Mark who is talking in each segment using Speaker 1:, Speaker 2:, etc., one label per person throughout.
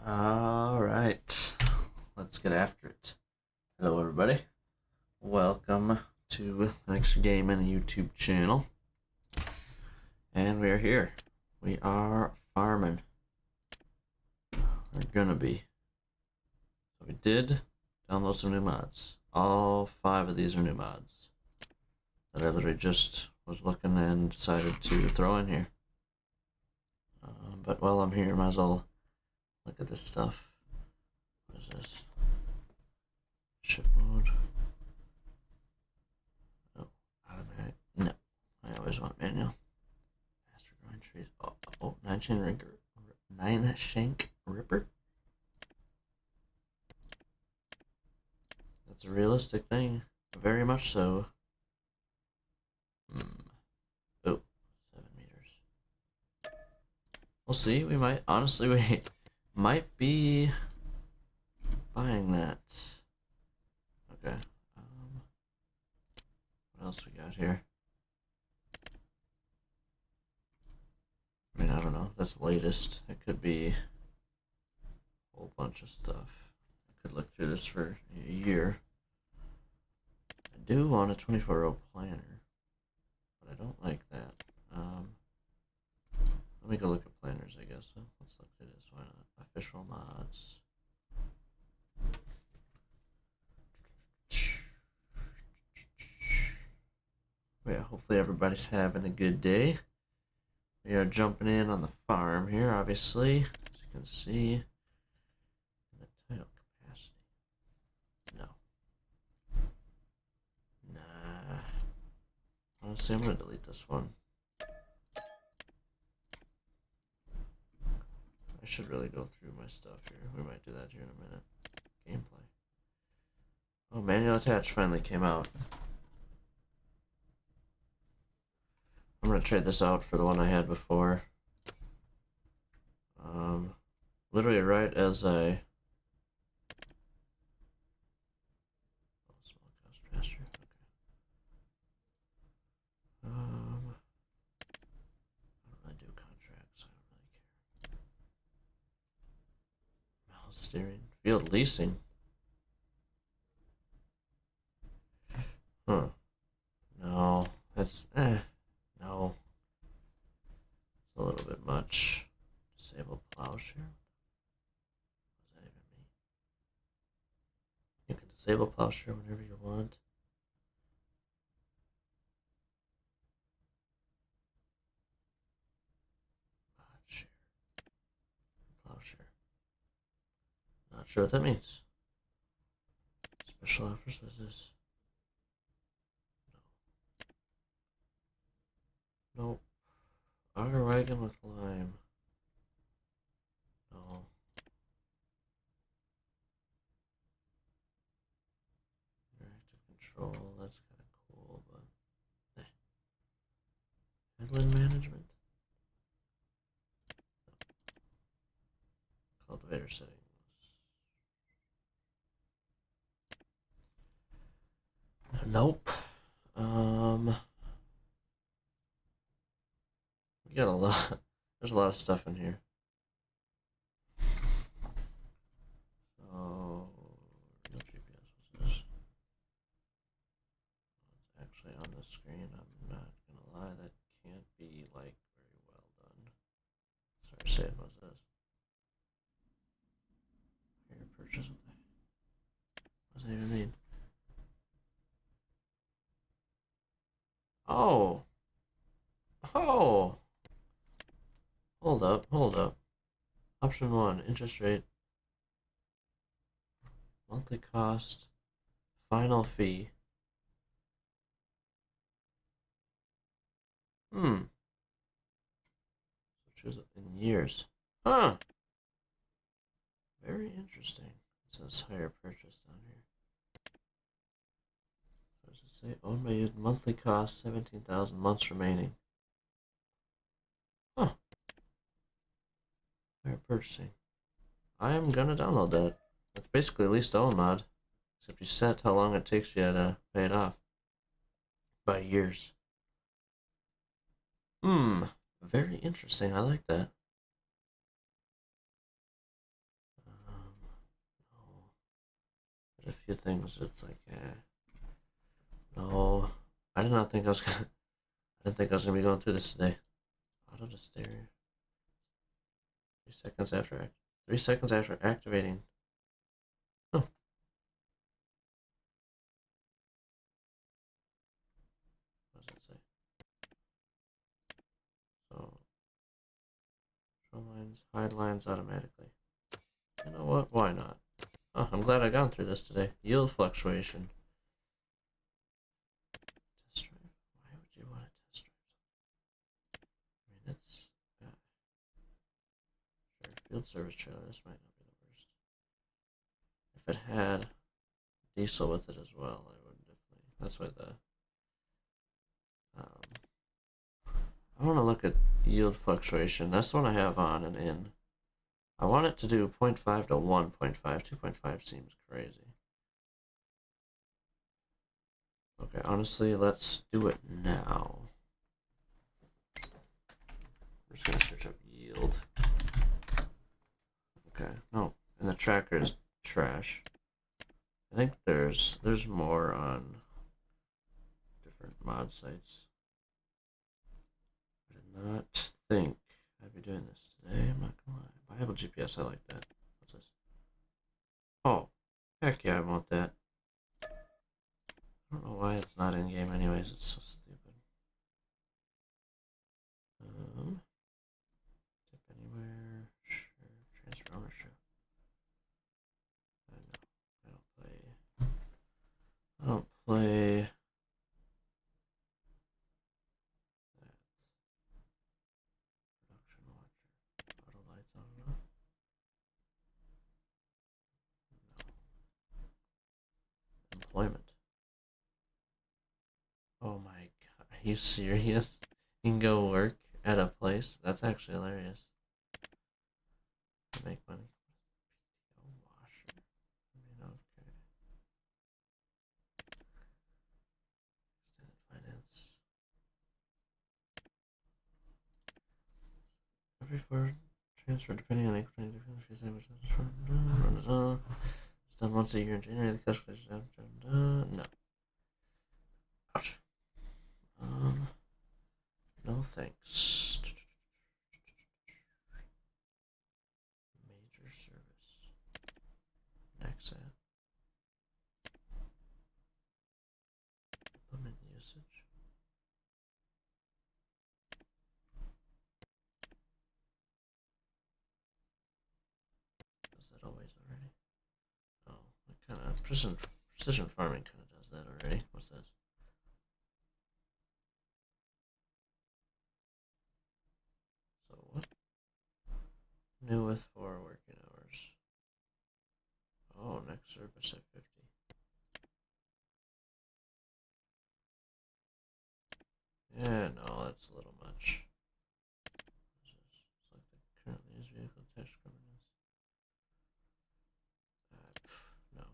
Speaker 1: All right, let's get after it. Hello, everybody. Welcome to the Next Game and YouTube channel. And we are here. We are farming. We're gonna be. So we did download some new mods. All 5 of these are new mods that I literally just was looking and decided to throw in here. But while I'm here, might as well look at this stuff. What is this? Shift mode. Oh, automatic. No, I always want manual. Faster growing trees. Oh, 9 shank ripper. That's a realistic thing. Very much so. Oh, 7 meters. We'll see. We might, honestly, we might be buying that. Okay. What else we got here? I mean, I don't know. That's the latest. It could be a whole bunch of stuff. I could look through this for a year. I do want a 24-row planner, but I don't like that. Let me go look at planners, I guess. So let's look through this. Why not? Official mods. Yeah, hopefully everybody's having a good day. We are jumping in on the farm here, obviously, as you can see. In the title capacity. No. Nah. Honestly, I'm gonna delete this one. I should really go through my stuff here. We might do that here in a minute. Gameplay. Oh, manual attach finally came out. I'm gonna trade this out for the one I had before. Literally right as I... Oh, small cost pasture. Okay. I don't really do contracts. I don't really care. Mouse steering. Field leasing. Huh. No. That's... No. It's a little bit much. Disable plowshare. What does that even mean? You can disable plowshare whenever you want. Share. Plowshare. Not sure what that means. Special offers, what is this? No. Nope. Auger wagon with lime. No. Interactive control, that's kind of cool, but... Headland management? Cultivator settings. Nope. We got a lot. There's a lot of stuff in here. So, no GPS. What's this? It's actually on the screen. I'm not gonna lie. That can't be like very well done. Sorry, say it. What's this? Here, purchase. What does that even mean? Oh. Oh. Hold up. Hold up. Option 1, interest rate, monthly cost, final fee. Choose it in years. Huh. Very interesting. It says higher purchase down here. What does it say? Owned by you, monthly cost, 17,000 months remaining. Huh. Higher purchasing. I am gonna download that. That's basically lease to own mod. Except you set how long it takes you to pay it off. By years. Very interesting. I like that. a few things it's like, no, I did not think I was gonna. I didn't think I was gonna be going through this today. Auto to stare. 3 seconds after 3 seconds after activating. Huh. What does it say? So show lines, hide lines automatically. You know what? Why not? Oh, I'm glad I got through this today. Yield fluctuation. Test drive. Why would you want to test drive? I mean, it's sure. Field service trailer. This might not be the worst. If it had diesel with it as well, I would definitely. That's why the. I want to look at yield fluctuation. That's the one I have on and in. I want it to do 0.5 to 1.5. 2.5 seems crazy. Okay, honestly, let's do it now. I'm just gonna search up yield. Okay, no, and the tracker is trash. I think there's more on different mod sites. I did not think I'd be doing this today. I'm not gonna lie. Viable GPS, I like that. What's this? Oh, heck yeah, I want that. I don't know why it's not in game anyways. It's so stupid. Tip anywhere. Sure. Transfer ownership. I know. I don't play that. Production watcher. Auto lights on and off. No. Employment. Oh my god. Are you serious? You can go work at a place? That's actually hilarious. To make money. Washer. I mean, okay. Extended finance. Every forward transfer, depending on equity, it's done once a year in January. The calculation. No. Ouch. No thanks. Major service. Next ad. Limit usage. Does that always already? Oh, it kind of precision farming kind of does that already. What's this? So what? New with 4 working hours. Oh, next service at 50. Yeah, no, that's a little much. It's like the currently used vehicle test governance. No.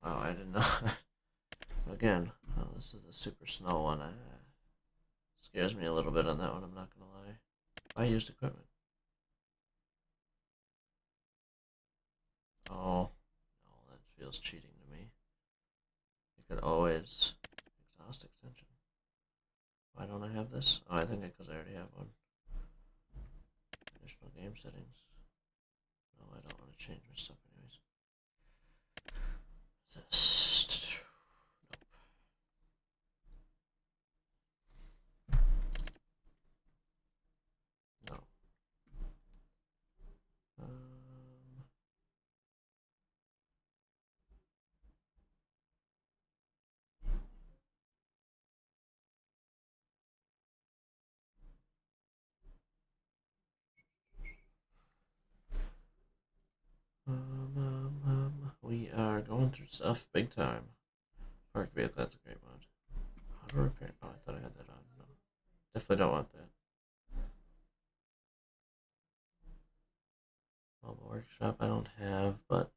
Speaker 1: Oh, I did not. Again, oh, this is the super snow one. Scares me a little bit on that one, I'm not gonna lie. I used equipment. Oh, no, that feels cheating to me. You could always exhaust extension. Why don't I have this? Oh, I think it's because I already have one. Additional game settings. No, I don't want to change my stuff anyways. This. Nope. No. We are going through stuff big time. Park vehicle, that's a great mod. How to repair? Oh, I thought I had that on. No, definitely don't want that. Mobile workshop, I don't have, but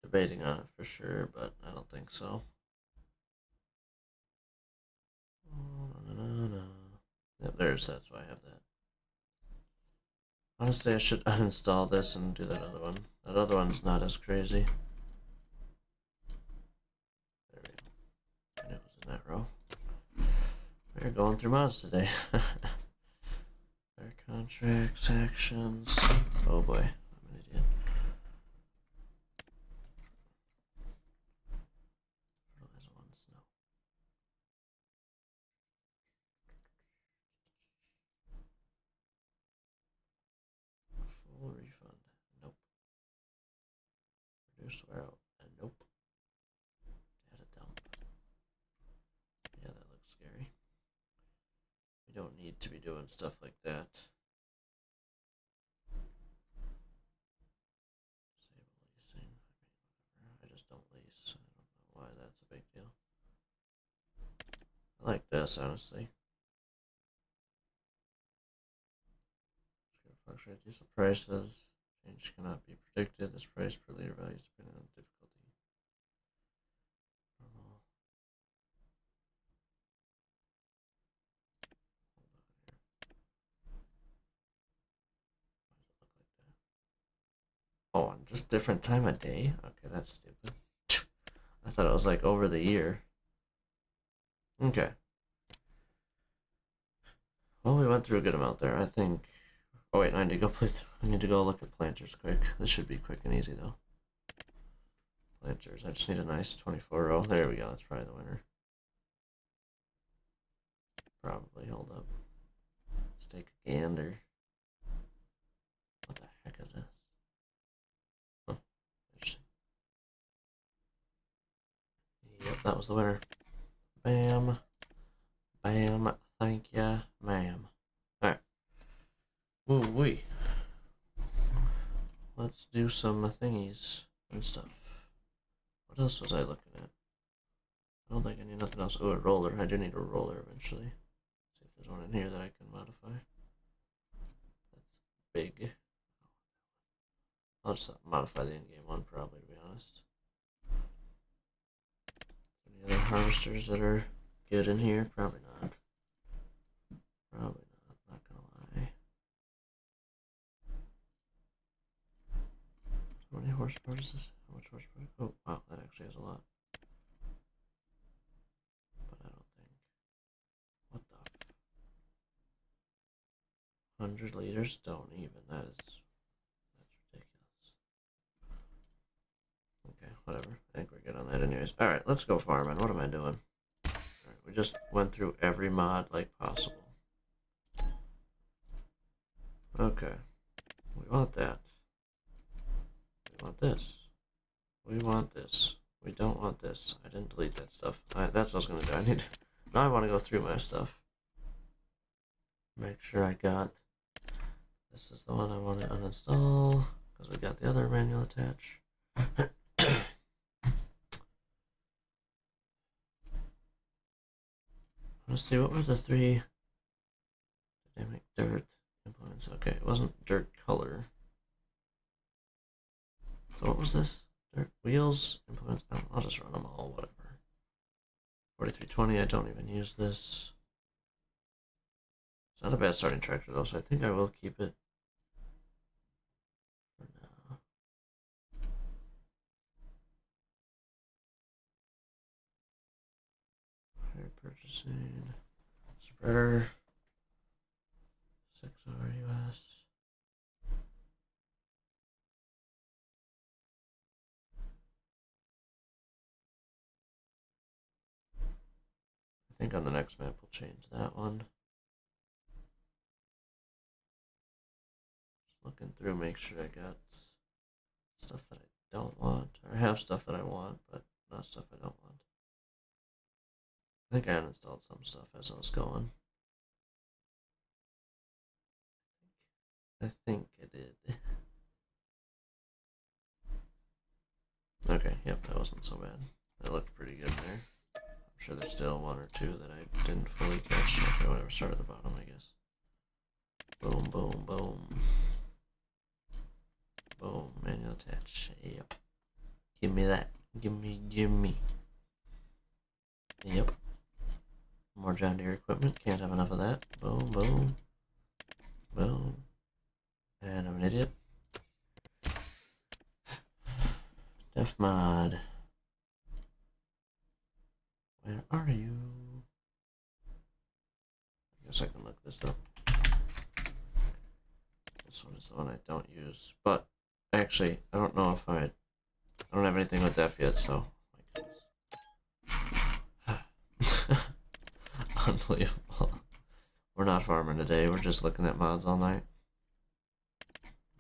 Speaker 1: debating on it for sure, but I don't think so. Oh, no. Yep, that's why I have that. Honestly, I should uninstall this and do that other one. That other one's not as crazy. There we go. And it was in that row. We're going through mods today. Fair contracts, actions. Oh boy, I'm an idiot. Fertilizer ones, no. Full refund. Nope. Reduced wear out. Nope. Data dump. Yeah, that looks scary. We don't need to be doing stuff like that. Disable leasing. I just don't lease. I don't know why that's a big deal. I like this, honestly. Fluctuate diesel prices. Change cannot be predicted. This price per liter values depending on difficulty. Oh, on just different time of day? Okay, that's stupid. I thought it was like over the year. Okay. Well, we went through a good amount there. I think. Oh wait, I need to go look at planters quick. This should be quick and easy though. Planters. I just need a nice 24 row. There we go. That's probably the winner. Probably. Hold up. Let's take a gander. What the heck is this? Huh. Interesting. Yep, that was the winner. Bam. Bam. Thank ya, ma'am. Alright. Woo wee. Let's do some thingies and stuff. What else was I looking at? I don't think I need nothing else. Oh, a roller. I do need a roller eventually. See if there's one in here that I can modify. That's big. I'll just modify the in-game one probably, to be honest. Any other harvesters that are good in here? Probably not. Probably not gonna lie. How many horsepower is this? How much horsepower? Oh, wow, that actually has a lot. But I don't think. What the? 100 liters? Don't even. That's ridiculous. Okay, whatever. I think we're good on that anyways. Alright, let's go farming. What am I doing? Alright, we just went through every mod like possible. Okay. We want that. We want this. We want this. We don't want this. I didn't delete that stuff. That's what I was gonna do. Now I want to go through my stuff. Make sure I got. This is the one I want to uninstall because we got the other manual attached. Let's see, what were the three dynamic dirt implements? Okay, it wasn't dirt color. So what was this? Dirt wheels implements. Oh, I'll just run them all, whatever. 4320, I don't even use this. It's not a bad starting tractor though, so I think I will keep it for now. Higher purchasing. Spreader. 6R US. I think on the next map we'll change that one. Just looking through, make sure I got stuff that I don't want, or I have stuff that I want, but not stuff I don't want. I think I uninstalled some stuff as I was going. I think I did. Okay, yep, that wasn't so bad. That looked pretty good there. I'm sure there's still one or two that I didn't fully catch. Okay, whatever, start at the bottom, I guess. Boom, boom, boom. Boom, manual attach. Yep. Give me that. Give me. Yep. More John Deere equipment. Can't have enough of that. Boom, boom. Boom. And I'm an idiot. Def mod. Where are you? I guess I can look this up. This one is the one I don't use, but actually, I don't know if I don't have anything with def yet, so. Unbelievable. We're not farming today, we're just looking at mods all night.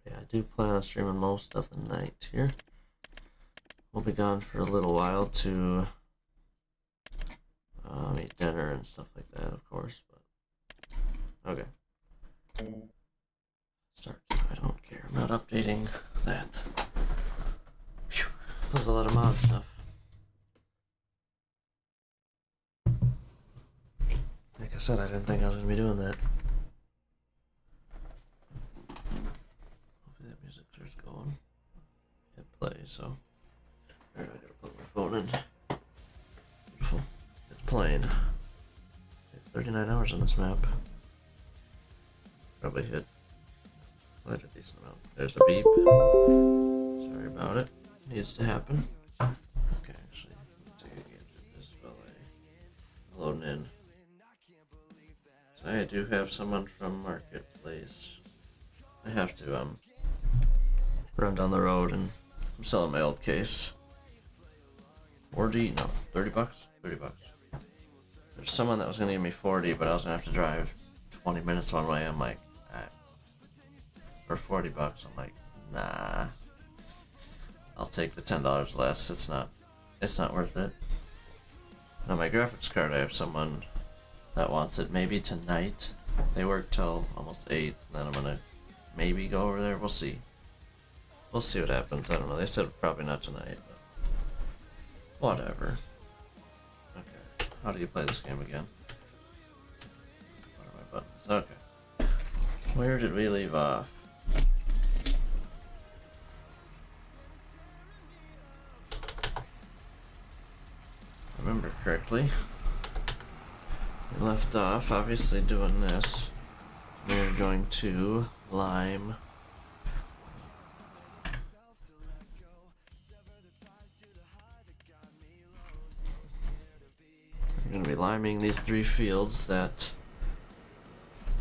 Speaker 1: Yeah, I do plan on streaming most of the night here. We'll be gone for a little while to eat dinner and stuff like that, of course, but okay. Start. I don't care. I'm not updating that. Whew. There's a lot of mod stuff. Like I said, I didn't think I was going to be doing that. Hopefully that music starts going. Hit play, so. Alright, I gotta plug my phone in. Beautiful. It's playing. 39 hours on this map. Probably hit quite a decent amount. There's a beep. Sorry about it. Needs to happen. Okay, actually, let's take a gander at this while I load in. So I do have someone from Marketplace. I have to run down the road and I'm selling my old case. 40? No, 30 bucks? 30 bucks. There's someone that was gonna give me 40, but I was gonna have to drive 20 minutes one way. I'm like, for 40 bucks, I'm like, nah. I'll take the $10 less. It's not worth it. Now my graphics card, I have someone that wants it maybe tonight. They work till almost 8, and then I'm gonna maybe go over there. We'll see. We'll see what happens. I don't know. They said probably not tonight, but whatever. Okay. How do you play this game again? What are my buttons? Okay. Where did we leave off? Remember correctly, we left off obviously doing this. We're going to lime going to be liming these 3 fields that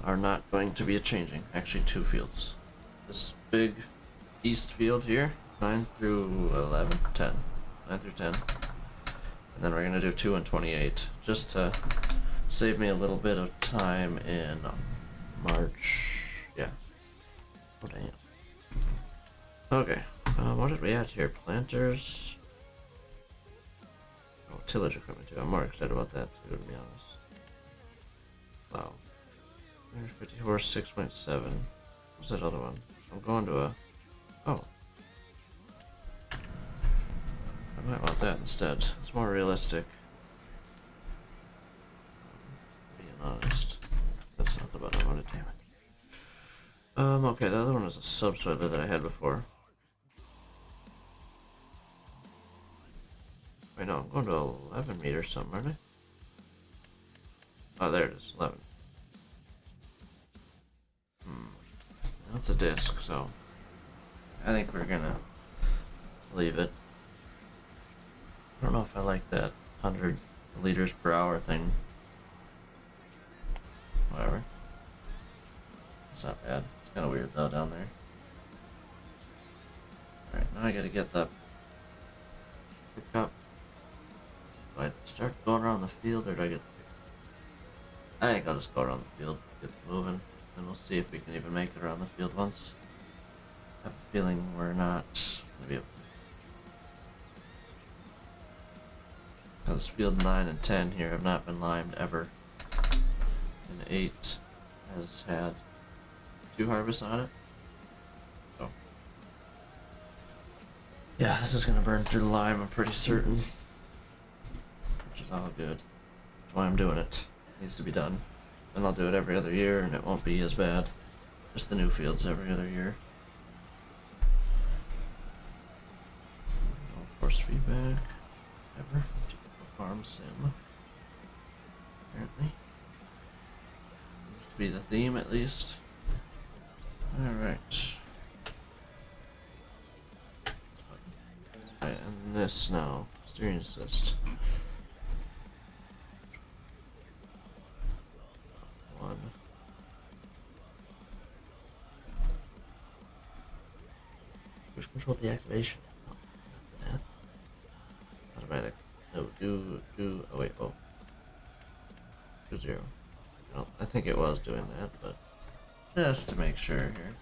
Speaker 1: are not going to be changing. Actually, 2 fields. This big east field here, 9 through 11, 10. 9 through 10. And then we're going to do 2 and 28, just to save me a little bit of time in March. Yeah. Oh, damn. Okay. What did we add here? Planters. Oh, tillage equipment too. I'm more excited about that too, to be honest. Wow. 50 horse, 6.7. What's that other one? I'm going to a... Oh. I might want that instead. It's more realistic. Being honest. That's not the button I wanted, damn it. Okay, the other one was a subsoiler that I had before. Wait, no, I'm going to 11 meters something, aren't I? Oh, there it is, 11. That's a disc, so I think we're gonna leave it. I don't know if I like that 100 liters per hour thing. Whatever. It's not bad. It's kind of weird though down there. Alright, now I gotta get the pickup. Do I start going around the field or do I get the pickup? I think I'll just go around the field, get moving, and we'll see if we can even make it around the field once. I have a feeling we're not gonna be able to. Because field 9 and 10 here have not been limed ever. And 8 has had 2 harvests on it. So yeah, this is gonna burn through the lime, I'm pretty certain. Which is all good. That's why I'm doing it. It needs to be done. And I'll do it every other year and it won't be as bad. Just the new fields every other year. No force feedback. Ever. Farm sim. Apparently. Seems to be the theme at least. Alright. This now. Steering assist. One. Push control deactivation. Oh, that. Automatic. No, oh wait, oh. 2-0. Well, I think it was doing that, but just to make sure here.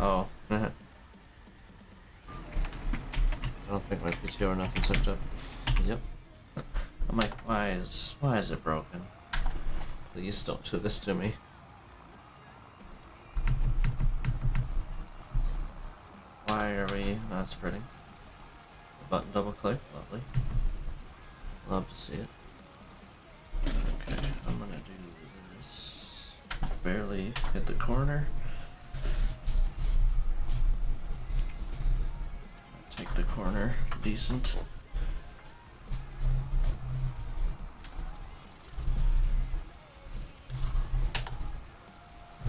Speaker 1: Oh, I don't think my PTO or nothing's hooked up. Yep. I'm like, why is it broken? Please don't do this to me. Why are we not spreading? The button double click, lovely. Love to see it. Okay, I'm gonna do this. Barely hit the corner. Take the corner decent.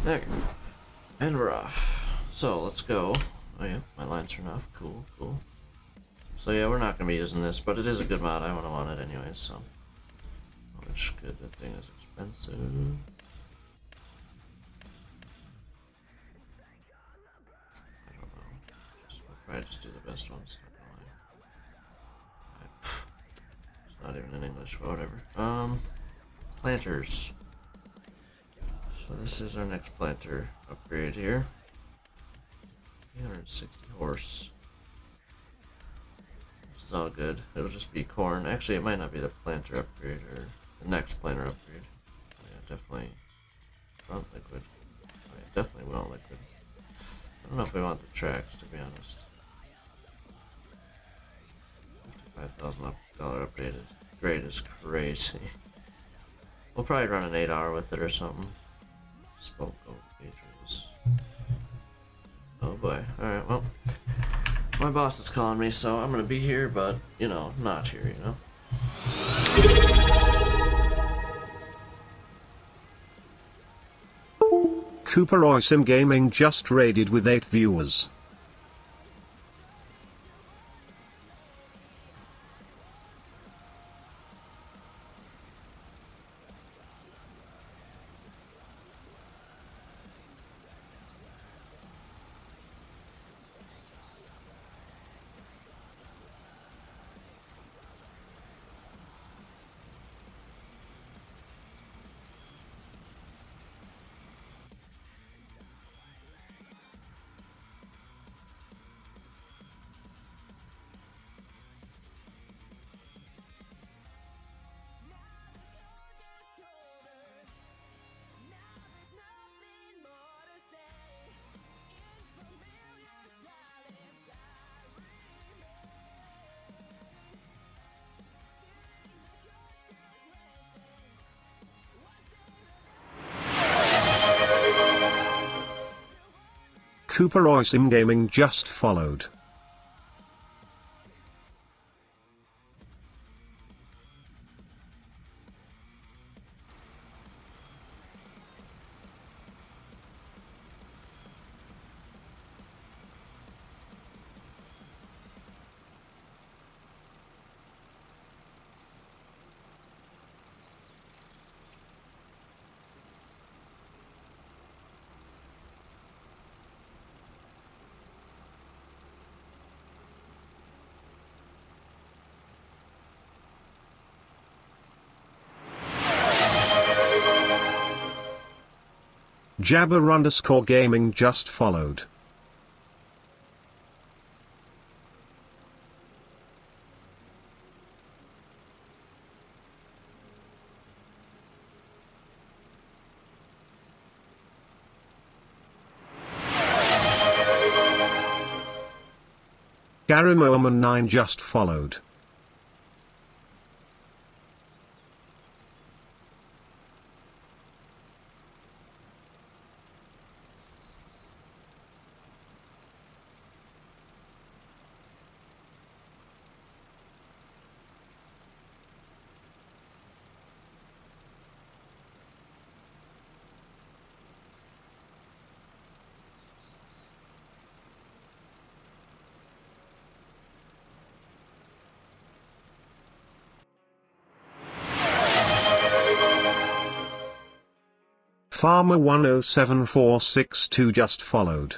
Speaker 1: There. And we're off. So let's go. Oh yeah, my lights are off. Cool, cool. So yeah, we're not gonna be using this, but it is a good mod. I wanna want it anyways, so. Which good, that thing is expensive. I don't know. We'll probably just do the best ones, not gonna lie. It's not even in English, but whatever. Planters. So this is our next planter upgrade here. 360 horse. Which is all good. It'll just be corn. Actually, it might not be the planter upgrade or the next planter upgrade. Oh, yeah, definitely front liquid. Oh, yeah, definitely want liquid. I don't know if we want the tracks, to be honest. $55,000 upgrade is great, is crazy. We'll probably run an 8-hour with it or something. Spoke over pages. Oh boy. Alright, well. My boss is calling me, so I'm gonna be here, but, you know, not here, you know?
Speaker 2: Cooper Oisim Gaming just raided with 8 viewers. Cooper Oisim Gaming just followed. Jabber_Gaming just followed. Garamoman9 just followed. Farmer107462 just followed.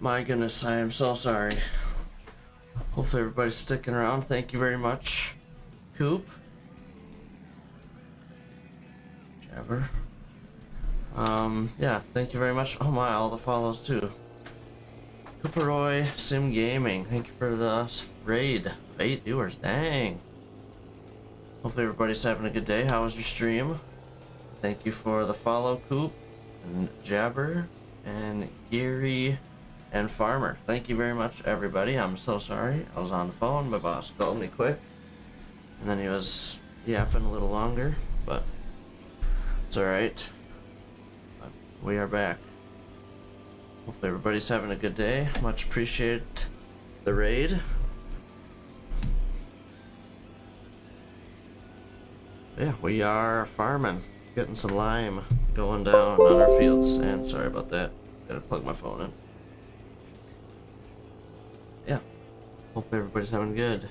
Speaker 1: My goodness, I am so sorry. Hopefully everybody's sticking around. Thank you very much, Coop. Jabber. Yeah, thank you very much. Oh my, all the follows too. Cooperoy Sim Gaming, thank you for the raid of 8 viewers. Dang. Hopefully everybody's having a good day. How was your stream? Thank you for the follow, Coop, and Jabber, and Geary, and Farmer. Thank you very much, everybody. I'm so sorry. I was on the phone. My boss called me quick, and then he was yapping a little longer, but it's alright. We are back. Hopefully everybody's having a good day. Much appreciate the raid. Yeah, we are farming. Getting some lime going down on our fields. And sorry about that. Gotta plug my phone in. Yeah. Hopefully everybody's having good.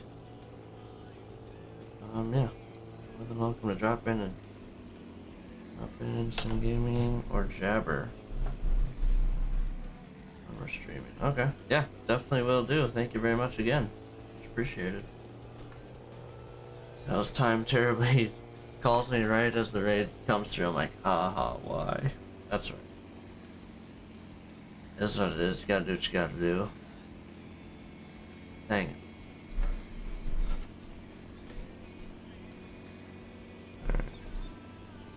Speaker 1: Yeah. More than welcome to drop in some gaming or Jabber. When we're streaming. Okay. Yeah, definitely will do. Thank you very much again. Much appreciated. That was timed terribly. He calls me right as the raid comes through. I'm like, haha, why? That's right. That's what it is. You gotta do what you gotta do. Dang it. Alright.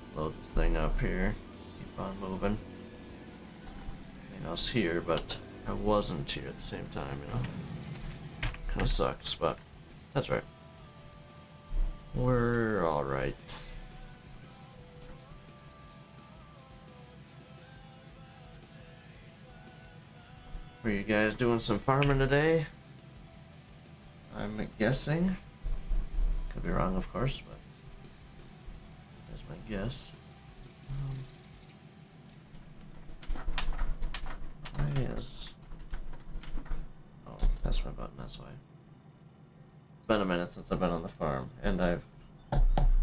Speaker 1: Let's load this thing up here. Keep on moving. I mean, I was here, but I wasn't here at the same time, you know? Kinda sucks, but that's right. We're alright. Were you guys doing some farming today? I'm guessing. Could be wrong, of course, but that's my guess. Why is... Oh, that's my button, that's why. It's been a minute since I've been on the farm, and I've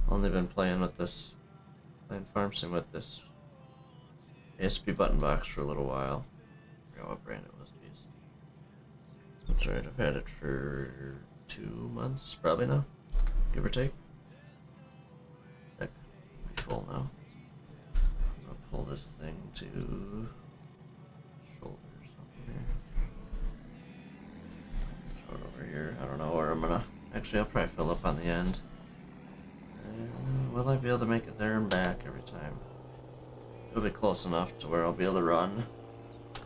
Speaker 1: only been playing Farm Sim with this ASP button box for a little while. I forgot what brand it was, geez. That's right, I've had it for 2 months, probably now, give or take. That could be full now. I'll pull this thing to shoulders over here. Throw it over here. I don't know where I'm gonna. Actually, I'll probably fill up on the end. Will I be able to make it there and back every time? It'll be close enough to where I'll be able to run.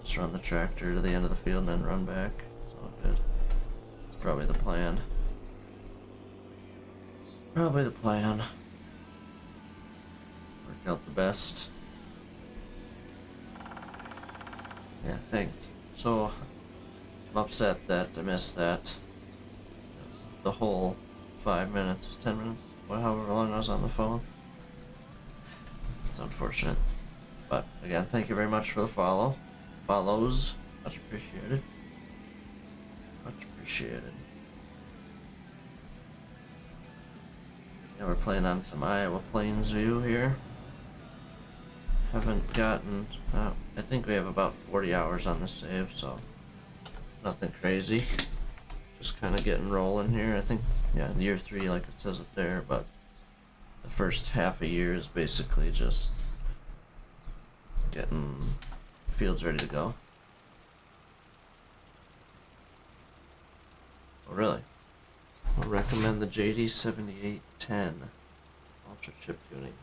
Speaker 1: Just run the tractor to the end of the field and then run back. It's all good. It's probably the plan. Probably the plan. Work out the best. Yeah, thanks. So, I'm upset that I missed that. The whole 5 minutes, 10 minutes, however long I was on the phone. It's unfortunate. But again, thank you very much for the follows. Much appreciated. Much appreciated. Yeah, we're playing on some Iowa Plains View here. Haven't gotten, I think we have about 40 hours on the save, so nothing crazy. Just kind of getting rolling here. I think, yeah, year 3 like it says it there, but the first half a year is basically just getting fields ready to go. Oh, really? I recommend the JD7810 Ultra Chip Tuning.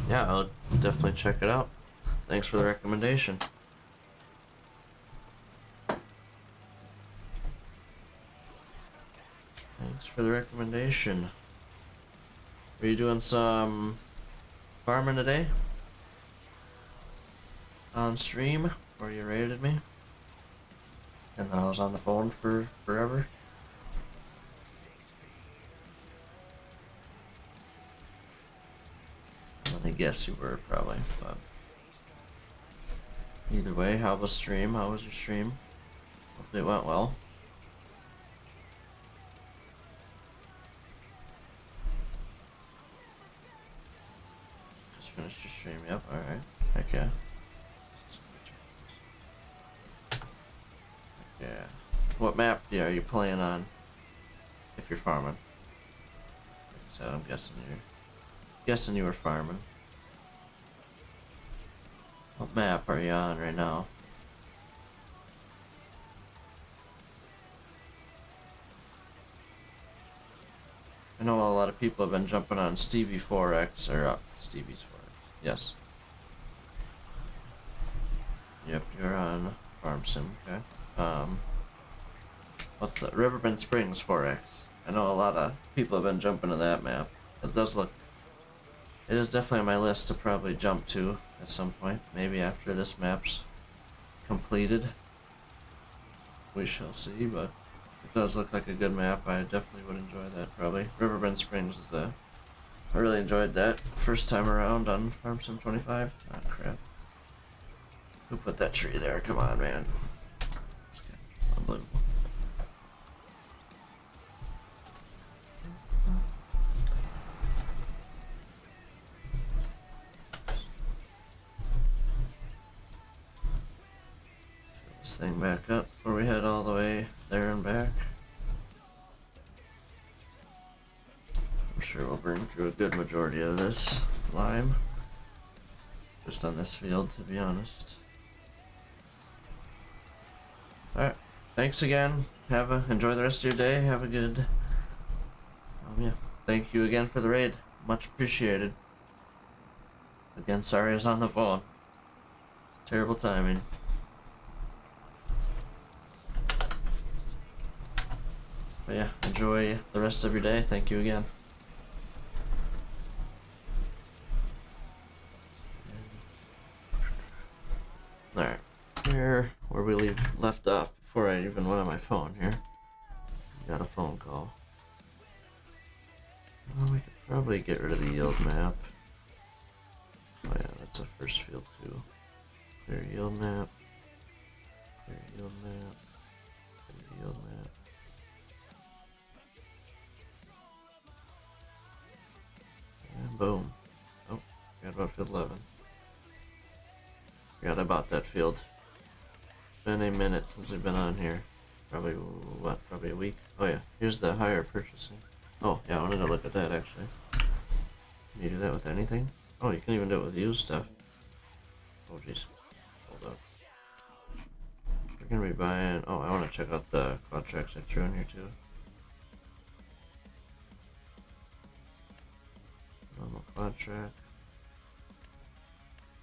Speaker 1: Yeah, I'll definitely check it out. Thanks for the recommendation. Thanks for the recommendation. Are you doing some farming today? On stream? Before you raided me? And then I was on the phone for forever? I guess you were, probably, but... Either way, how was stream? How was your stream? Hopefully it went well. just finished your stream. Yep, alright. Heck yeah. Yeah. What map are you playing on? If you're farming. Like I said, I'm guessing you were farming. What map are you on right now? I know a lot of people have been jumping on Stevie 4X, or Stevie's 4X. Yes. Yep, you're on Farm Sim, okay. What's that? Riverbend Springs 4X. I know a lot of people have been jumping to that map. It is definitely on my list to probably jump to at some point. Maybe after this map's completed. We shall see, but it does look like a good map. I definitely would enjoy that, probably. Riverbend Springs is I really enjoyed that first time around on Farm Sim 25. Oh, crap. Who put that tree there? Come on, man. Unbelievable. This thing back up before we head all the way there and back. I'm sure we'll burn through a good majority of this lime. Just on this field, to be honest. Alright, thanks again. Enjoy the rest of your day. Have a good... yeah, thank you again for the raid. Much appreciated. Again, sorry I was on the phone. Terrible timing. But yeah, enjoy the rest of your day. Thank you again. Alright, here where we left off before I even went on my phone here. Got a phone call. Well, we could probably get rid of the yield map. Oh yeah, that's a first field too. Clear yield map. Clear yield map. Clear yield map. And boom. Oh, forgot about field 11. Forgot about that field. It's been a minute since we've been on here. Probably, what, probably a week? Oh yeah, here's the higher purchasing. Oh yeah, I wanted to look at that actually. Can you do that with anything? Oh, you can even do it with used stuff. Oh jeez. Hold up. We're gonna be buying... Oh, I want to check out the quad tracks I threw in here too. Normal quad track.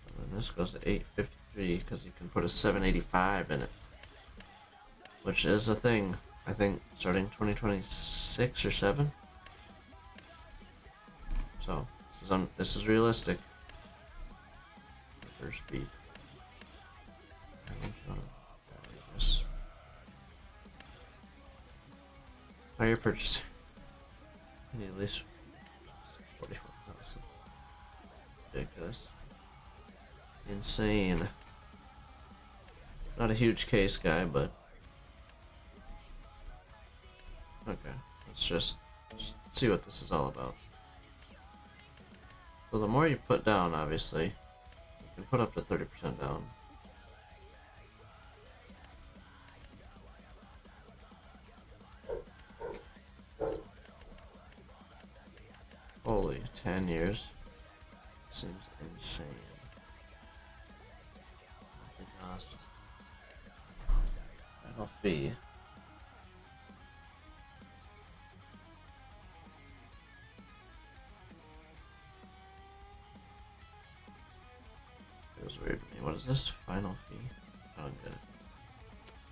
Speaker 1: And then this goes to 853 because you can put a 785 in it. Which is a thing, I think, starting 2026 or 7. So, this is realistic. First beat. Higher purchasing. I need at least 41,000. Ridiculous. Insane. Not a huge case guy, but okay. Let's just see what this is all about. So the more you put down, obviously, you can put up to 30% down. Holy, 10 years. Seems insane. Monthly cost. Final fee. It was weird to me. What is this? Final fee? I don't get it.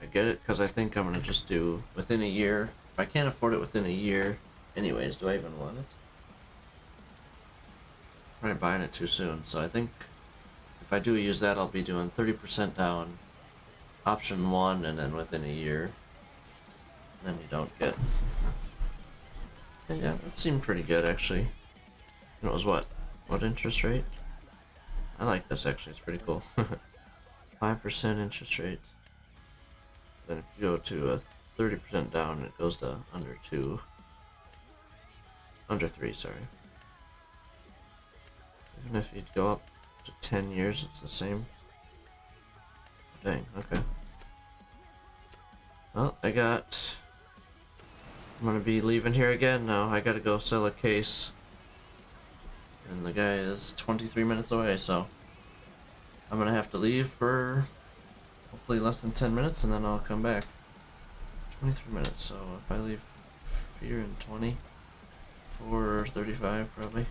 Speaker 1: I get it because I think I'm going to just do within a year. If I can't afford it within a year, anyways, do I even want it? Probably buying it too soon, so I think if I do use that, I'll be doing 30% down, option 1, and then within a year. And then you don't get... Yeah, that seemed pretty good, actually. And it was what? What interest rate? I like this, actually. It's pretty cool. 5% interest rate. Then if you go to a 30% down, it goes to under 2. Under 3, sorry. Even if you'd go up to 10 years, it's the same. Dang, okay. Well, I'm gonna be leaving here again now. I gotta go sell a case. And the guy is 23 minutes away, so I'm gonna have to leave for hopefully less than 10 minutes and then I'll come back. 23 minutes, so if I leave here in 20, 4:35 probably.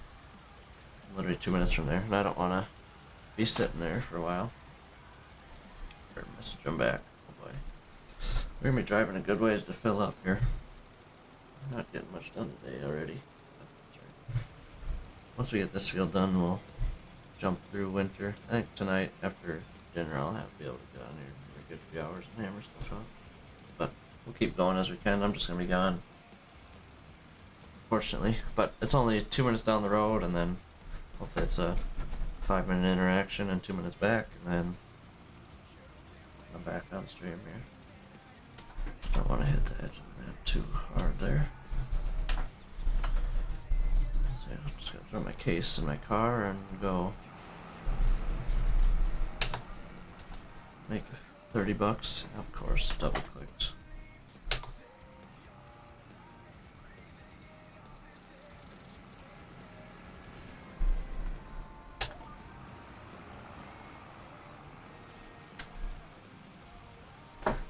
Speaker 1: Literally 2 minutes from there, and I don't wanna be sitting there for a while. Better message him back. Oh boy. We're gonna be driving a good ways to fill up here. I'm not getting much done today already. Once we get this field done, we'll jump through winter. I think tonight after dinner I'll be able to get on here for a good few hours and hammer stuff out. But we'll keep going as we can. I'm just gonna be gone, fortunately. But it's only 2 minutes down the road, and then hopefully it's a 5-minute interaction and 2 minutes back, and then I'm back on stream here. Don't want to hit the edge of the map too hard there. So yeah, I'm just gonna throw my case in my car and go make $30. Of course, double clicked.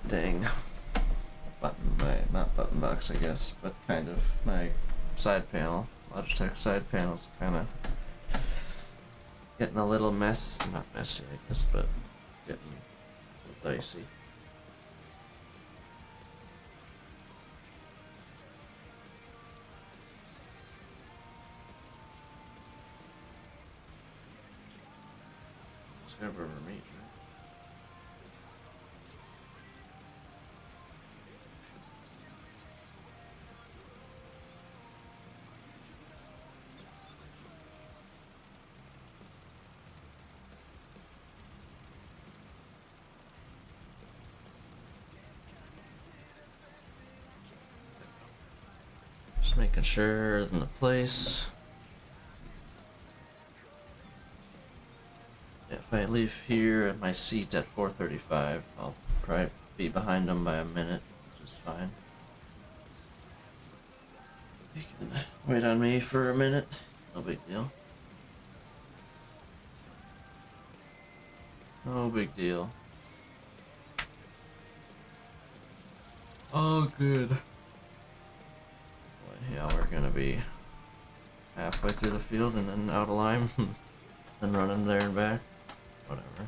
Speaker 1: Dang. Not button box, I guess, but kind of my side panel. Logitech side panel's kind of getting a little not messy, I guess, but getting a little dicey. It's never meat, right? Just making sure in the place. Yeah, if I leave here at my seat at 4:35, I'll probably be behind them by a minute, which is fine. You can wait on me for a minute, no big deal. No big deal. Oh, good. Boy, yeah, we're gonna be halfway through the field and then out of line, then running there and back. Whatever.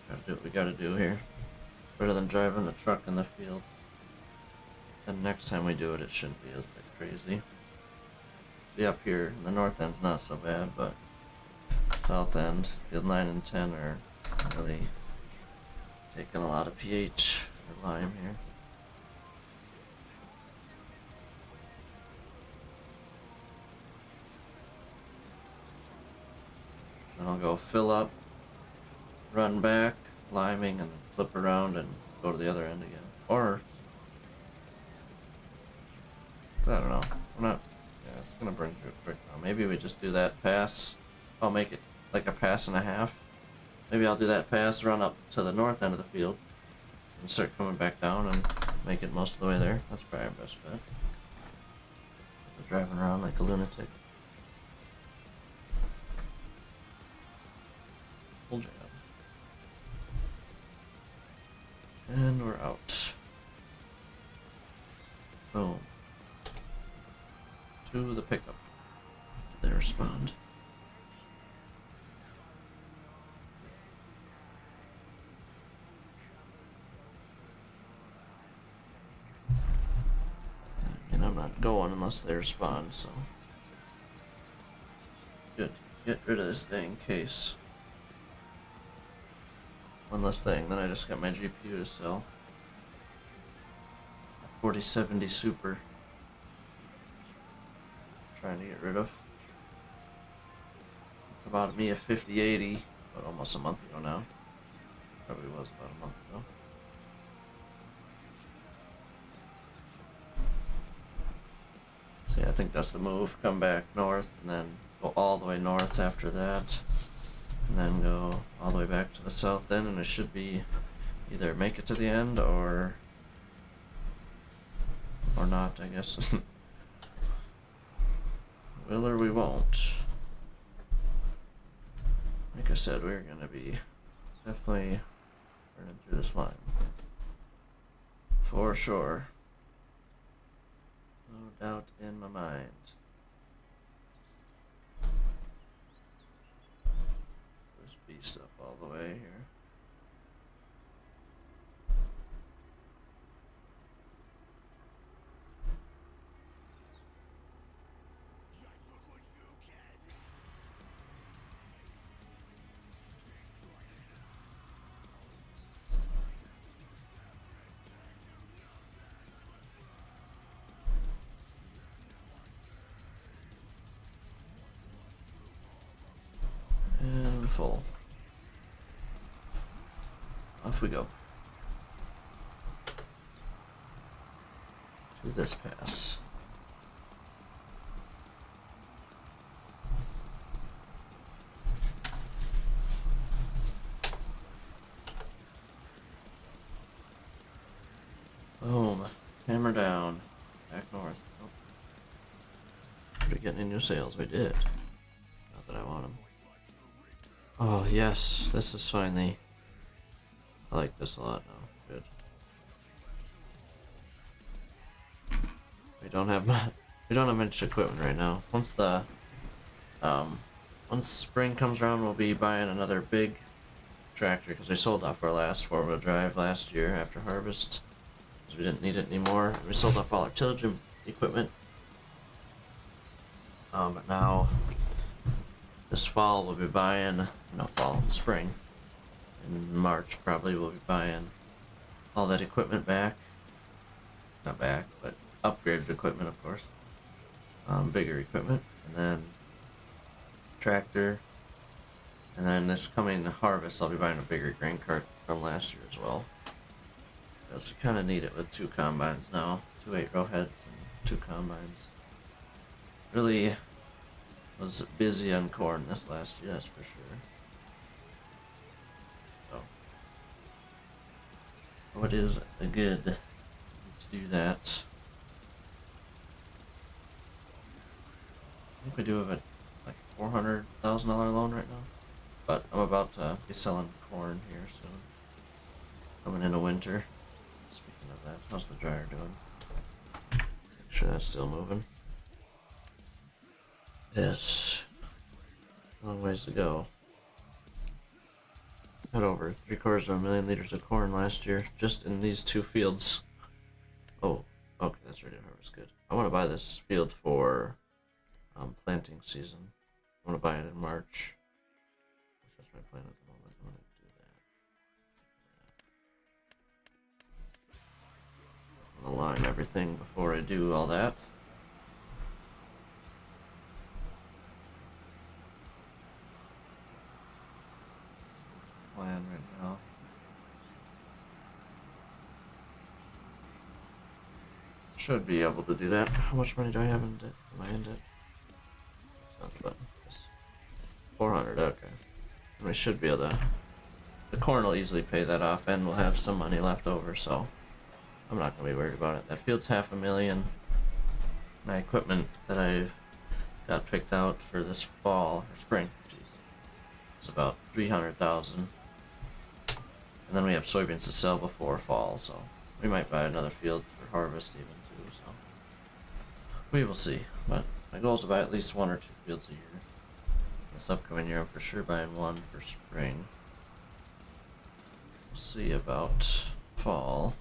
Speaker 1: Gotta do what we gotta do here. Better than driving the truck in the field. And next time we do it, it shouldn't be as crazy. See, up here, the north end's not so bad, but south end, field 9 and 10 are really taking a lot of pH or lime here. Then I'll go fill up, run back, liming, and flip around and go to the other end again. Or, I don't know. We're not. Yeah, it's gonna burn through it quick now. Maybe we just do that pass. I'll make it like a pass and a half. Maybe I'll do that pass, run up to the north end of the field, and start coming back down and make it most of the way there. That's probably our best bet. We're driving around like a lunatic. Full jab. And we're out. Boom. To the pickup. They respond. And I'm not going unless they respond, so. Good. Get rid of this dang case. One less thing, then I just got my GPU to sell. 4070 Super. Trying to get rid of. It's about me a 5080, but almost a month ago now. Probably was about a month ago. So yeah, I think that's the move. Come back north and then go all the way north after that, and then go all the way back to the south end, and it should be either make it to the end or not, I guess. Will or we won't. Like I said, we're gonna be definitely running through this line. For sure. No doubt in my mind. This beast up all the way here. And full. Off we go. To this pass. Boom. Hammer down. Back north. Oh. Should we get any new sales? We did. Not that I want them. Oh, yes. This is finally... I like this a lot now. Good. We don't have much equipment right now. Once spring comes around, we'll be buying another big tractor because we sold off our last 4-wheel drive last year after harvest. Because we didn't need it anymore. We sold off all our tillage equipment. But now this fall we'll be buying, spring. In March probably we'll be buying all that equipment back. Not back, but upgraded equipment, of course. Bigger equipment, and then tractor. And then this coming harvest I'll be buying a bigger grain cart from last year as well. Because we kind of need it with 2 combines now. 2 8-row heads and 2 combines. Really was busy on corn this last year, that's for sure. So, it is good to do that. I think we do have a like $400,000 loan right now, but I'm about to be selling corn here soon. Coming into winter. Speaking of that, how's the dryer doing? Make sure that's still moving. Yes. Long ways to go. Had over 750,000 liters of corn last year, just in these 2 fields. Oh, okay, that's ready to harvest. Good. I want to buy this field for planting season. I want to buy it in March. That's my plan at the moment. I want to do that. I want to lime everything before I do all that. Plan right now. Should be able to do that. How much money do I have in debt? Am I in debt? It's not the button. It's 400, okay. And we should be able to... The corn will easily pay that off, and we'll have some money left over, so... I'm not going to be worried about it. That field's $500,000. My equipment that I got picked out for this fall, or spring, it's about $300,000. And then we have soybeans to sell before fall, so we might buy another field for harvest even too, so we will see. But my goal is to buy at least 1 or 2 fields a year. This upcoming year I'm for sure buying 1 for spring. We'll see about fall.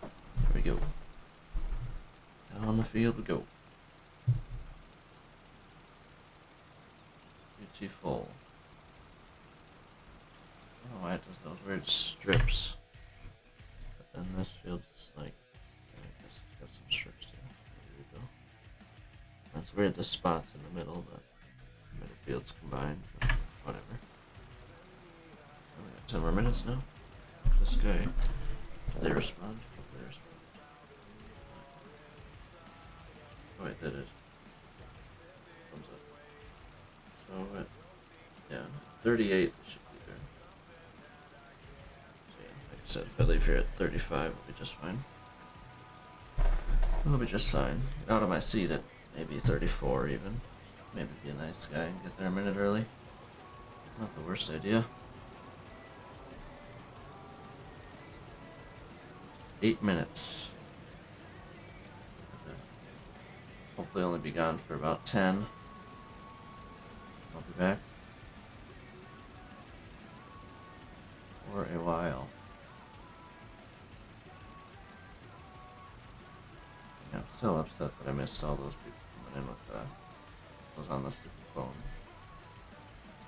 Speaker 1: There we go. Down the field we go. Beautiful. I don't know why it does those weird strips. But then this field's like, I guess it's got some strips too. There we go. That's weird, the spots in the middle, but many fields combined, but whatever. We got 10 more minutes now. If this guy, did they respond? Hope they respond. Oh, wait, that is. Thumbs up. So, yeah, 38 should be there. So, yeah, like I said, if I leave here at 35, it'll be just fine. It'll be just fine. Out of my seat at maybe 34 even. Maybe be a nice guy and get there a minute early. Not the worst idea. 8 minutes. Hopefully only be gone for about 10. I'll be back. For a while. Yeah, I'm still upset that I missed all those people coming in with was on the stupid phone.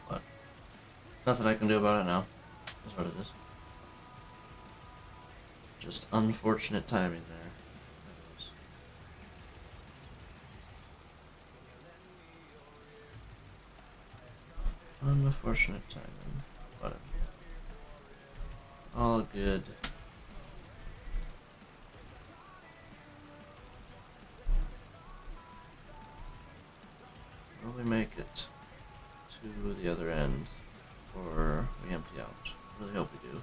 Speaker 1: But nothing I can do about it now. That's what it is. Just unfortunate timing there. Unfortunate timing. Whatever. All good. Will we make it to the other end, or we empty out? I really hope we do.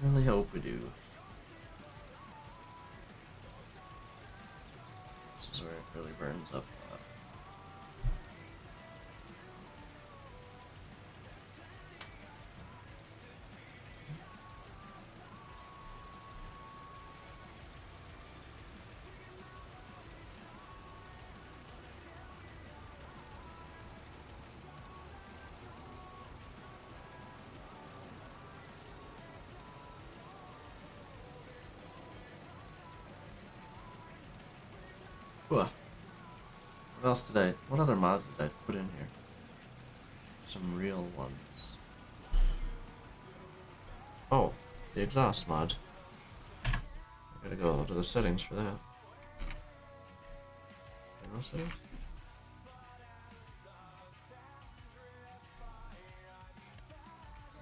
Speaker 1: Really hope we do. This is where it really burns up. What else did I... What other mods did I put in here? Some real ones. Oh, the exhaust mod. I gotta go to the settings for that. General settings?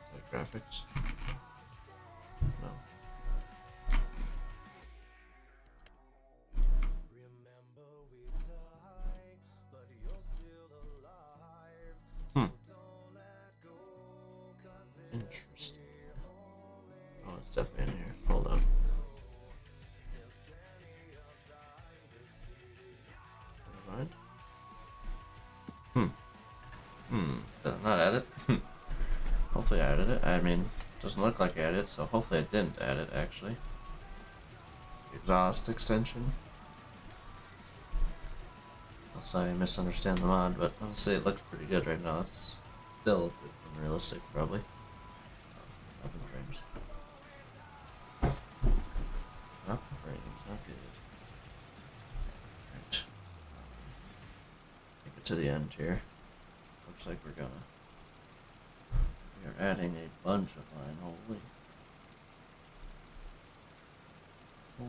Speaker 1: Is that graphics? No. Interesting. Oh, it's definitely in here. Hold on. Never mind. Did I not add it? Hopefully I added it. I mean, doesn't look like I added it, so hopefully I didn't add it, actually. Exhaust extension. Unless I misunderstand the mod, but honestly it looks pretty good right now. It's still a bit unrealistic, probably. 11 frames. Not frames, not good. Right. Take it to the end here. Looks like we are adding a bunch of line.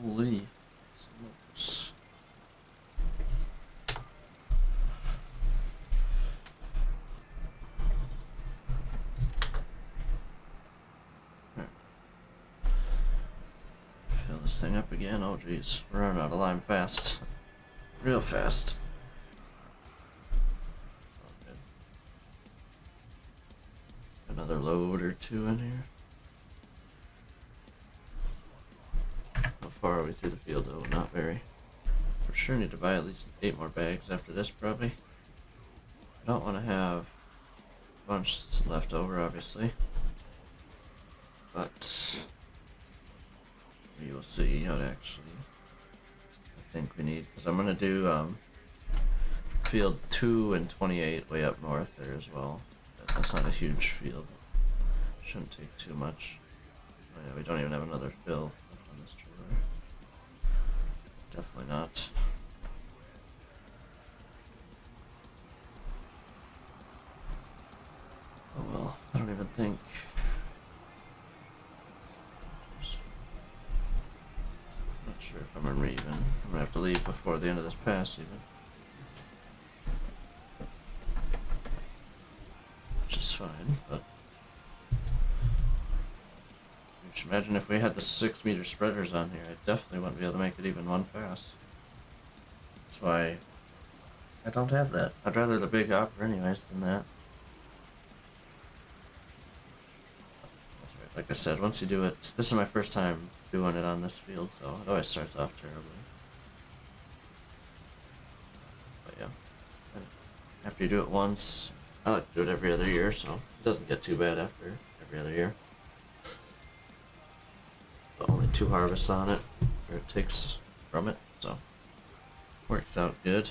Speaker 1: Holy smokes. Fill this thing up again. Oh geez, we're running out of lime fast. Real fast. Another load or two in here. How far are we through the field though? Not very. For sure need to buy at least 8 more bags after this probably. I don't want to have a bunch left over obviously. But we will see what actually I think we need. Because I'm going to do field 2 and 28 way up north there as well. That's not a huge field. Shouldn't take too much. Oh yeah, we don't even have another fill left on this trailer. Definitely not. Oh well, I don't even think. Not sure if I'm gonna even. I'm gonna have to leave before the end of this pass even. Which is fine, but imagine if we had the 6-meter spreaders on here, I definitely wouldn't be able to make it even one pass. That's why I don't have that. I'd rather the big hopper anyways than that. That's right. Like I said, once you do it, this is my first time doing it on this field, so it always starts off terribly. But yeah, after you do it once, I like to do it every other year, so it doesn't get too bad after every other year. But only 2 harvests on it, or it takes from it, so works out good.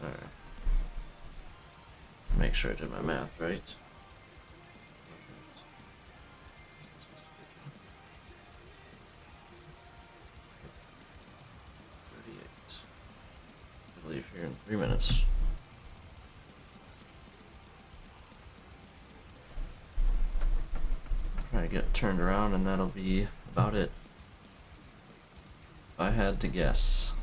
Speaker 1: Alright. Make sure I did my math right. 38. I leave here in 3 minutes. Probably get turned around and that'll be about it. If I had to guess.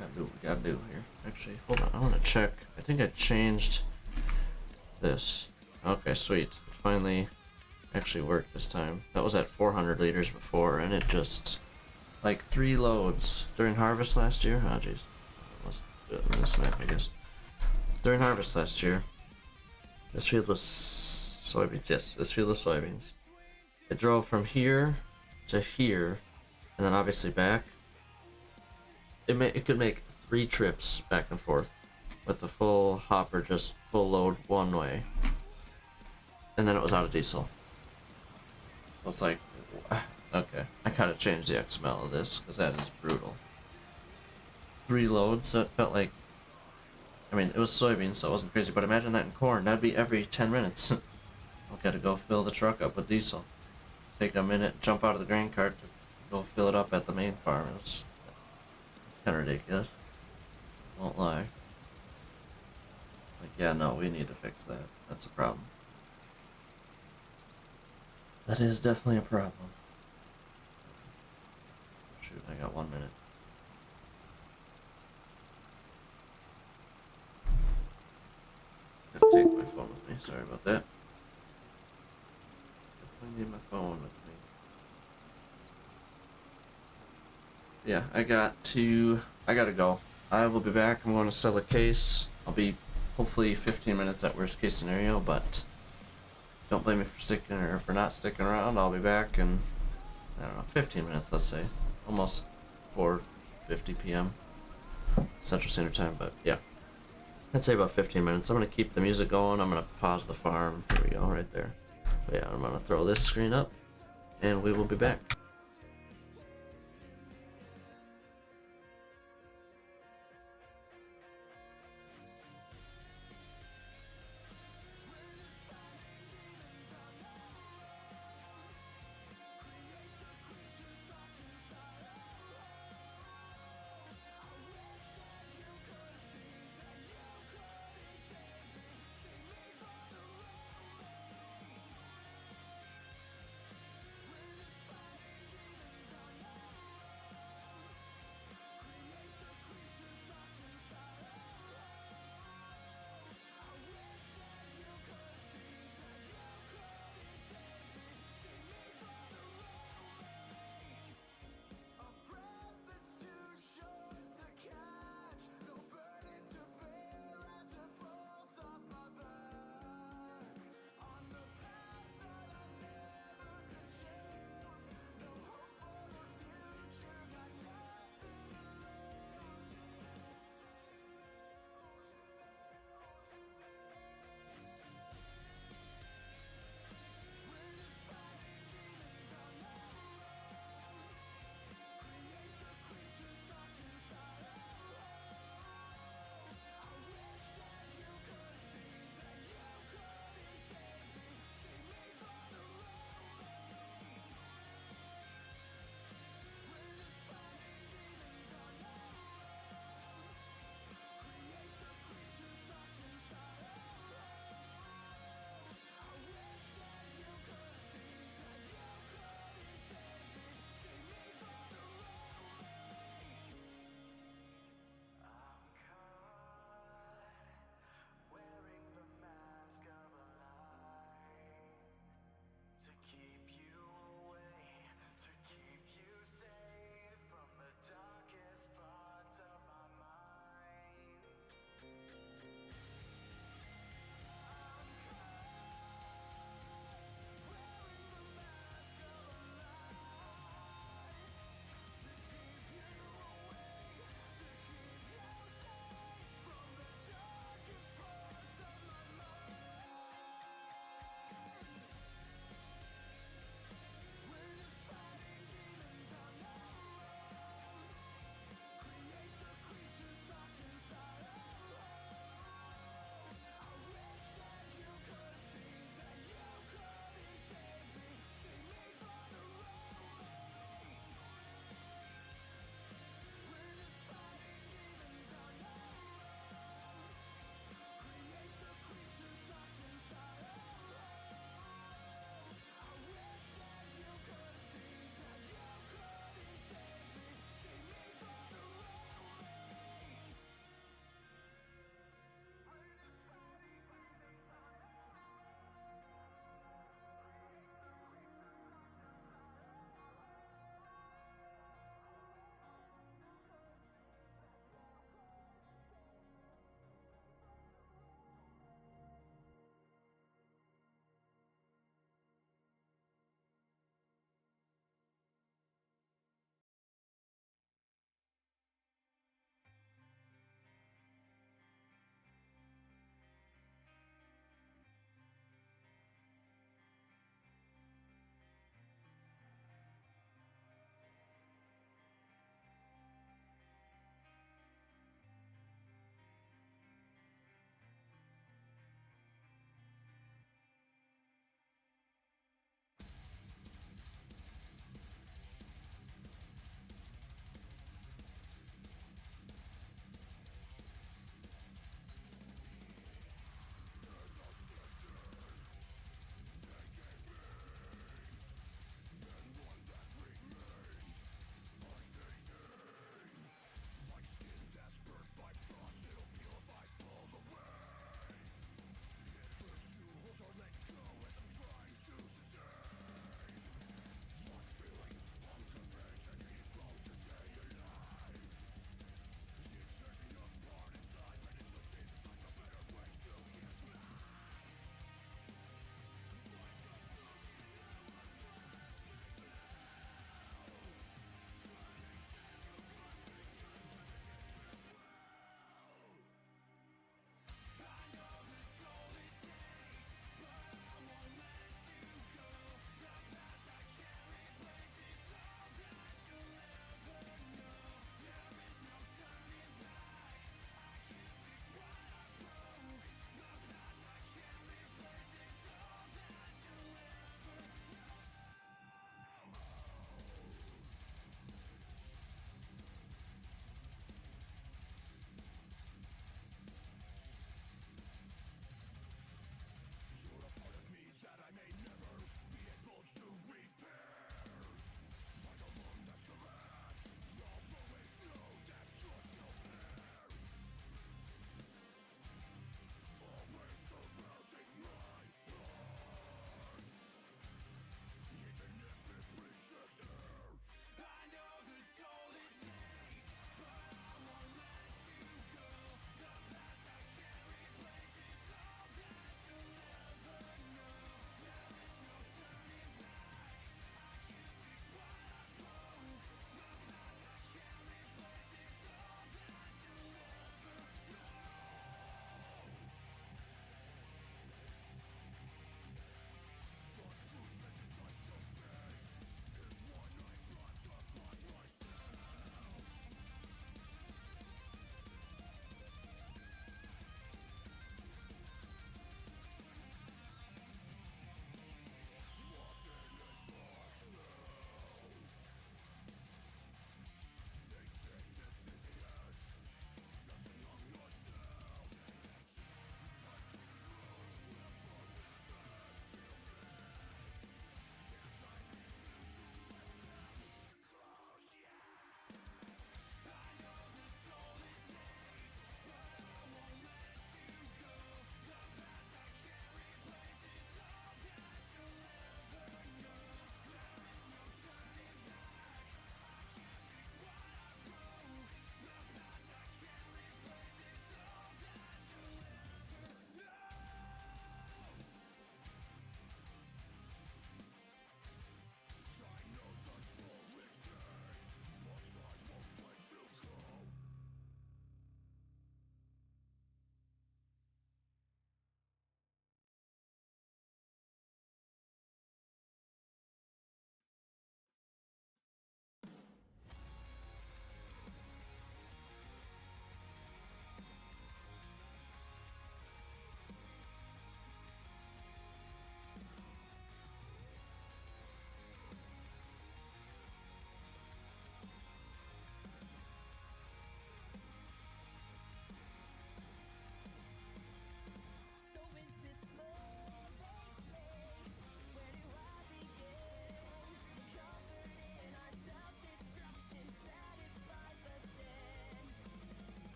Speaker 1: Gotta do what we gotta do here. Actually, hold on, I wanna check. I think I changed this. Okay, sweet. It finally actually worked this time. That was at 400 liters before, and it just, like 3 loads during harvest last year. Oh, jeez. Let's do it on this map, I guess. During harvest last year, this field was soybeans. Yes, this field was soybeans. It drove from here to here, and then obviously back. It could make 3 trips back and forth with the full hopper, just full load one way, and then it was out of diesel. So it's like, okay, I gotta change the XML of this because that is brutal. 3 loads, so it felt like, I mean, it was soybeans, so it wasn't crazy, but imagine that in corn. That'd be every 10 minutes. I've got to go fill the truck up with diesel. Take a minute, jump out of the grain cart to go fill it up at the main farm. It's kind of ridiculous. Won't lie. Like, yeah, no, we need to fix that. That's a problem. That is definitely a problem. Shoot, I got 1 minute. Gotta take my phone with me. Sorry about that. Definitely need my phone with me. Yeah, I gotta go. I will be back. I'm going to sell a case. I'll be hopefully 15 minutes at worst case scenario, but don't blame me for sticking or for not sticking around. I'll be back in, I don't know, 15 minutes, let's say. Almost 4:50 p.m. Central Standard Time, but yeah. I'd say about 15 minutes. I'm going to keep the music going. I'm going to pause the farm. Here we go, right there. But yeah, I'm going to throw this screen up, and we will be back.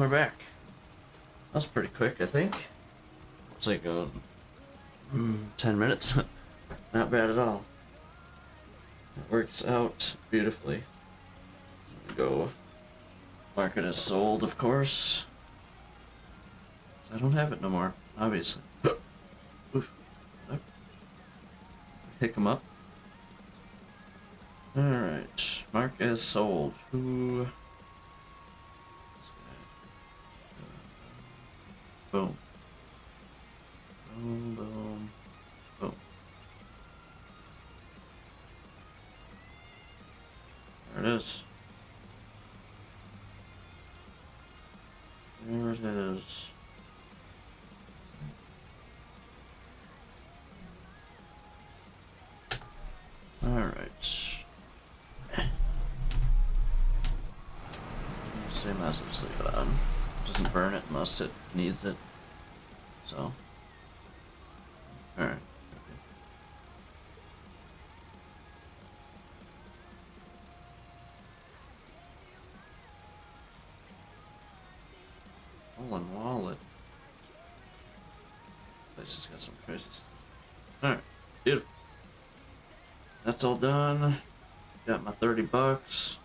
Speaker 1: we're back. That was pretty quick, I think. It's like 10 minutes. Not bad at all. It works out beautifully. Go mark it as sold, of course. I don't have it no more, obviously. Oof. Pick them up. Alright, mark as sold. Who? Boom. Boom, boom, boom. There it is. There it is. Alright. Same as well just leave it on. It doesn't burn it unless it needs it. So. Alright. Stolen wallet. Place has got some crazy stuff. Alright. Beautiful. That's all done. Got my 30 bucks.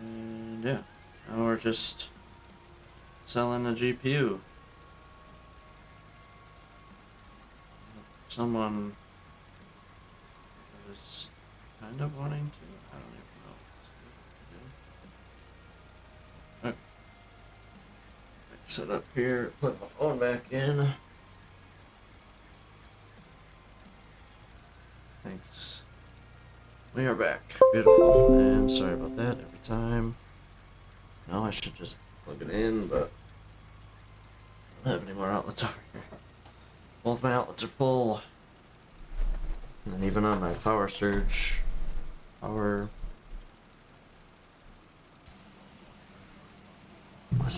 Speaker 1: And yeah, now we're just selling a GPU. Someone is kind of wanting to. I don't even know what's good to do. Okay. Set up here, put my phone back in. Thanks. We are back. Beautiful. And sorry about that every time. No, I should just plug it in, but I don't have any more outlets over here. Both my outlets are full. And then even on my power surge, what's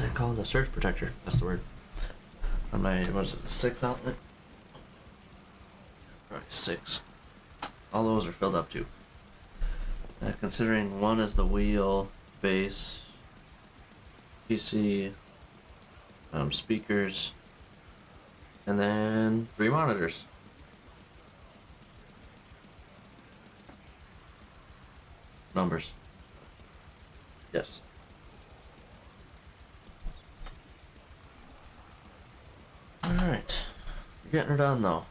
Speaker 1: that called? A surge protector. That's the word. On my, what is it, the 6 outlet? Probably 6. All those are filled up too. Considering one is the wheel, base, PC, speakers, and then 3 monitors. Numbers. Yes. Alright. We're getting her done though.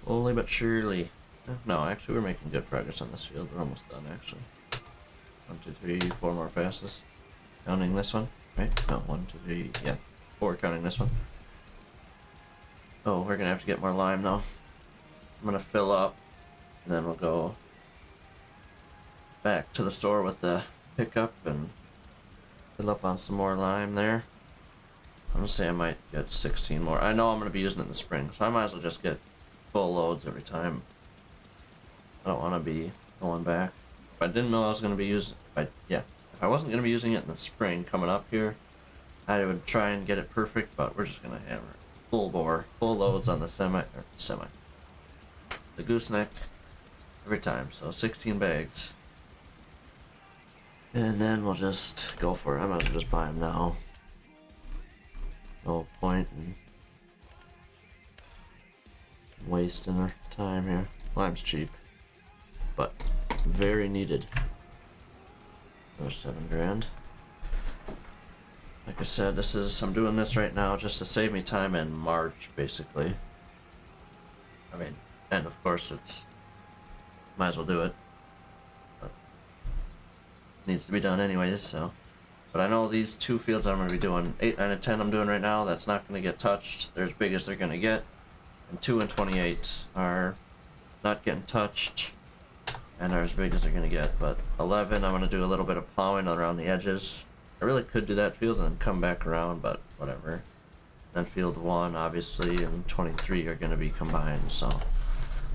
Speaker 1: Slowly but surely. No, actually we're making good progress on this field. We're almost done actually. 1, 2, 3, 4 more passes. Counting this one, right? No, 1, 2, 3, yeah. 4 counting this one. Oh, we're gonna have to get more lime though. I'm gonna fill up and then we'll go back to the store with the pickup and fill up on some more lime there. I'm gonna say I might get 16 more. I know I'm gonna be using it in the spring, so I might as well just get full loads every time. I don't want to be going back. If I didn't know I was going to be using, if I wasn't going to be using it in the spring coming up here, I would try and get it perfect. But we're just going to hammer it full bore, full loads on the the gooseneck every time. So 16 bags, and then we'll just go for it. I might as well just buy them now. No point in wasting our time here. Lime's cheap, but very needed. Another 7 grand. Like I said, I'm doing this right now just to save me time in March, basically. I mean, and of course might as well do it. But it needs to be done anyways, so. But I know these 2 fields I'm going to be doing, 8, 9, and 10 I'm doing right now, that's not going to get touched. They're as big as they're going to get. And 2 and 28 are not getting touched and are as big as they're gonna get. But 11, I'm gonna do a little bit of plowing around the edges. I really could do that field and then come back around, but whatever. Then field 1, obviously, and 23 are gonna be combined, so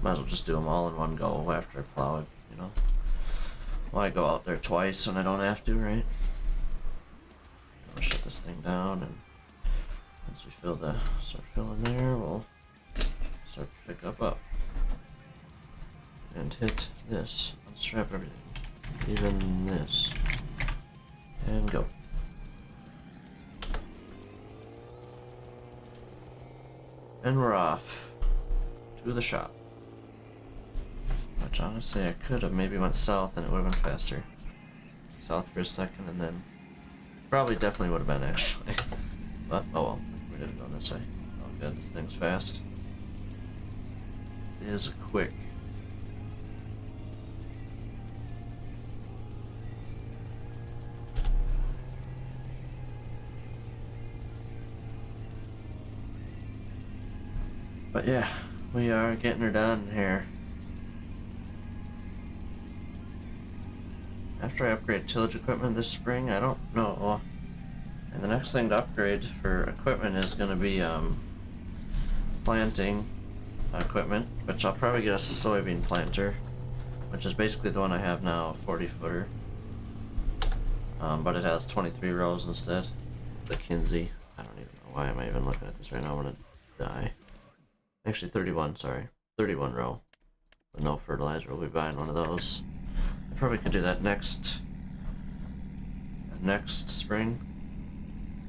Speaker 1: might as well just do them all in one go after I plow it, you know. Why go out there twice when I don't have to, right? I'll shut this thing down, and once we start filling there, we'll start to pick up and hit this, unstrap everything. even this. And go. And we're off to the shop. Which honestly I could have maybe went south and it would have been faster. South for a second and then probably definitely would have been actually. But oh well, we did it go this way. Oh good, this thing's fast. It is quick. But yeah, we are getting her done here. After I upgrade tillage equipment this spring, I don't know. And the next thing to upgrade for equipment is going to be planting equipment, which I'll probably get a soybean planter, which is basically the one I have now, a 40-footer. But it has 23 rows instead. The Kinsey. I don't even know why am I even looking at this right now. I'm going to die. Actually 31, sorry. 31 row. With no fertilizer, we'll be buying one of those. I probably could do that next spring.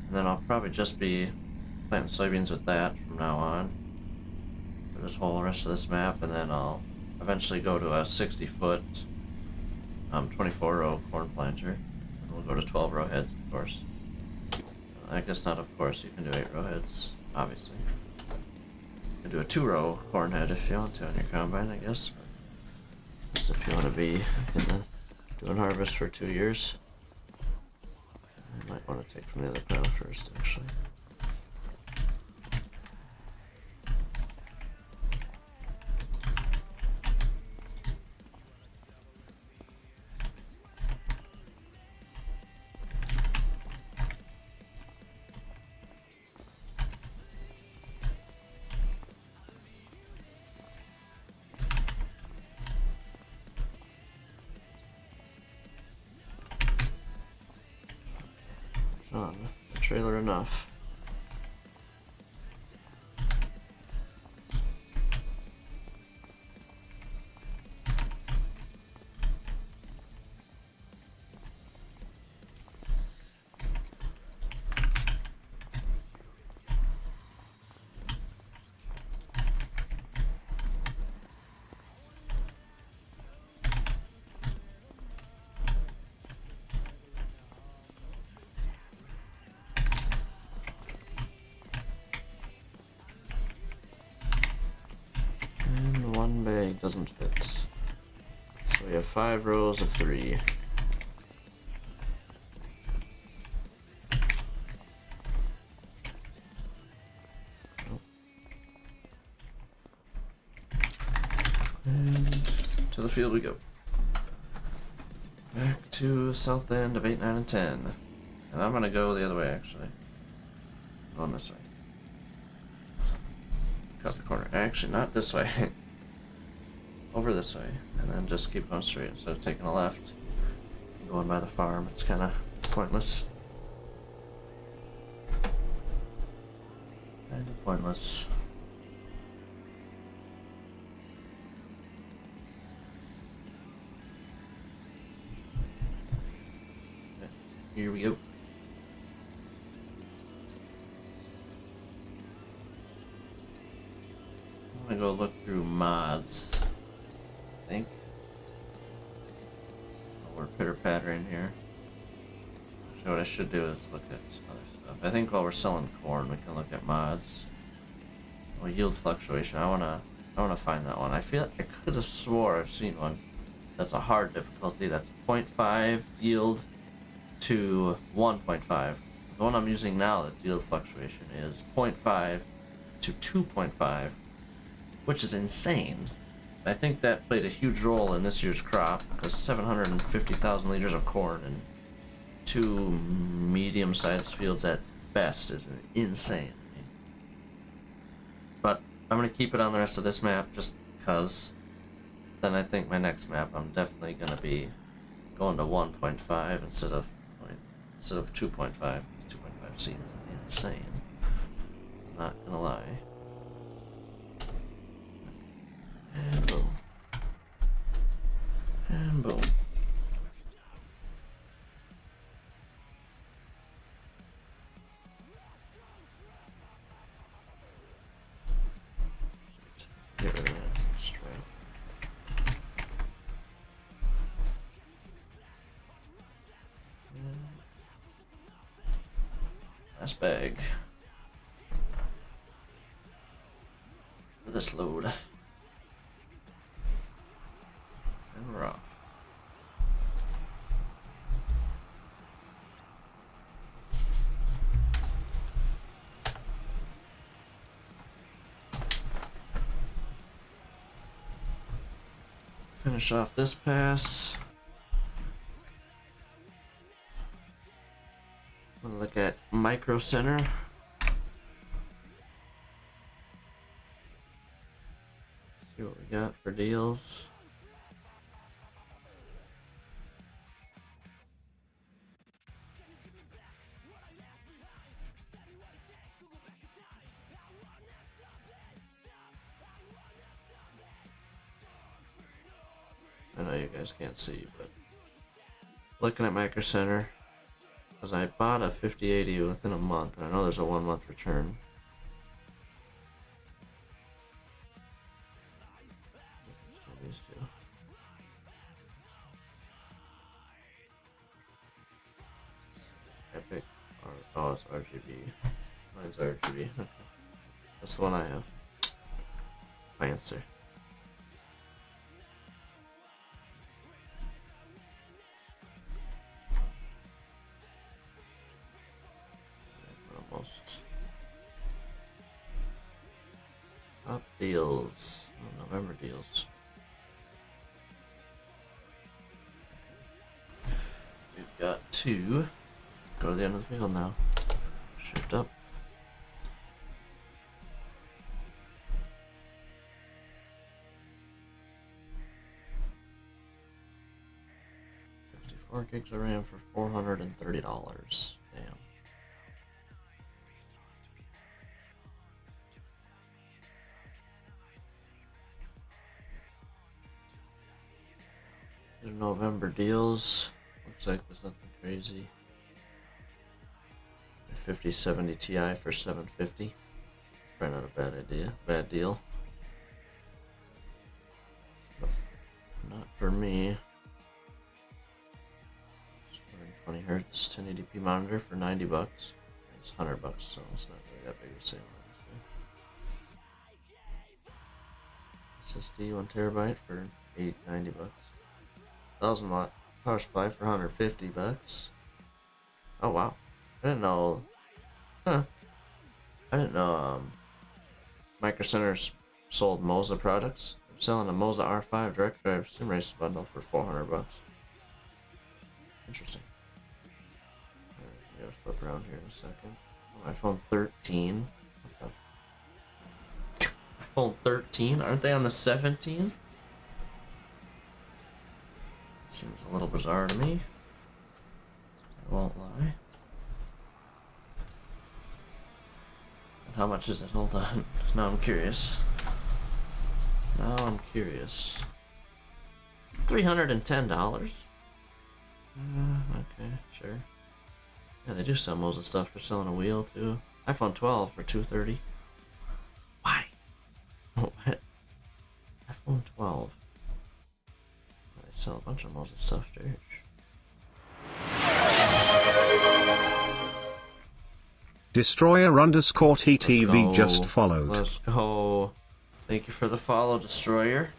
Speaker 1: And then I'll probably just be planting soybeans with that from now on. For this whole rest of this map, and then I'll eventually go to a 60-foot 24 row corn planter. And we'll go to 12 row heads, of course. I guess not, of course, you can do 8 row heads, obviously. You can do a 2-row corn head if you want to on your combine, I guess. That's if you want to be doing harvest for 2 years. I might want to take from the other pile first, actually. On the trailer enough. One bag doesn't fit. So we have 5 rows of 3. And to the field we go. Back to south end of 8, 9, and 10. And I'm gonna go the other way actually. Going this way. Cut the corner. Actually, not this way. Over this way, and then just keep going straight instead of taking a left. Going by the farm, it's kind of pointless. Kind of pointless. Okay, here we go. I'm gonna go look through mods. I think. We're pitter-pattering here. Actually, what I should do is look at other stuff. I think while we're selling corn, we can look at mods. Oh, yield fluctuation. I wanna find that one. I feel I could have swore I've seen one. That's a hard difficulty. That's 0.5 yield to 1.5. The one I'm using now, that's yield fluctuation, is 0.5 to 2.5, which is insane. I think that played a huge role in this year's crop, because 750,000 liters of corn and 2 medium-sized fields at best is insane. But I'm going to keep it on the rest of this map just because then I think my next map I'm definitely going to be going to 1.5 instead of 2.5. 2.5 seems insane. Not going to lie. And boom. And boom. bag for this load. And we're off. Finish off this pass. I'm gonna look at Micro Center. See what we got for deals. I know you guys can't see, but looking at Micro Center, because I bought a 5080 within a month, and I know there's a 1 month return. These two. Epic. Oh, it's RGB. Mine's RGB. Okay. That's the one I have. Fancy. Almost. Top deals. Oh, November deals. We've got two. Go to the end of the field now. Shift up. $64 gigs of RAM for $430. Damn. There's November deals. Looks like there's nothing crazy. 5070 Ti for $750. It's probably not a bad idea. Bad deal. But not for me. 120 hertz 1080p monitor for $90. It's $100, so it's not really that big of a sale, honestly. SSD 1 terabyte for $890. 1000 watt power supply for $150. Oh wow. I didn't know. Huh. I didn't know Micro Center's sold Moza products. They're selling a Moza R5 direct drive sim race bundle for $400. Interesting. Alright, we gotta flip around here in a second. Oh, iPhone 13. What the? iPhone 13? Aren't they on the 17? Seems a little bizarre to me. I won't lie. And how much is it? Hold on. Now I'm curious. $310? Okay, sure. Yeah, they do sell Moza stuff for selling a wheel too. iPhone 12 for $230. Why? What? iPhone 12. They sell a bunch of Moza stuff, dude.
Speaker 2: Destroyer_TTV just followed.
Speaker 1: Let's go. Thank you for the follow, Destroyer.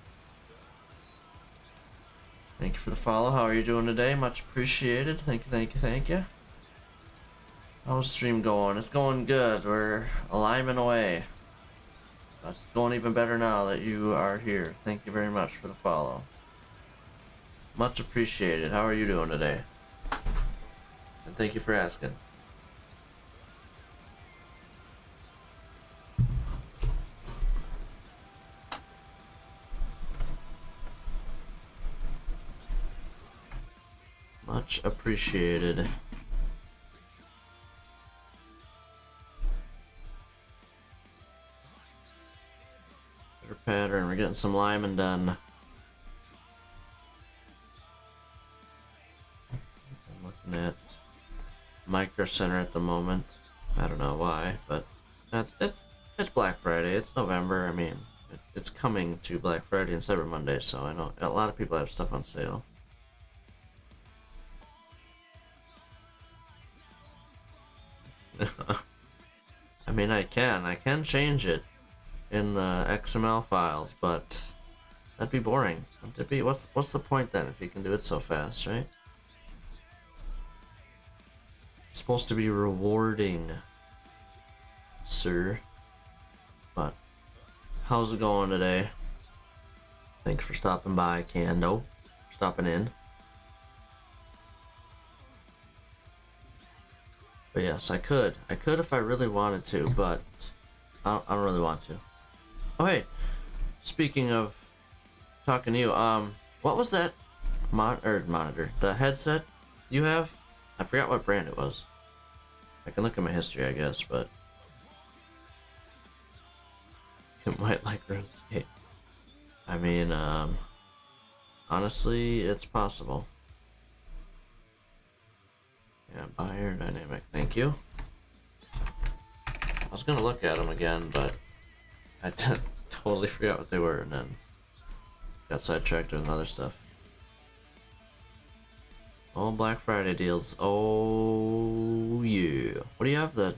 Speaker 1: Thank you for the follow. How are you doing today? Much appreciated. Thank you. How's the stream going? It's going good. We're alignment away. It's going even better now that you are here. Thank you very much for the follow. Much appreciated. How are you doing today? And thank you for asking. Much appreciated. Better pattern. We're getting some linemen done. I'm looking at Micro Center at the moment. I don't know why, but it's Black Friday. It's November. I mean, it's coming to Black Friday and Cyber Monday, so I know a lot of people have stuff on sale. mean, I can change it in the XML files, but that'd be boring. Wouldn't it be? What's the point then if you can do it so fast, right? It's supposed to be rewarding, sir. But how's it going today? Thanks for stopping by, Kando. Stopping in. But yes, I could if I really wanted to, but I don't really want to. Oh hey, speaking of talking to you, what was that monitor? The headset you have? I forgot what brand it was. I can look at my history, I guess, but you might like RuneScape. I mean, honestly, it's possible. Yeah, Buyer Dynamic, thank you. I was gonna look at them again, but I totally forgot what they were, and then got sidetracked doing other stuff. Oh, Black Friday deals. Oh, yeah. What do you have, the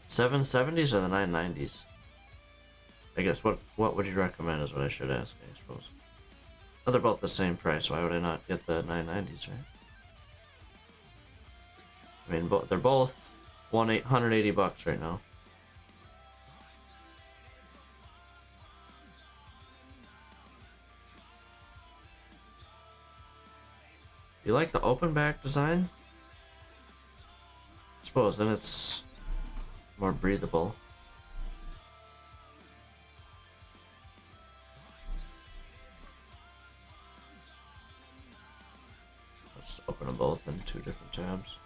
Speaker 1: 770s or the 990s? I guess, what would you recommend is what I should ask, I suppose. Oh, they're both the same price. Why would I not get the 990s, right? I mean, they're both $180 right now. You like the open back design? I suppose then it's more breathable. Let's open them both in two different tabs.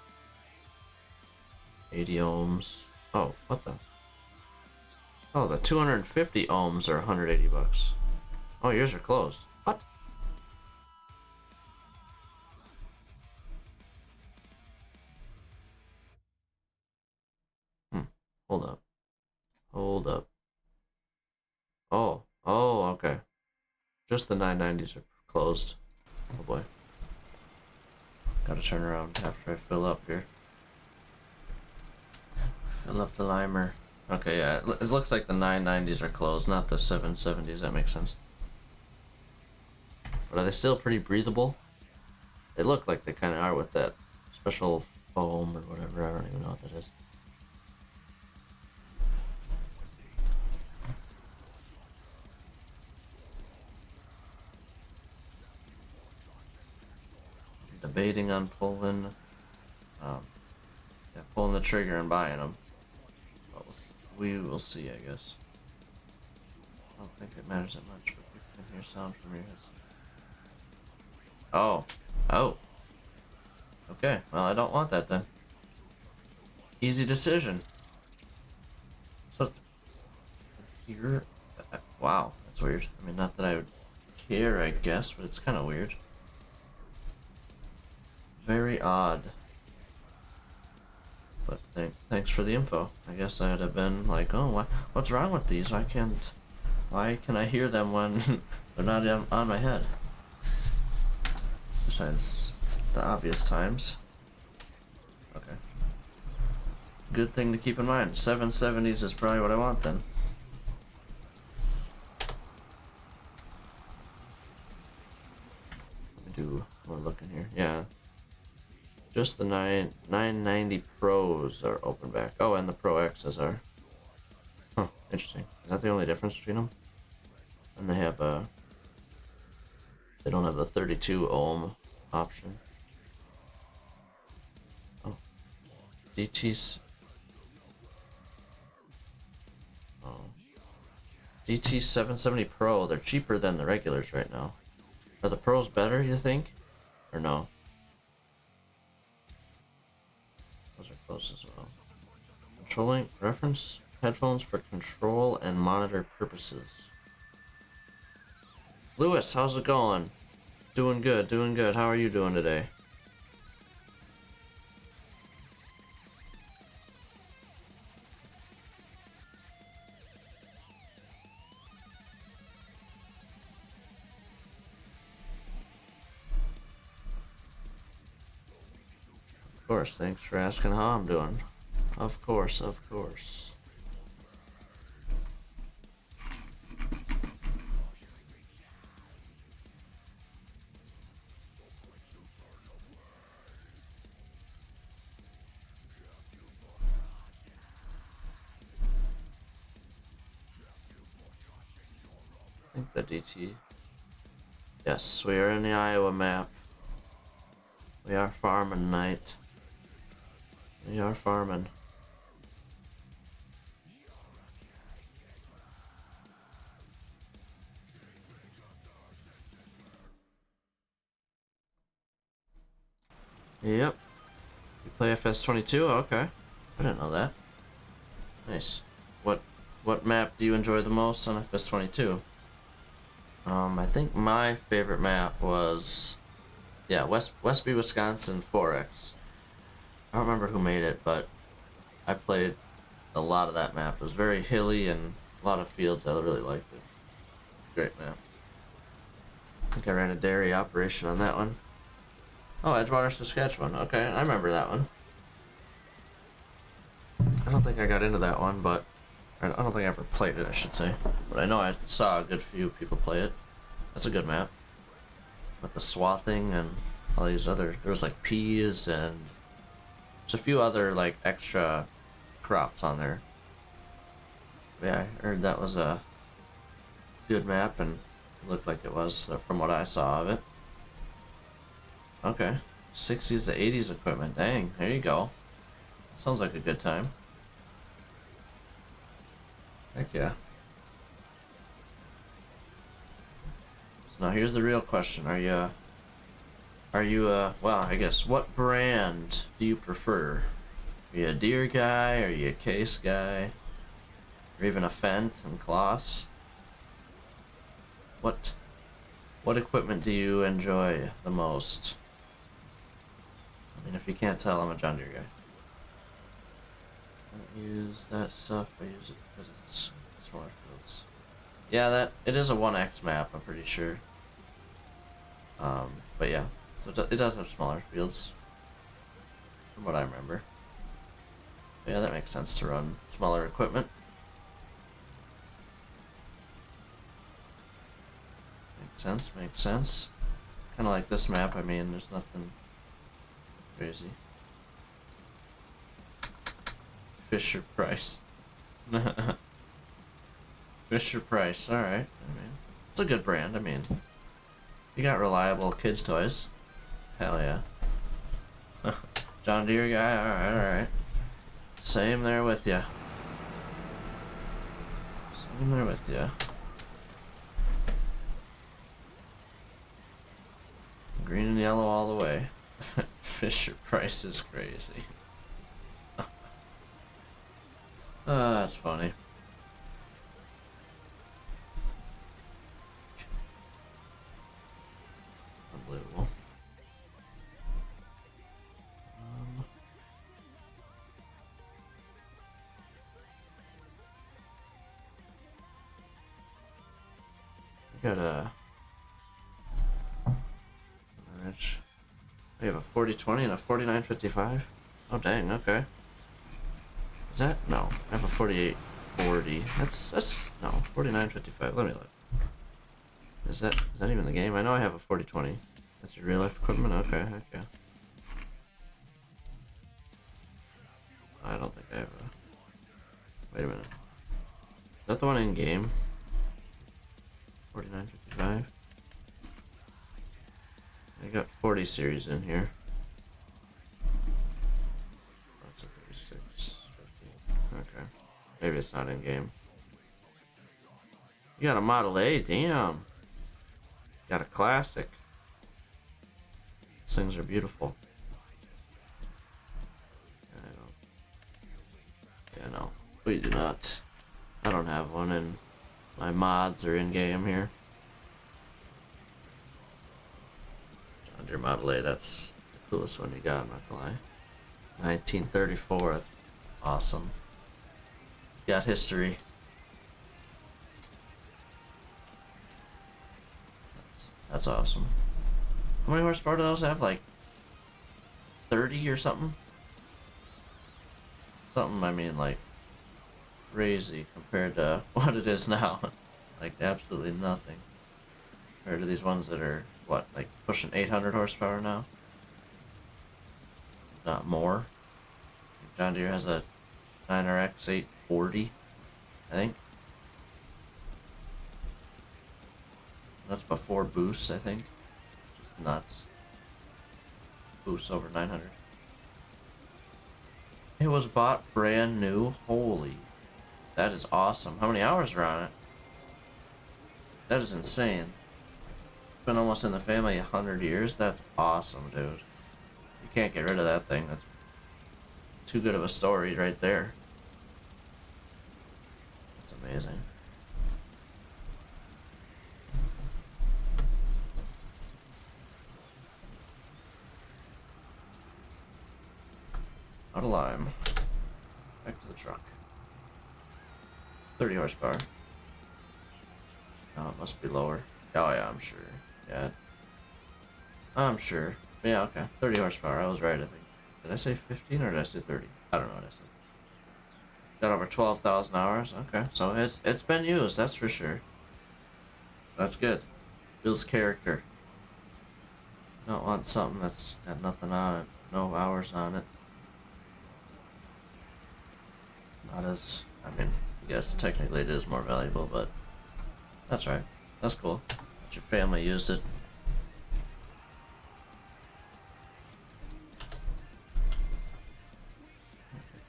Speaker 1: 80 ohms. Oh, what the? Oh, the 250 ohms are $180. Oh, yours are closed. What? Hold up. Hold up. Oh, okay. Just the 990s are closed. Oh boy. Gotta turn around after I fill up here. Fill up the limer. Okay, yeah, it looks like the 990s are closed, not the 770s. That makes sense. But are they still pretty breathable? They look like they kind of are with that special foam or whatever. I don't even know what that is. Debating on pulling the trigger and buying them. But we will see, I guess. I don't think it matters that much, but you can hear sound from your headset. Oh. Okay, well, I don't want that then. Easy decision. So it's here. Wow, that's weird. I mean, not that I would care, I guess, but it's kind of weird. Very odd. But thanks for the info. I guess I'd have been like, oh, what's wrong with these? Why can I hear them when they're not on my head? Besides the obvious times. Okay. Good thing to keep in mind. 770s is probably what I want then. Let me do more looking here. Yeah. Just the 990 Pros are open back. Oh, and the Pro X's are. Huh, interesting. Is that the only difference between them? And they have they don't have the 32 ohm option. Oh. DT's. Oh. DT770 Pro, they're cheaper than the regulars right now. Are the Pros better, you think? Or no? Those are close as well. Controlling reference headphones for control and monitor purposes. Lewis, how's it going? Doing good, doing good. How are you doing today? Of course, thanks for asking how I'm doing. Of course, of course. think the DT. Yes, we are in the Iowa map. We are farming tonight. We are farming. Yep. You play FS22? Okay. I didn't know that. Nice. What map do you enjoy the most on FS22? I think my favorite map was, yeah, Westby, Wisconsin 4X. I don't remember who made it, but I played a lot of that map. It was very hilly and a lot of fields. I really liked it. Great map. I think I ran a dairy operation on that one. Oh, Edgewater, Saskatchewan. Okay, I remember that one. I don't think I got into that one, but I don't think I ever played it, I should say. But I know I saw a good few people play it. That's a good map. With the swathing and all these other... There was like peas and... There's a few other like extra crops on there. Yeah, I heard that was a good map and it looked like it was from what I saw of it. Okay. 60s to 80s equipment. Dang, there you go. Sounds like a good time. Heck yeah. Now here's the real question. Are you well, I guess, what brand do you prefer? Are you a Deere guy? Are you a Case guy? Or even a Fendt and Kloss? What equipment do you enjoy the most? I mean, if you can't tell, I'm a John Deere guy. I don't use that stuff. I use it because it's smaller fields. Yeah, it is a 1X map, I'm pretty sure. But yeah, so it does have smaller fields, from what I remember. But yeah, that makes sense to run smaller equipment. Makes sense. Kind of like this map, I mean, there's nothing crazy. Fisher Price. Fisher Price, alright. I mean, it's a good brand, I mean. You got reliable kids' toys. Hell yeah. John Deere guy, alright. Same there with ya. Same there with ya. Green and yellow all the way. Fisher Price is crazy. That's funny. Unbelievable. We got a... We have a 4020 and a 4955. Oh dang, okay. Is that? No. I have a 4840. That's no, 4955. Let me look. Is that even the game? I know I have a 4020. That's your real life equipment? Okay, heck yeah. I don't think I have a... Wait a minute. Is that the one in game? 4955? I got 40 series in here. That's a 36. 50. Okay. Maybe it's not in game. You got a Model A, damn. Got a classic. These things are beautiful. Yeah, no. We do not. I don't have one, and my mods are in game here. John Deere Model A, that's the coolest one you got, I'm not gonna lie. 1934, that's awesome. Got history. That's awesome. How many horsepower do those have? Like 30 or something? Something, I mean, like crazy compared to what it is now. Like absolutely nothing compared to these ones that are what, like pushing 800 horsepower now, not more. John Deere has a 9RX 840, I think. That's before boosts, I think. Just nuts. Boosts over 900. It was bought brand new. Holy. That is awesome. How many hours are on it? That is insane. It's been almost in the family 100 years. That's awesome, dude. You can't get rid of that thing. That's too good of a story right there. That's amazing. Out of lime. Back to the truck. 30 horsepower. Oh, it must be lower. Oh yeah, I'm sure. Yeah. I'm sure. Yeah, okay. 30 horsepower. I was right, I think. Did I say 15 or did I say 30? I don't know what I said. Got over 12,000 hours. Okay, so it's been used, that's for sure. That's good. Builds character. Don't want something that's got nothing on it, no hours on it. Not as, I mean, I guess technically it is more valuable, but that's right. That's cool. Your family used it.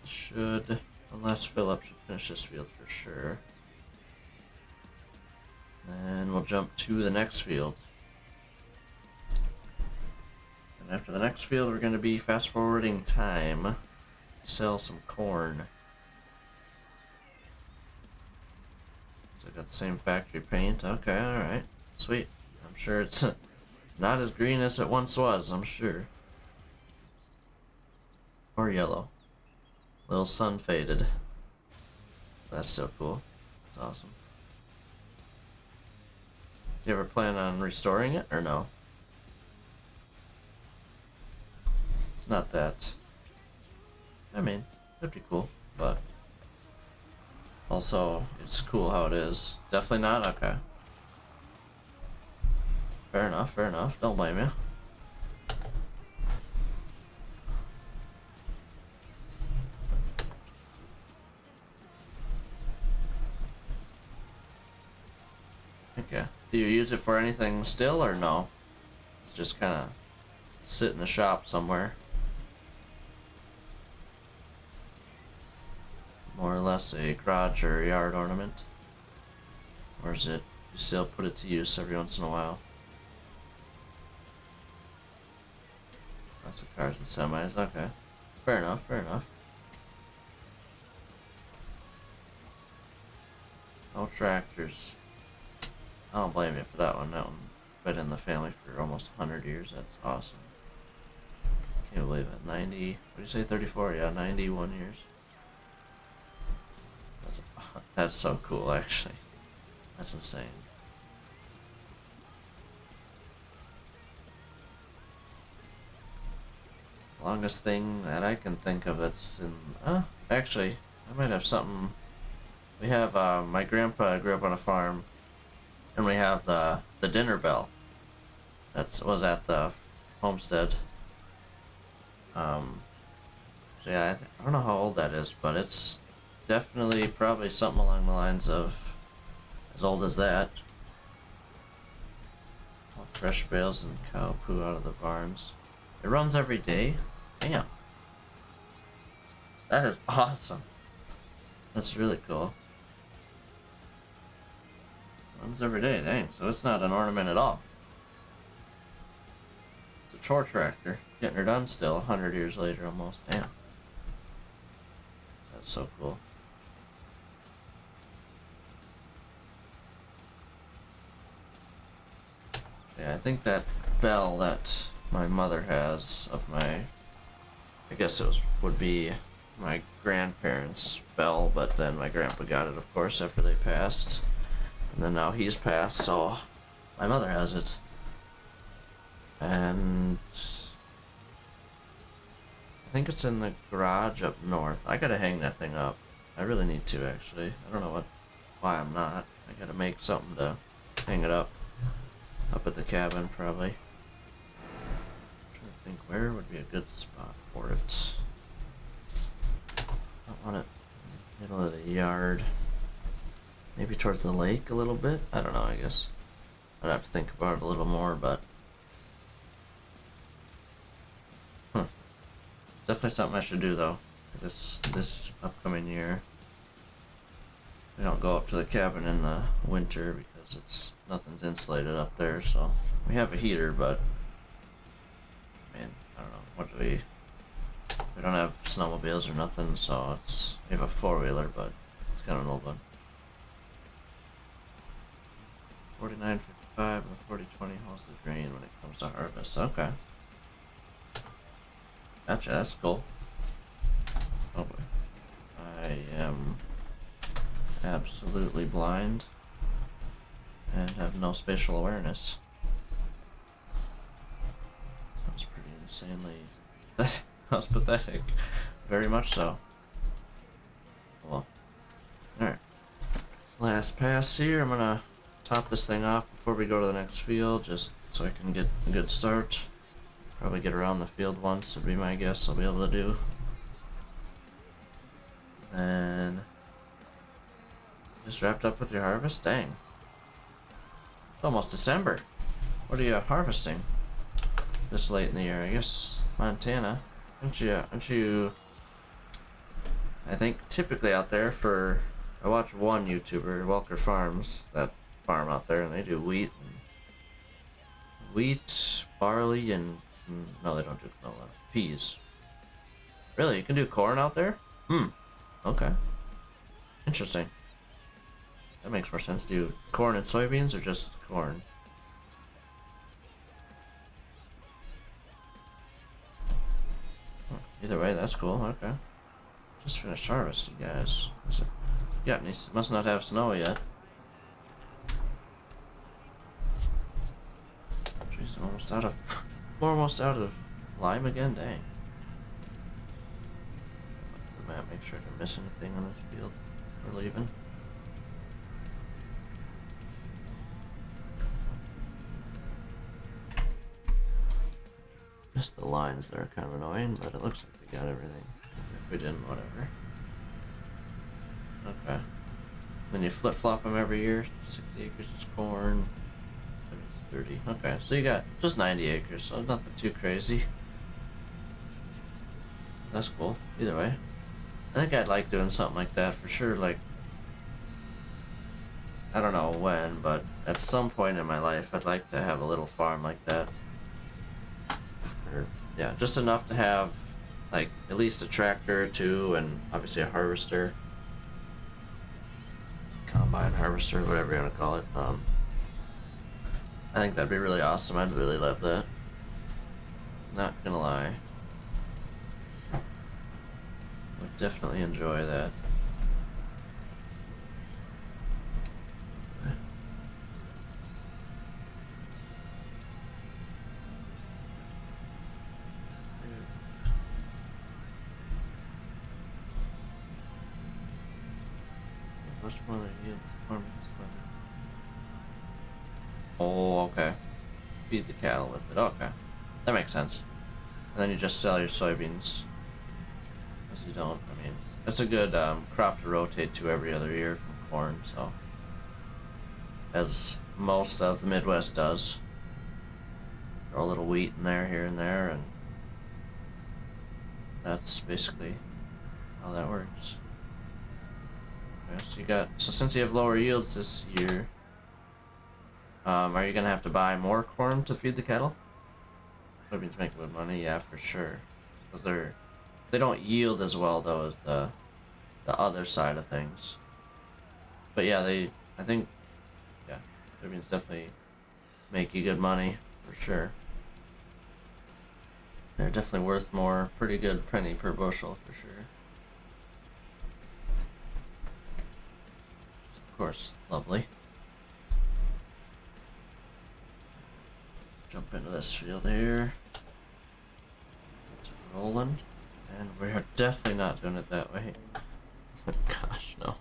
Speaker 1: Should, unless Philip should finish this field for sure. Then we'll jump to the next field. And after the next field, we're going to be fast forwarding time. Sell some corn. So I got the same factory paint. Okay, alright. Sweet. I'm sure it's not as green as it once was, I'm sure. Or yellow. Little sun faded. That's still cool. That's awesome. Do you ever plan on restoring it or no? Not that. I mean, it'd be cool, but also it's cool how it is. Definitely not? Okay. Fair enough, fair enough. Don't blame you. Okay. Do you use it for anything still or no? It's just kind of sit in the shop somewhere. More or less a garage or yard ornament. Or is it you still put it to use every once in a while? Lots of cars and semis, okay. Fair enough, fair enough. No tractors. I don't blame you for that one. That one been in the family for almost 100 years. That's awesome. Can't believe it. 90, what do you say, 34? Yeah, 91 years. That's so cool, actually. That's insane. Longest thing that I can think of that's in... actually, I might have something... We have, my grandpa grew up on a farm, and we have the dinner bell. Was at the homestead. So yeah, I don't know how old that is, but it's definitely probably something along the lines of as old as that. All fresh bales and cow poo out of the barns. It runs every day. Damn. That is awesome. That's really cool. Runs every day, dang. So it's not an ornament at all. It's a chore tractor. Getting her done still, 100 years later almost. Damn. That's so cool. Yeah, I think that bell that my mother has of my... I guess it would be my grandparents' bell, but then my grandpa got it, of course, after they passed. And then now he's passed, so my mother has it. And I think it's in the garage up north. I gotta hang that thing up. I really need to, actually. I don't know why I'm not. I gotta make something to hang it up. Up at the cabin, probably. I'm trying to think where would be a good spot for it. I don't want it in the middle of the yard. Maybe towards the lake a little bit? I don't know, I guess. I'd have to think about it a little more, but definitely something I should do though. This upcoming year. We don't go up to the cabin in the winter because nothing's insulated up there, so we have a heater, but man, I don't know, what do we don't have snowmobiles or nothing, so we have a 4-wheeler, but it's kind of an old one. 49.55 and the 4020 hauls the grain when it comes to harvest. Okay. Gotcha, that's cool. Oh boy. I am absolutely blind and have no spatial awareness. That was pretty insanely... That was pathetic. Very much so. Well, alright. Last pass here. I'm gonna top this thing off before we go to the next field, just so I can get a good start. Probably get around the field once would be my guess I'll be able to do. And just wrapped up with your harvest? Dang. It's almost December. What are you harvesting this late in the year? I guess Montana. Aren't you I think typically out there I watch one YouTuber, Welker Farms, that farm out there, and they do wheat, barley, and no, they don't do canola. Peas. Really, you can do corn out there? Okay. Interesting. That makes more sense. Do corn and soybeans or just corn? Either way, that's cool. Okay. Just finished harvesting, guys. Yeah, must not have snow yet. Jeez, we're almost out of lime again. Dang. The map, make sure I didn't miss anything on this field. We're leaving. Just the lines that are kind of annoying, but it looks like we got everything. If we didn't, whatever. Okay. Then you flip-flop them every year. 60 acres is corn. 30. Okay, so you got just 90 acres, so nothing too crazy. That's cool. Either way. I think I'd like doing something like that for sure. Like, I don't know when, but at some point in my life, I'd like to have a little farm like that. Or, yeah, just enough to have, like, at least a tractor or two, and obviously a harvester. Combine harvester, whatever you want to call it. I think that'd be really awesome. I'd really love that. Not gonna lie. Would definitely enjoy that. Much more than yield performance. Oh, okay. Feed the cattle with it. Okay. That makes sense. And then you just sell your soybeans. Because you don't, I mean, it's a good crop to rotate to every other year from corn, so. As most of the Midwest does. Throw a little wheat in there, here and there, and that's basically how that works. Okay, so since you have lower yields this year, are you gonna have to buy more corn to feed the cattle? Soybeans make good money, yeah, for sure. Because they don't yield as well though as the other side of things. But yeah, I think, yeah, soybeans definitely make you good money for sure. They're definitely worth more, pretty good penny per bushel for sure. Of course, lovely. Jump into this field here. It's rolling. And we're definitely not doing it that way. Oh gosh, no.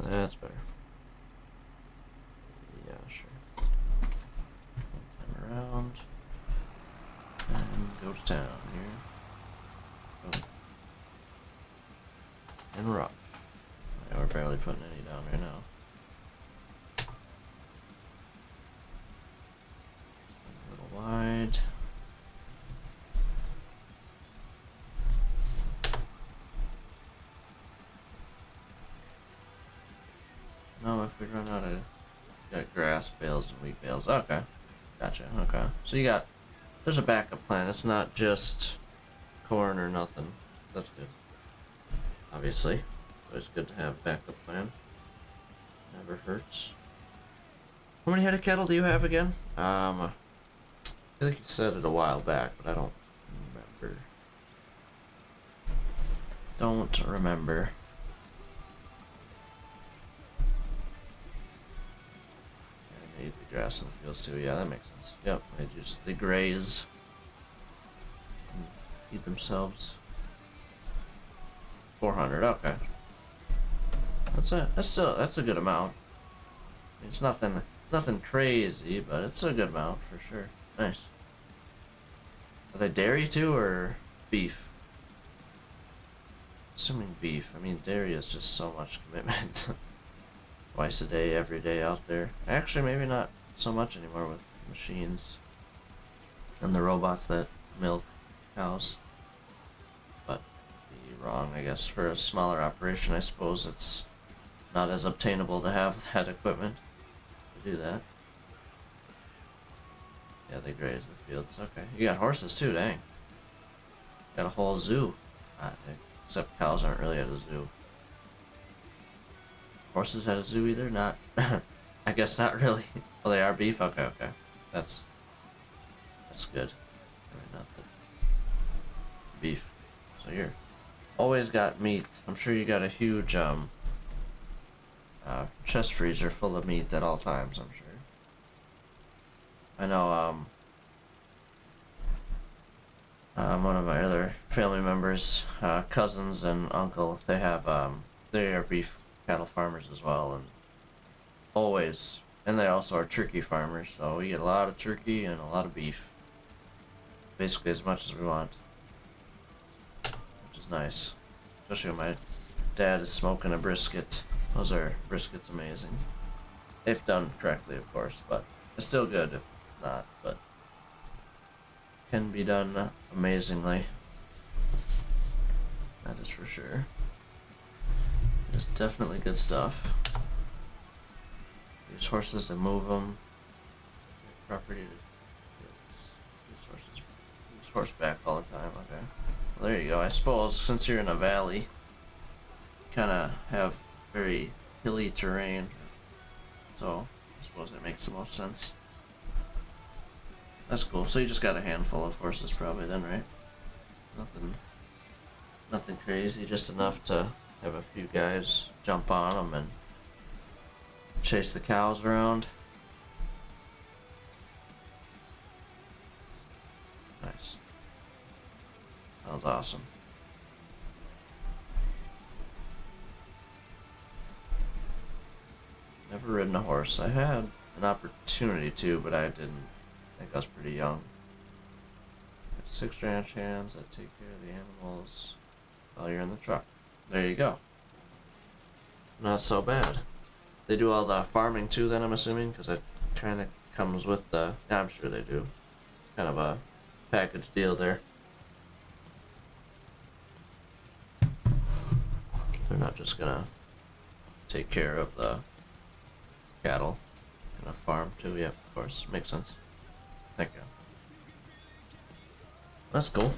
Speaker 1: That's better. Yeah, sure. Time around. And go to town here. Oh. And rough. Yeah, we're barely putting any down right now. wide. No, if we run out of... Got grass bales and wheat bales. Okay. Gotcha. Okay. So you got... There's a backup plan. It's not just corn or nothing. That's good. Obviously. Always good to have a backup plan. Never hurts. How many head of cattle do you have again? I think you said it a while back, but I don't remember. Don't remember. And they eat the grass in the fields too. Yeah, that makes sense. Yep, they graze and feed themselves. 400. Okay. That's a good amount. I mean, it's nothing crazy, but it's a good amount for sure. Nice. Are they dairy too or beef? Assuming beef. I mean, dairy is just so much commitment. Twice a day, every day out there. Actually, maybe not so much anymore with machines and the robots that milk cows. But be wrong, I guess. For a smaller operation, I suppose it's not as obtainable to have that equipment to do that. Yeah, they graze the fields. Okay. You got horses too, dang. Got a whole zoo. Except cows aren't really at a zoo. Horses at a zoo either? Not. I guess not really. Oh, they are beef? Okay, okay. That's good. Not the beef. So you're always got meat. I'm sure you got a huge chest freezer full of meat at all times, I'm sure. I know one of my other family members, cousins and uncle, they are beef cattle farmers as well, and always, and they also are turkey farmers, so we get a lot of turkey and a lot of beef. Basically as much as we want, which is nice. Especially when my dad is smoking a brisket. Brisket's amazing. If done correctly, of course, but it's still good if not, but can be done amazingly. That is for sure. It's definitely good stuff. Use horses to move them. Property to use horses. Use horseback all the time. Okay. Well, there you go. I suppose since you're in a valley, kind of have very hilly terrain, so I suppose that makes the most sense. That's cool. So you just got a handful of horses probably then, right? Nothing crazy, just enough to have a few guys jump on them and chase the cows around. Nice. Sounds awesome. Never ridden a horse. I had an opportunity to, but I didn't. I think I was pretty young. Got 6 ranch hands that take care of the animals while you're in the truck. There you go. Not so bad. They do all the farming too then, I'm assuming, because it kind of comes with the... Yeah, I'm sure they do. It's kind of a package deal there. They're not just gonna take care of the cattle. Gonna farm too, yeah, of course. Makes sense. Heck yeah. That's cool.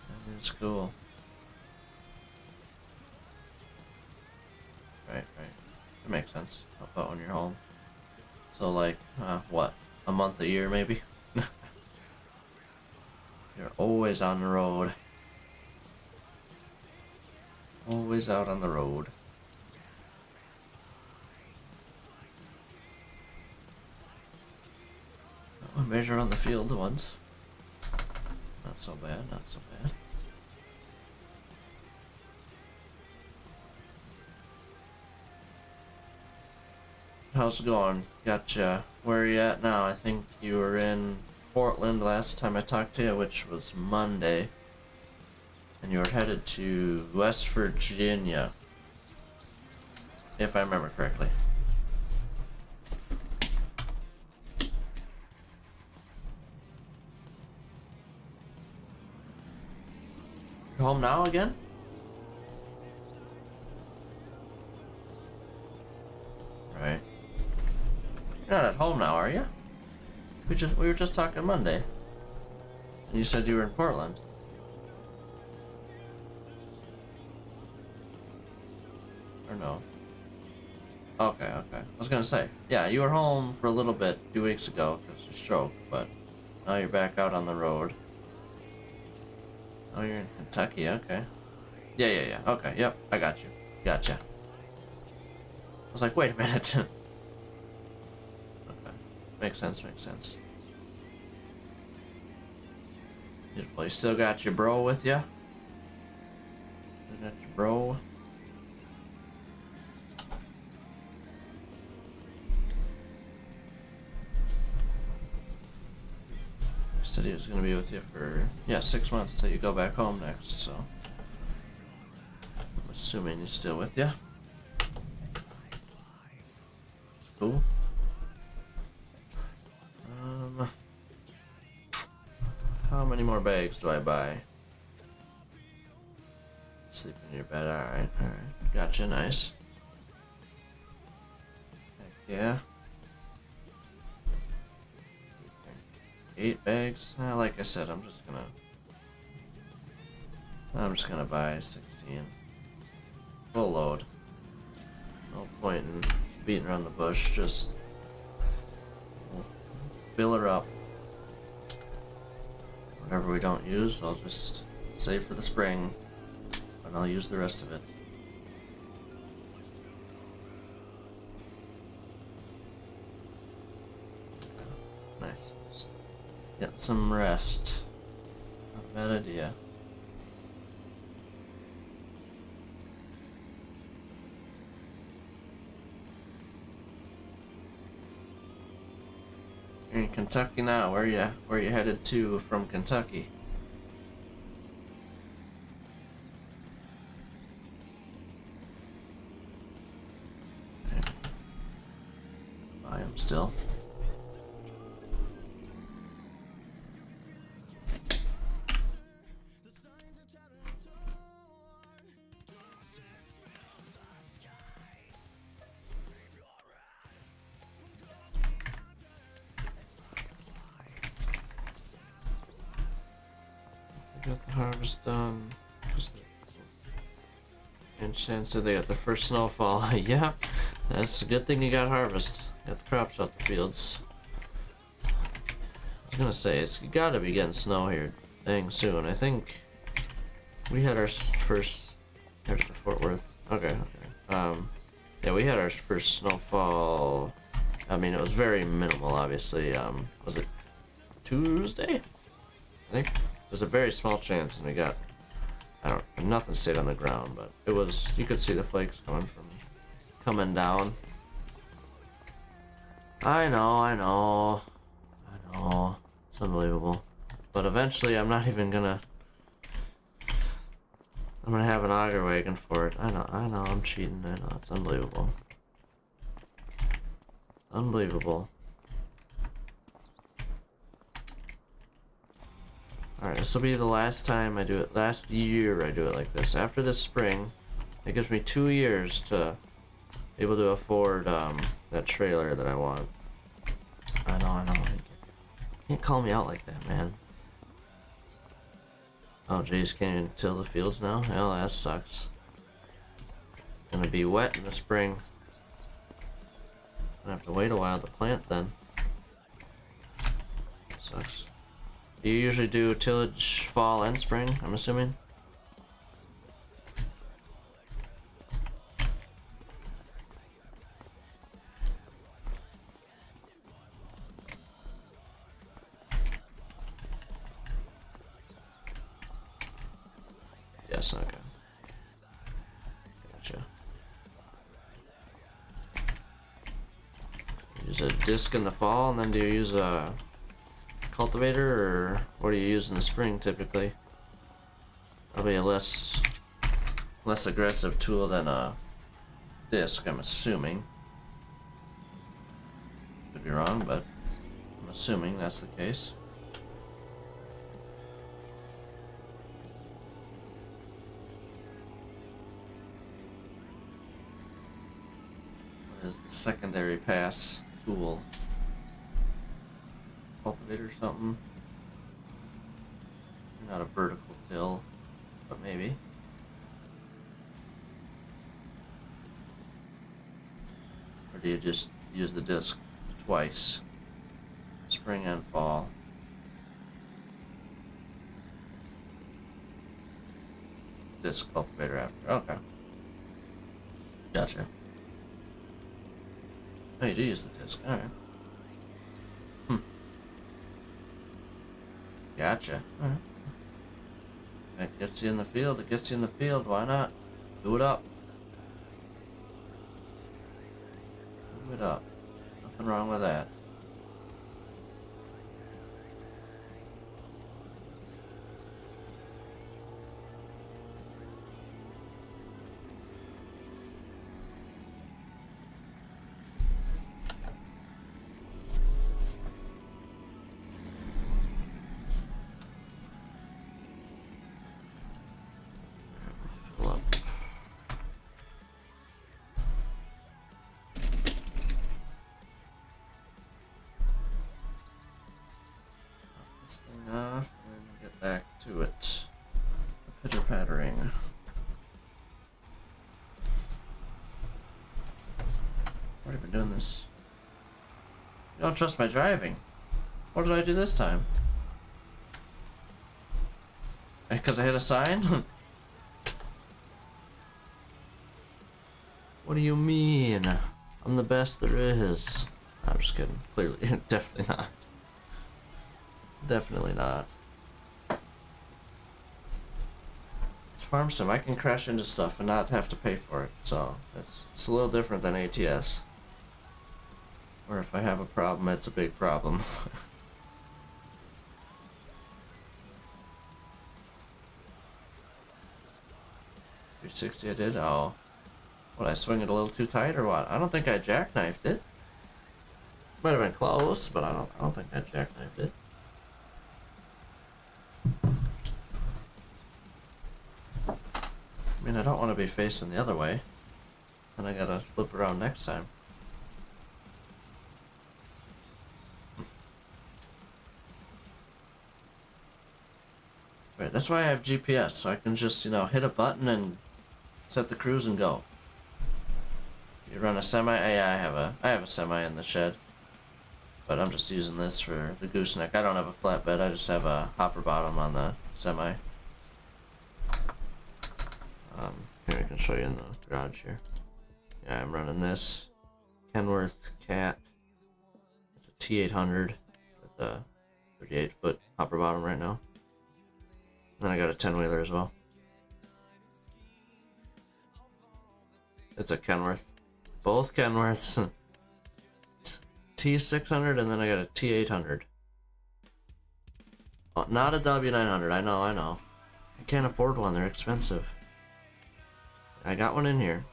Speaker 1: That is cool. Right. It makes sense. Help out when you're home. So like, what? A month a year maybe? You're always on the road. Always out on the road. I'll measure on the field once. Not so bad, not so bad. How's it going? Gotcha. Where are you at now? I think you were in Portland last time I talked to you, which was Monday. And you were headed to West Virginia. If I remember correctly. You're home now again? Right. You're not at home now, are you? We were just talking Monday. And you said you were in Portland. Or no? Okay, okay. I was gonna say, yeah, you were home for a little bit 2 weeks ago because of your stroke, but now you're back out on the road. Oh, you're in Kentucky, okay. Yeah. Okay, yep, I got you. Gotcha. I was like, wait a minute. Okay. Makes sense, makes sense. Beautiful. You still got your bro with you? Still got your bro? Said he was going to be with you for, yeah, 6 months till you go back home next, so I'm assuming he's still with you. It's cool. How many more bags do I buy? Sleep in your bed, alright. Gotcha, nice. Heck yeah. 8 bags? Like I said, I'm just gonna buy 16. Full load. No point in beating around the bush, just fill her up. Whatever we don't use, I'll just save for the spring, and I'll use the rest of it. Nice. Get some rest. Not a bad idea. You're in Kentucky now. Where you headed to from Kentucky? I am still. Got the harvest done. And Shan said they got the first snowfall. Yeah, that's a good thing you got harvest. Got the crops out the fields. I was gonna say, you gotta be getting snow here dang soon. I think we had our first. There's the Fort Worth. Okay. Yeah, we had our first snowfall. I mean, it was very minimal, obviously. Was it Tuesday? I think. There's a very small chance, and we got, nothing stayed on the ground, but it was, you could see the flakes coming down. I know, it's unbelievable. But eventually, I'm gonna have an auger wagon for it. I know, I'm cheating, I know, it's unbelievable. Unbelievable. Alright, this will be the last time I do it, last year I do it like this. After this spring, it gives me 2 years to be able to afford that trailer that I want. I know. You can't call me out like that, man. Oh jeez, can't even till the fields now? Hell, that sucks. Gonna be wet in the spring. Gonna have to wait a while to plant then. Sucks. Do you usually do tillage fall and spring, I'm assuming? Yes, okay. Gotcha. Use a disc in the fall, and then do you use a cultivator, or what do you use in the spring typically? Probably a less aggressive tool than a disc, I'm assuming. Could be wrong, but I'm assuming that's the case. as the secondary pass tool. Cultivator or something. Not a vertical till, but maybe. Or do you just use the disc twice? Spring and fall. Disc cultivator after. Okay. Gotcha. Oh, you do use the disc. Alright. Gotcha. Alright. It gets you in the field. It gets you in the field. Why not? Do it up. Do it up. Nothing wrong with that. Fill up. This thing off and get back to it. Pitter pattering. Already been doing this. You don't trust my driving. What did I do this time? Because I hit a sign? What do you mean? I'm the best there is. I'm just kidding. Clearly, definitely not. Definitely not. It's farm sim. I can crash into stuff and not have to pay for it. So it's a little different than ATS. Or if I have a problem, it's a big problem. 360 I did? Oh. What, I swing it a little too tight or what? I don't think I jackknifed it. Might have been close, but I don't think I jackknifed it. I mean, I don't want to be facing the other way. And I gotta flip around next time. Right, that's why I have GPS, so I can just, you know, hit a button and set the cruise and go. You run a semi? Yeah, I have a semi in the shed. But I'm just using this for the gooseneck. I don't have a flatbed, I just have a hopper bottom on the semi. Here I can show you in the garage here. Yeah, I'm running this Kenworth Cat. It's a T800 with a 38-foot hopper bottom right now. And I got a 10-wheeler as well. It's a Kenworth. Both Kenworths. T600 and then I got a T800. Oh, not a W900. I know. I can't afford one. They're expensive. I got one in here.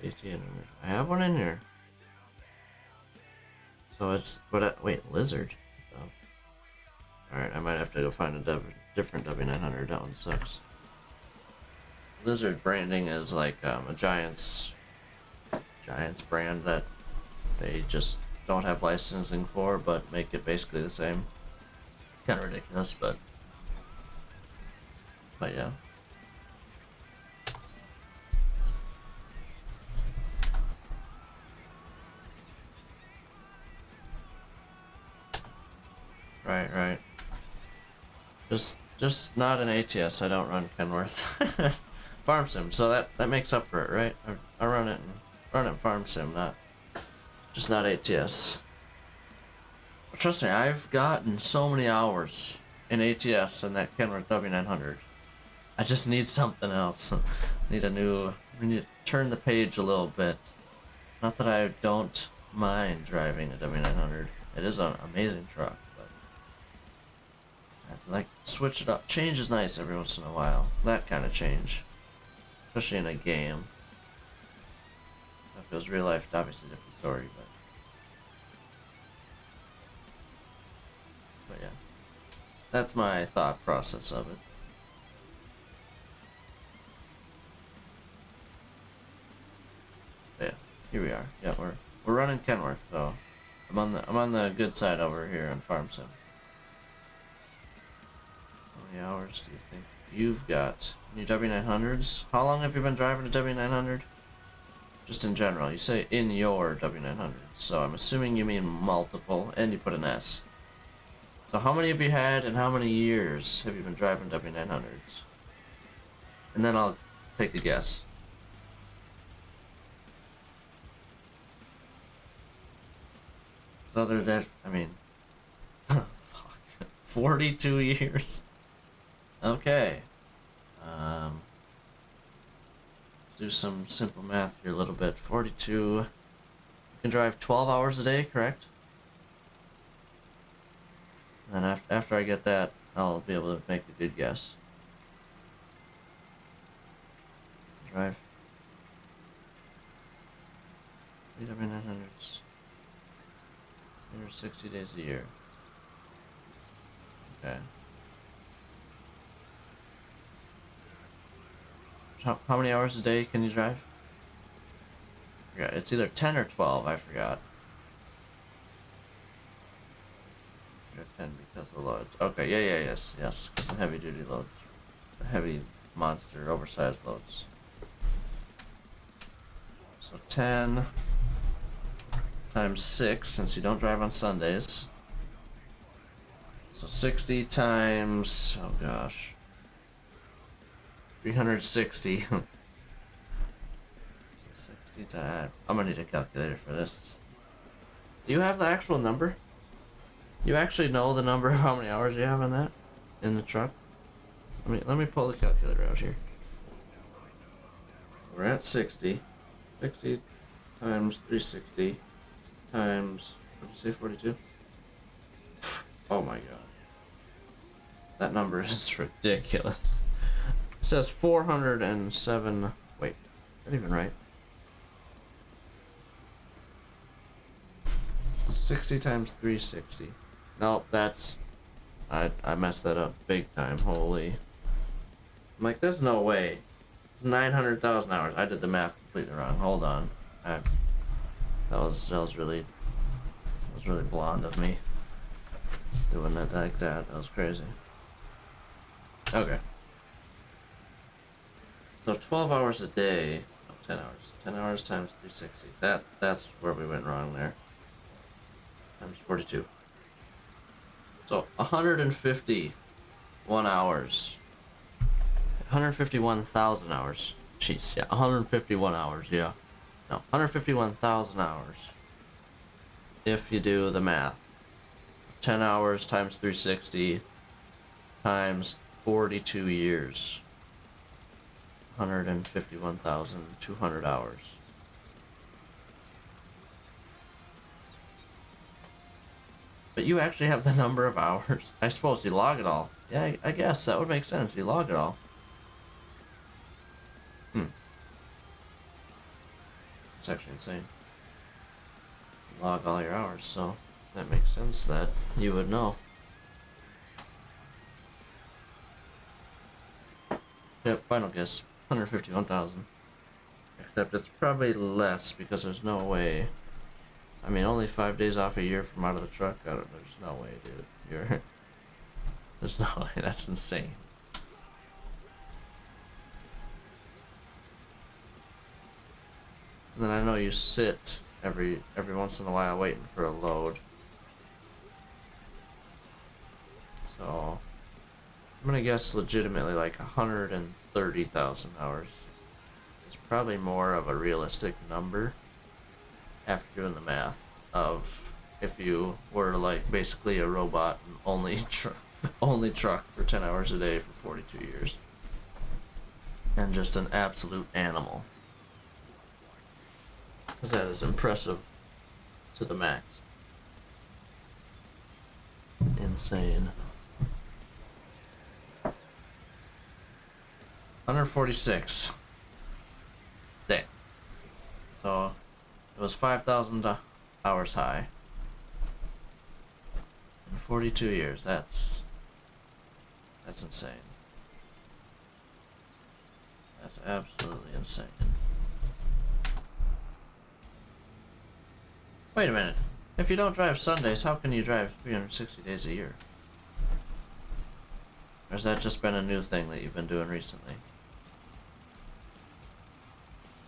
Speaker 1: AT800. I have one in here. So it's... But wait, Lizard. Oh. Alright, I might have to go find a different W900. That one sucks. Lizard branding is like a Giants brand that they just don't have licensing for, but make it basically the same. Kind of ridiculous, but yeah. Right. Just not an ATS. I don't run Kenworth. Farm sim, so that makes up for it, right? I run it farm sim, not ATS. But trust me, I've gotten so many hours in ATS and that Kenworth W900. I just need something else. We need to turn the page a little bit. Not that I don't mind driving a W900. It is an amazing truck, but I'd like to switch it up. Change is nice every once in a while. That kind of change. Especially in a game. If it was real life, obviously different story, but yeah. That's my thought process of it. But yeah. Here we are. Yeah, we're running Kenworth, so I'm on the good side over here on Farm Sim. How many hours do you think you've got in your W900s? How long have you been driving a W900? Just in general. You say in your W900, so I'm assuming you mean multiple, and you put an S. So how many have you had, and how many years have you been driving W900s? And then I'll take a guess. Other than, I mean, fuck, 42 years. Okay. Let's do some simple math here a little bit. 42. You can drive 12 hours a day, correct? And then after I get that, I'll be able to make a good guess. Drive 3W900s. 360 days a year. Okay. How many hours a day can you drive? I forgot. It's either 10 or 12, I forgot. 10 because of the loads. Okay, yes, because the heavy duty loads. The heavy monster oversized loads. So 10 times 6, since you don't drive on Sundays. So 60 times, oh gosh, 360. So 60 times, I'm gonna need a calculator for this. Do you have the actual number? You actually know the number of how many hours you have in that? In the truck? Let me pull the calculator out here. We're at 60. 60 times 360 times, what did you say, 42? Oh my god. That number is ridiculous. It says 407, wait, is that even right? 60 times 360. Nope, that's, I messed that up big time, holy. I'm like, there's no way. 900,000 hours. I did the math completely wrong. Hold on. That was really blonde of me. Doing that like that. That was crazy. Okay. So 12 hours a day. No, 10 hours. 10 hours times 360. That's where we went wrong there. Times 42. So 151 hours. 151,000 hours. Jeez, yeah, 151 hours, yeah. No, 151,000 hours. If you do the math. 10 hours times 360 times 42 years. 151,200 hours. But you actually have the number of hours. I suppose you log it all. Yeah, I guess that would make sense. You log it all. It's actually insane. You log all your hours, so that makes sense that you would know. Yep, final guess. 151,000. Except it's probably less because there's no way. I mean, only 5 days off a year from out of the truck. There's no way, dude. There's no way. That's insane. And then I know you sit every once in a while waiting for a load. So I'm gonna guess legitimately like 130,000 hours. It's probably more of a realistic number after doing the math of if you were like basically a robot and only truck for 10 hours a day for 42 years. And just an absolute animal. Because that is impressive to the max. Insane. 146. Dang. So it was 5,000 hours high. In 42 years. That's insane. That's absolutely insane. Wait a minute. If you don't drive Sundays, how can you drive 360 days a year? Or has that just been a new thing that you've been doing recently?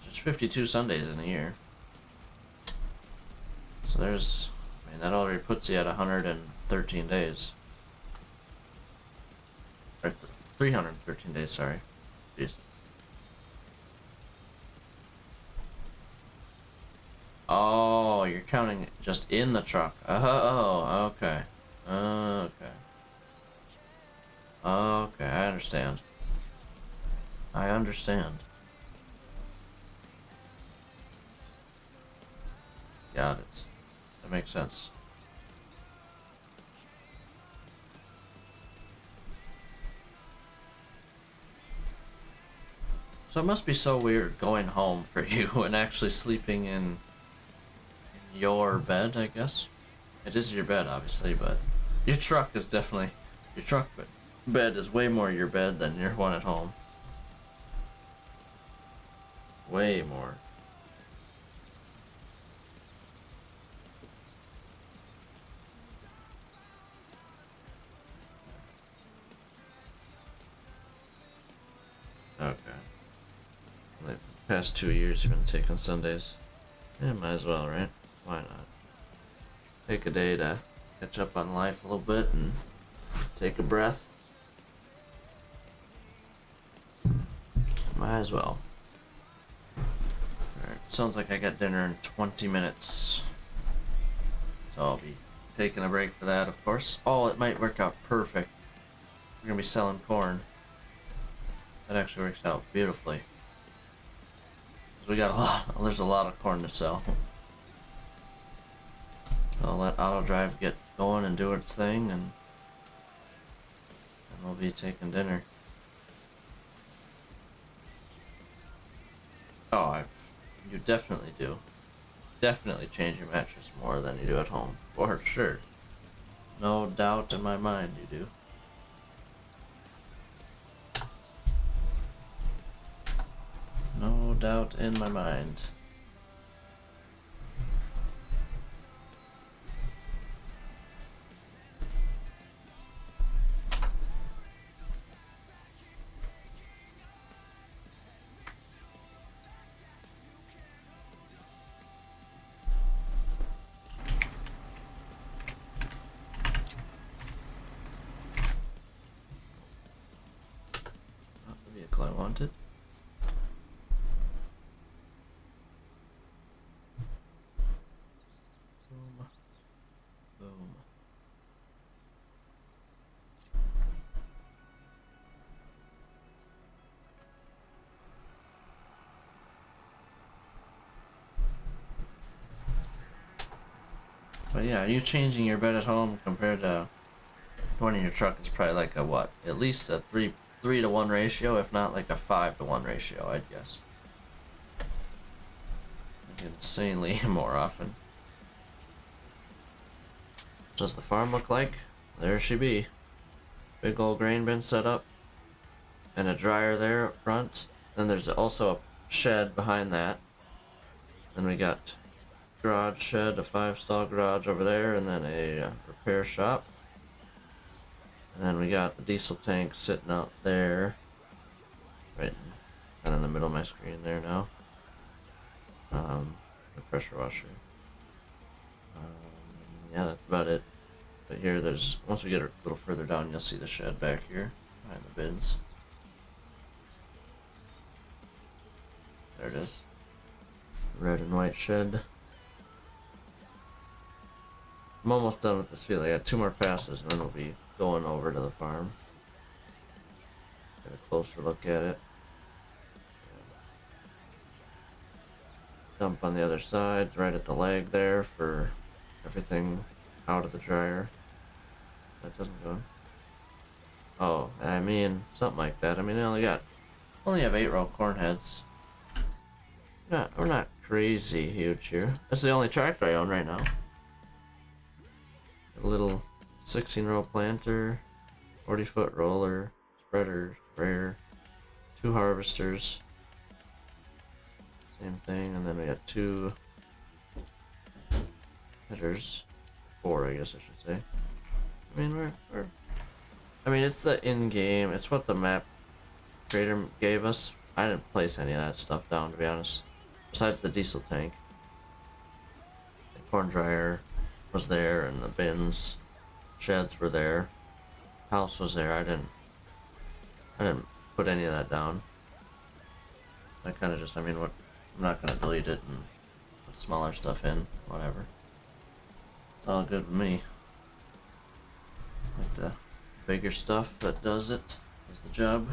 Speaker 1: There's 52 Sundays in a year. So there's... I mean, that already puts you at 113 days. Or 313 days, sorry. Jeez. Oh, you're counting just in the truck. Oh, okay. Okay. Okay, I understand. I understand. Got it. That makes sense. So it must be so weird going home for you and actually sleeping in your bed, I guess. It is your bed, obviously, but your truck is definitely your truck bed is way more your bed than your one at home. Way more. Okay. Like the past 2 years you've been taking Sundays. Yeah, might as well, right? Why not? Take a day to catch up on life a little bit and take a breath. Might as well. Alright, sounds like I got dinner in 20 minutes. So I'll be taking a break for that, of course. Oh, it might work out perfect. We're gonna be selling corn. That actually works out beautifully. We got there's a lot of corn to sell. I'll let auto drive get going and do its thing, and we'll be taking dinner. Oh, you definitely do. Definitely change your mattress more than you do at home, for sure. No doubt in my mind you do. No doubt in my mind. Not the vehicle I wanted. Boom. Boom. But yeah, you changing your bed at home compared to one in your truck is probably like a what? At least a 3-to-1 ratio, if not like a 5-to-1 ratio, I'd guess. Like insanely more often. Does the farm look like? There she be. Big old grain bin set up. And a dryer there up front. Then there's also a shed behind that. Then we got garage shed, a 5-stall garage over there, and then a repair shop. And then we got the diesel tank sitting out there, right kind of in the middle of my screen there now. The pressure washer. Yeah, that's about it. But here, once we get a little further down, you'll see the shed back here behind the bins. There it is. Red and white shed. I'm almost done with this field. I got 2 more passes and then we'll be going over to the farm. Get a closer look at it. Dump on the other side, right at the leg there for everything out of the dryer. That doesn't go. Oh, I mean, something like that. I mean, I only have 8-row corn heads. We're not crazy huge here. That's the only tractor I own right now. A little 16-row planter, 40-foot roller, spreader, sprayer, 2 harvesters. Same thing, and then we got 2 headers. 4, I guess I should say. I mean, I mean, it's the in-game. It's what the map creator gave us. I didn't place any of that stuff down, to be honest. Besides the diesel tank. The corn dryer was there, and the bins, sheds were there. House was there. I didn't put any of that down. I kind of just, I mean, what? I'm not gonna delete it and put smaller stuff in. Whatever. It's all good with me. Like the bigger stuff that does it is the job.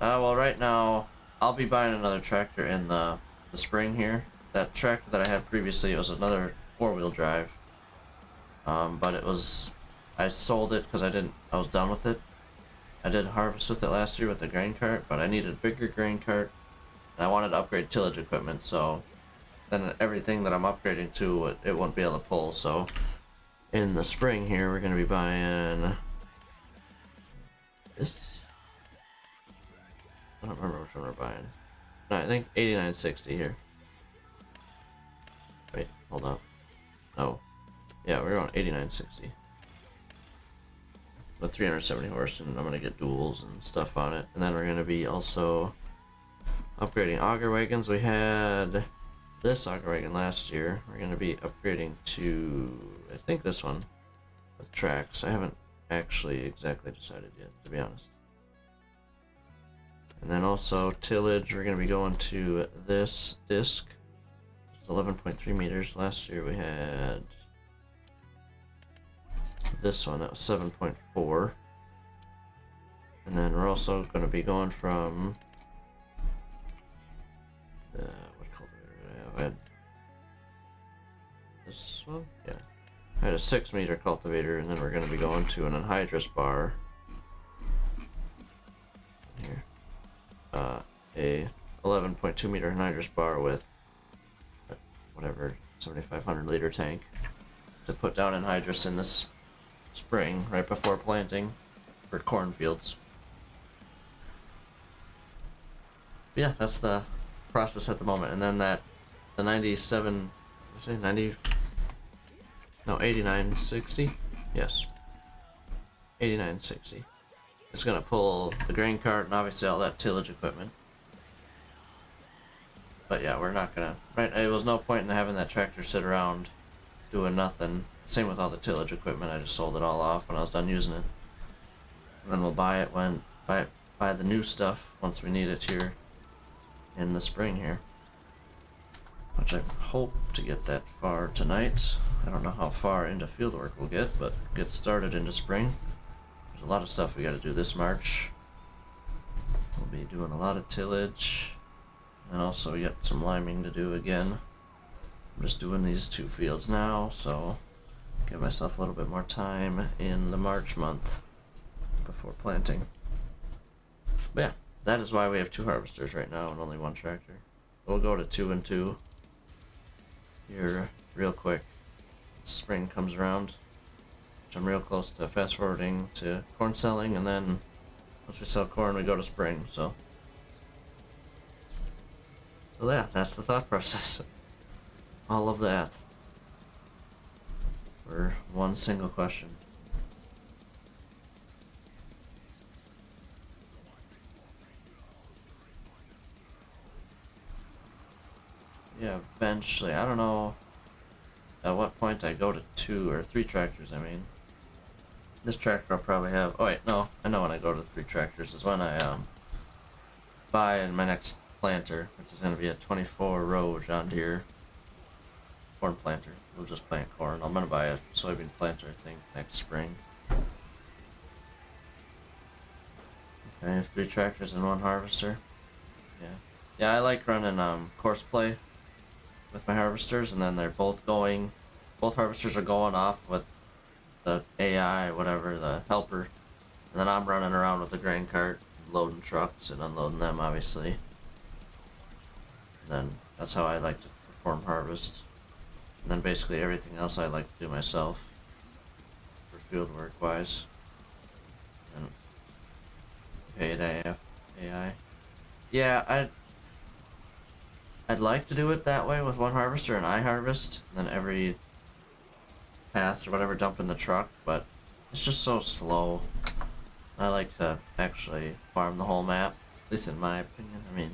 Speaker 1: Well, right now I'll be buying another tractor in the spring here. That tractor that I had previously, it was another 4-wheel drive. But it was, I sold it because I was done with it. I did harvest with it last year with the grain cart, but I needed a bigger grain cart, and I wanted to upgrade tillage equipment, so then everything that I'm upgrading to, it won't be able to pull. So in the spring here, we're going to be buying this. I don't remember which one we're buying. No, I think 8960 here. Wait, hold on. Oh, yeah, we're on 8960. With 370 horse, and I'm going to get duals and stuff on it. And then we're going to be also upgrading auger wagons. We had this auger wagon last year. We're going to be upgrading to, I think, this one with tracks. I haven't actually exactly decided yet, to be honest. And then also tillage, we're going to be going to this disc. It's 11.3 meters. Last year we had this one, that was 7.4. And then we're also going to be going from what cultivator did I have? I had this one? Yeah. I had a 6-meter cultivator, and then we're going to be going to an anhydrous bar. Here. A 11.2 meter anhydrous bar with whatever 7,500 liter tank to put down anhydrous in this spring right before planting for cornfields. But yeah, that's the process at the moment. And then the 97, I say 90, no 8960, yes, 8960. It's gonna pull the grain cart and obviously all that tillage equipment. But yeah, we're not gonna. Right, it was no point in having that tractor sit around doing nothing. Same with all the tillage equipment. I just sold it all off when I was done using it. And then we'll buy the new stuff once we need it here in the spring here. Which I hope to get that far tonight. I don't know how far into fieldwork we'll get, but get started into spring. There's a lot of stuff we got to do this March. We'll be doing a lot of tillage, and also we got some liming to do again. I'm just doing these 2 fields now, so give myself a little bit more time in the March month before planting. But yeah, that is why we have 2 harvesters right now and only 1 tractor. We'll go to 2 and 2 here real quick. Spring comes around, which I'm real close to fast forwarding to corn selling, and then once we sell corn we go to spring. So yeah, that's the thought process. All of that for one single question. Yeah, eventually. I don't know at what point I go to 2 or 3 tractors, I mean. This tractor I'll probably have... Oh wait, no. I know when I go to 3 tractors is when I buy my next planter, which is going to be a 24-row John Deere corn planter. We'll just plant corn. I'm going to buy a soybean planter, I think, next spring. Okay, I have 3 tractors and 1 harvester. Yeah. Yeah, I like running course play with my harvesters, and then they're both harvesters are going off with the AI, whatever, the helper, and then I'm running around with the grain cart, loading trucks and unloading them, obviously. And then that's how I like to perform harvest. And then basically everything else I like to do myself for field work wise. And paid AI. Yeah, I'd like to do it that way with one harvester and I harvest, and then every pass or whatever dump in the truck, but it's just so slow. I like to actually farm the whole map, at least in my opinion. I mean,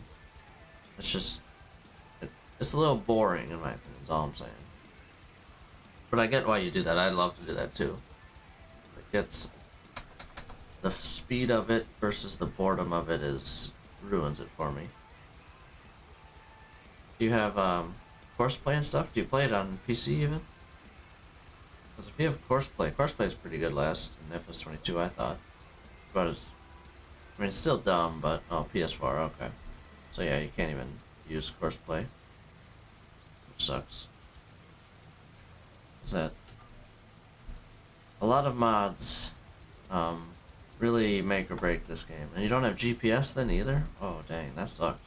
Speaker 1: it's just, it's a little boring in my opinion, is all I'm saying. But I get why you do that. I'd love to do that too. It gets, the speed of it versus the boredom of it ruins it for me. Do you have Courseplay and stuff? Do you play it on PC even? Because if you have Courseplay is pretty good last in FS22, I thought. About as, I mean, it's still dumb, but oh, PS4, okay. So yeah, you can't even use Courseplay, which sucks. Is that a lot of mods really make or break this game, and you don't have GPS then either? Oh dang, that sucks.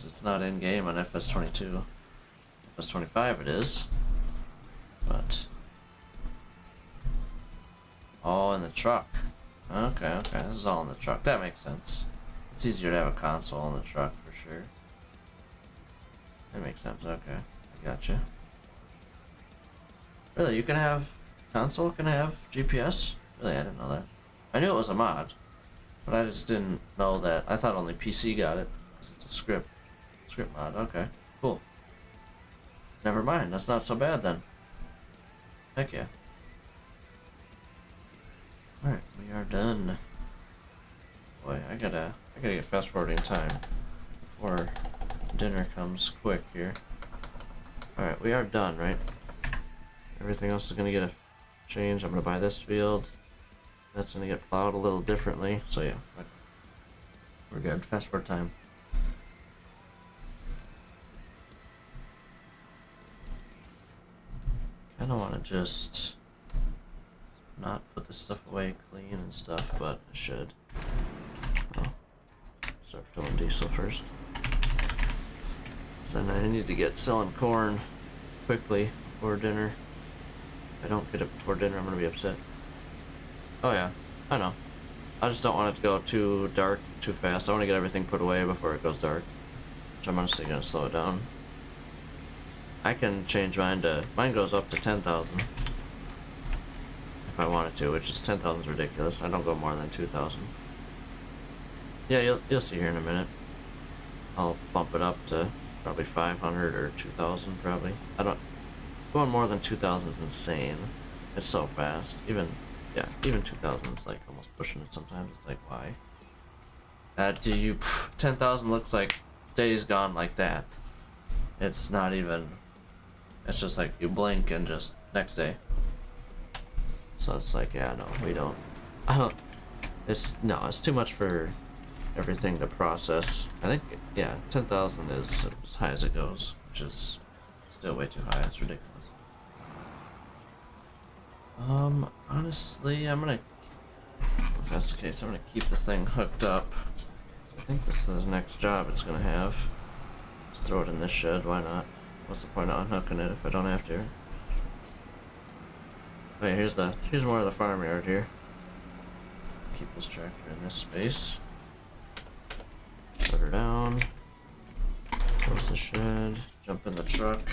Speaker 1: It's not in game on FS22. FS25 it is, but oh, in the truck. Okay, this is all in the truck. That makes sense. It's easier to have a console in the truck for sure. That makes sense. Okay, I gotcha. Really, you can have console can have GPS? Really, I didn't know that. I knew it was a mod, but I just didn't know that. I thought only PC got it because it's a script mod. Okay, cool. Never mind. That's not so bad then. Heck yeah. Alright, we are done. Boy, I gotta get fast forwarding time before dinner comes quick here. Alright, we are done, right? Everything else is gonna get a change. I'm gonna buy this field. That's gonna get plowed a little differently. So yeah, we're good. Fast forward time. I don't want to just not put this stuff away clean and stuff, but I should. Oh, start filling diesel first. Then I need to get selling corn quickly before dinner. If I don't get it before dinner, I'm gonna be upset. Oh yeah, I know. I just don't want it to go too dark too fast. I want to get everything put away before it goes dark, which I'm honestly gonna slow it down. I can change mine to, mine goes up to 10,000 if I wanted to, which is 10,000 is ridiculous. I don't go more than 2,000. Yeah, you'll see here in a minute. I'll bump it up to probably 500 or 2,000 probably. I don't, going more than 2,000 is insane. It's so fast. Even 2,000 is like almost pushing it sometimes. It's like, why? 10,000 looks like days gone like that. It's not even, it's just like you blink and just next day. So it's like, yeah, no, it's too much for everything to process. I think, yeah, 10,000 is as high as it goes, which is still way too high. It's ridiculous. Honestly, if that's the case, I'm gonna keep this thing hooked up. I think this is the next job it's gonna have. Just throw it in this shed, why not? What's the point of unhooking it if I don't have to? Oh yeah, here's more of the farmyard here. Keep this tractor in this space. Put her down. Close the shed. Jump in the truck.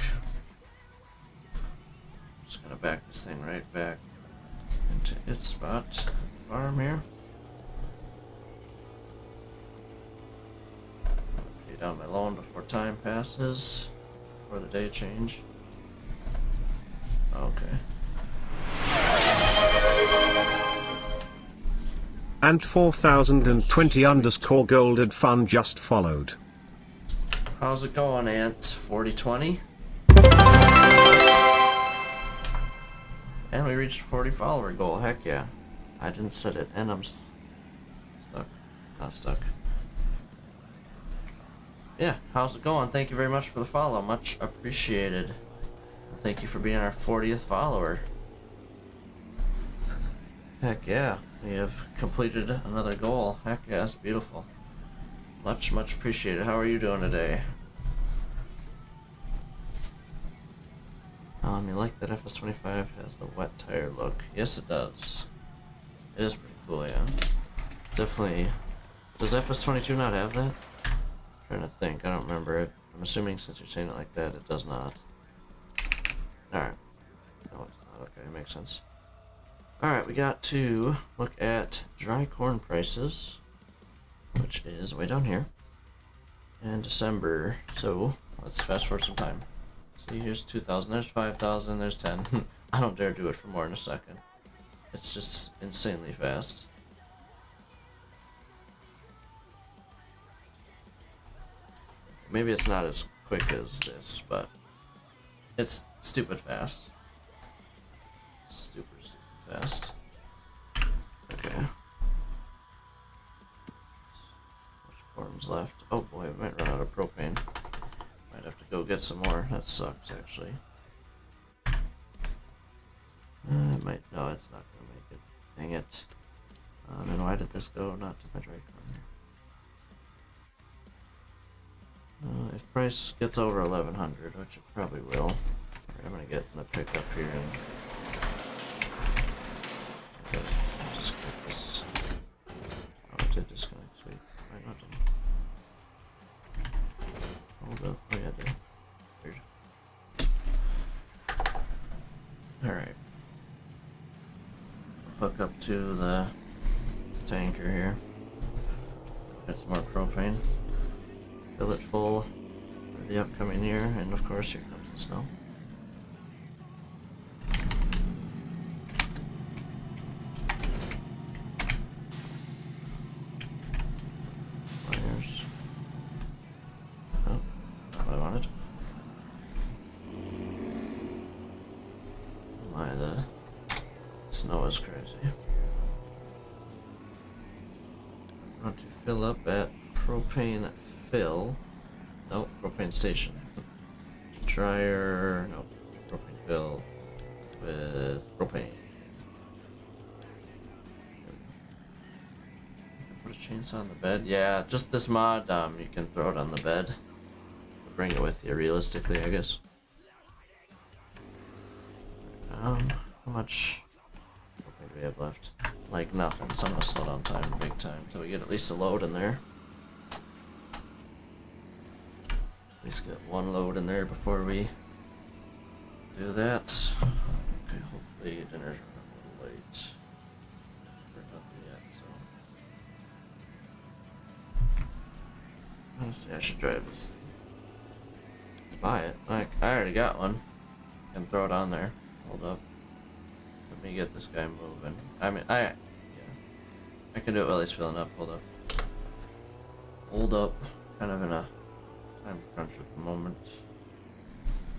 Speaker 1: Just gonna back this thing right back into its spot. Farm here. Pay down my loan before time passes. Before the day change. Okay.
Speaker 2: And 4020 underscore golded fun just followed.
Speaker 1: How's it going, Ant 4020? And we reached 40 follower goal. Heck yeah. I didn't set it, and I'm stuck. Not stuck. Yeah, how's it going? Thank you very much for the follow. Much appreciated. Thank you for being our 40th follower. Heck yeah. We have completed another goal. Heck yeah, that's beautiful. Much appreciated. How are you doing today? You like that FS25 has the wet tire look? Yes, it does. It is pretty cool, yeah. Definitely Does FS22 not have that? I'm trying to think. I don't remember it. I'm assuming since you're saying it like that, it does not. Alright. No, it's not. Okay, makes sense. Alright, we got to look at dry corn prices, which is way down here. And December. So, let's fast forward some time. See, here's 2,000, there's 5,000, there's 10. I don't dare do it for more than a second. It's just insanely fast. Maybe it's not as quick as this, but it's stupid fast. Super fast. Okay. Much corn's left. Oh boy, I might run out of propane. Might have to go get some more. That sucks, actually. It might. No, it's not gonna make it. Dang it. And why did this go not to my dry corn? If price gets over 1,100, which it probably will, right, I'm gonna get in the pickup here and okay, just get this. Oh, it did disconnect. Sweet. Might not done. Hold up. Oh yeah, it did. Weird. All right. Hook up to the tanker here. Get some more propane. Fill it full for the upcoming year, and of course, here comes the snow. Wires. Oh, not what I wanted. My, the snow is crazy. I want to fill up at propane fill. Nope, propane station. Dryer. Nope, propane fill with propane. Put a chainsaw on the bed. Yeah, just this mod. You can throw it on the bed. Bring it with you, realistically, I guess. How much propane do we have left? Like nothing. So I'm gonna slow down time big time until we get at least a load in there. At least get one load in there before we do that. Okay, hopefully dinner's running a little late. We're nothing yet, so. Honestly, I should drive this thing. Buy it. Like, I already got one. I can throw it on there. Hold up. Let me get this guy moving. I mean, yeah. I can do it while he's filling up. Hold up. Hold up. Kind of in a time crunch at the moment.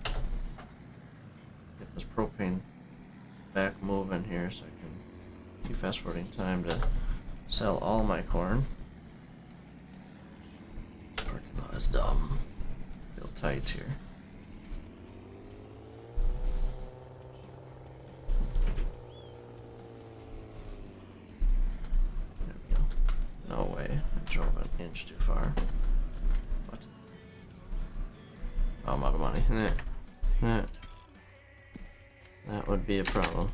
Speaker 1: Get this propane back moving here so I can keep fast forwarding time to sell all my corn. Parking lot is dumb. Feel tight here. There we go. No way. I drove an inch too far. Oh, I'm out of money. That would be a problem.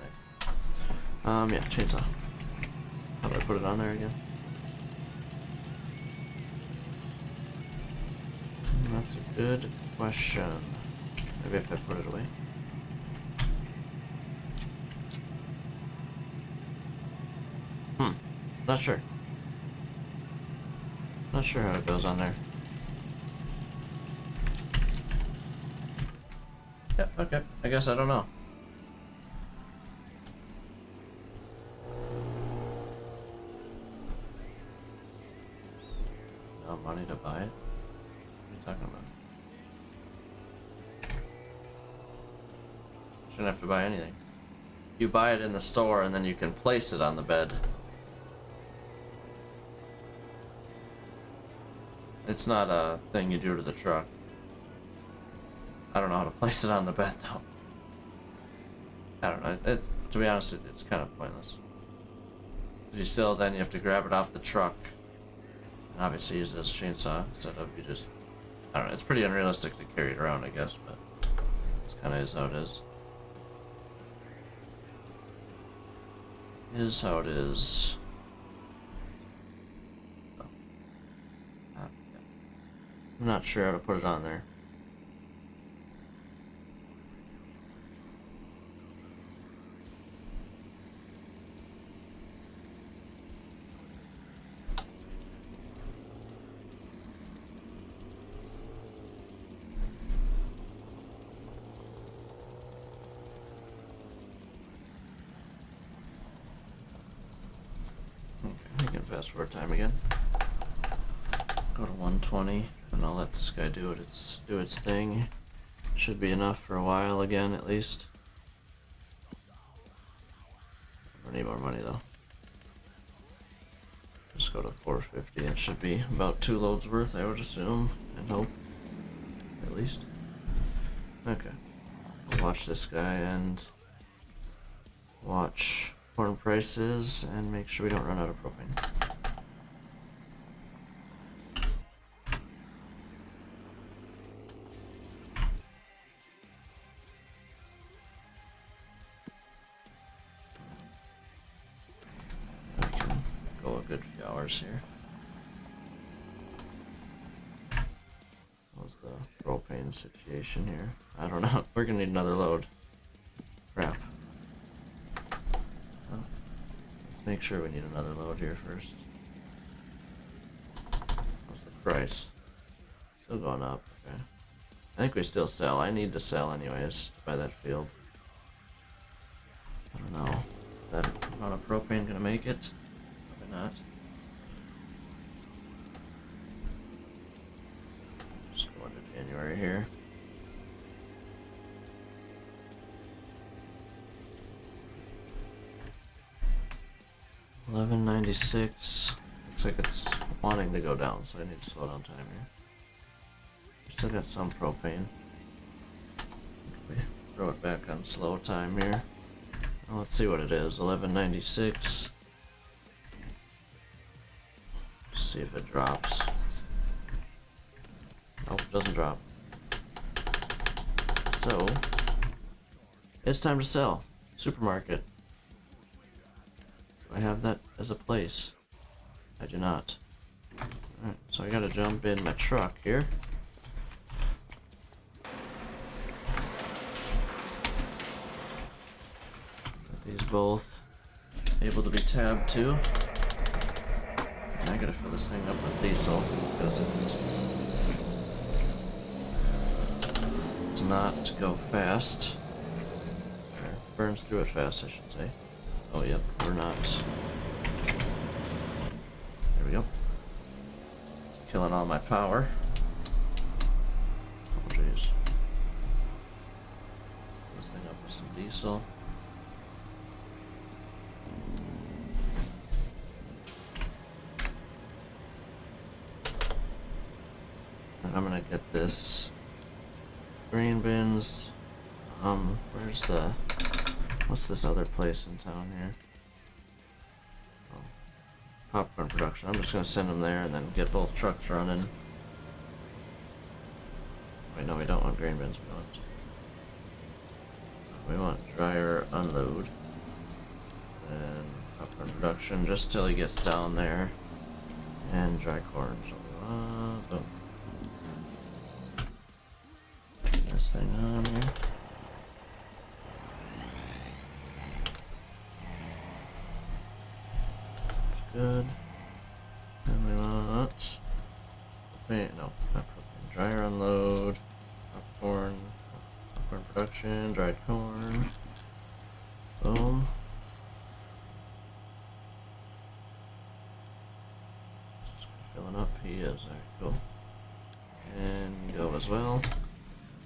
Speaker 1: Right. Yeah, chainsaw. How do I put it on there again? That's a good question. Maybe if I put it away. Not sure. Not sure how it goes on there. Yeah, okay. I guess I don't know. No money to buy it? What are you talking about? Shouldn't have to buy anything. You buy it in the store and then you can place it on the bed. It's not a thing you do to the truck. I don't know how to place it on the bed though. I don't know. It's, to be honest, it's kind of pointless. You still then you have to grab it off the truck and obviously use it as a chainsaw instead of you just. I don't know. It's pretty unrealistic to carry it around, I guess, but it's kind of is how it is. is how it is. I'm not sure how to put it on there. Okay, I can fast forward time again. Go to 120, and I'll let this guy do its thing. Should be enough for a while again, at least. I need more money though. Just go to 450, and it should be about 2 loads worth, I would assume, and hope, at least. Okay, we'll watch this guy and watch corn prices and make sure we don't run out of propane. Good few hours here. What's the propane situation here? I don't know. We're gonna need another load. Crap. Well, let's make sure we need another load here first. What's the price? Still going up. Okay. I think we still sell. I need to sell anyways to buy that field. I don't know. Is that amount of propane gonna make it? Not. Just go into January here. $11.96. Looks like it's wanting to go down, so I need to slow down time here. We still got some propane. We throw it back on slow time here. Well, let's see what it is. $11.96. See if it drops. Nope, it doesn't drop. So, it's time to sell. Supermarket. Do I have that as a place? I do not. Alright, so I gotta jump in my truck here. These both able to be tabbed too. I gotta fill this thing up with diesel because it's not go fast. Or burns through it fast, I should say. Oh, yep, we're not. There we go. Killing all my power. Oh, jeez. Fill this thing up with some diesel. I'm gonna get this grain bins. What's this other place in town here? Oh, popcorn production. I'm just gonna send them there and then get both trucks running. Wait, no, we don't want grain bins. We want dryer unload and popcorn production just till he gets down there, and dry corn. So we want boom. This thing on here. That's good. And we want propane, no, not propane. Dryer unload, popcorn production, dried corn. Boom. Just filling up. He is. Alright, cool. And go as well.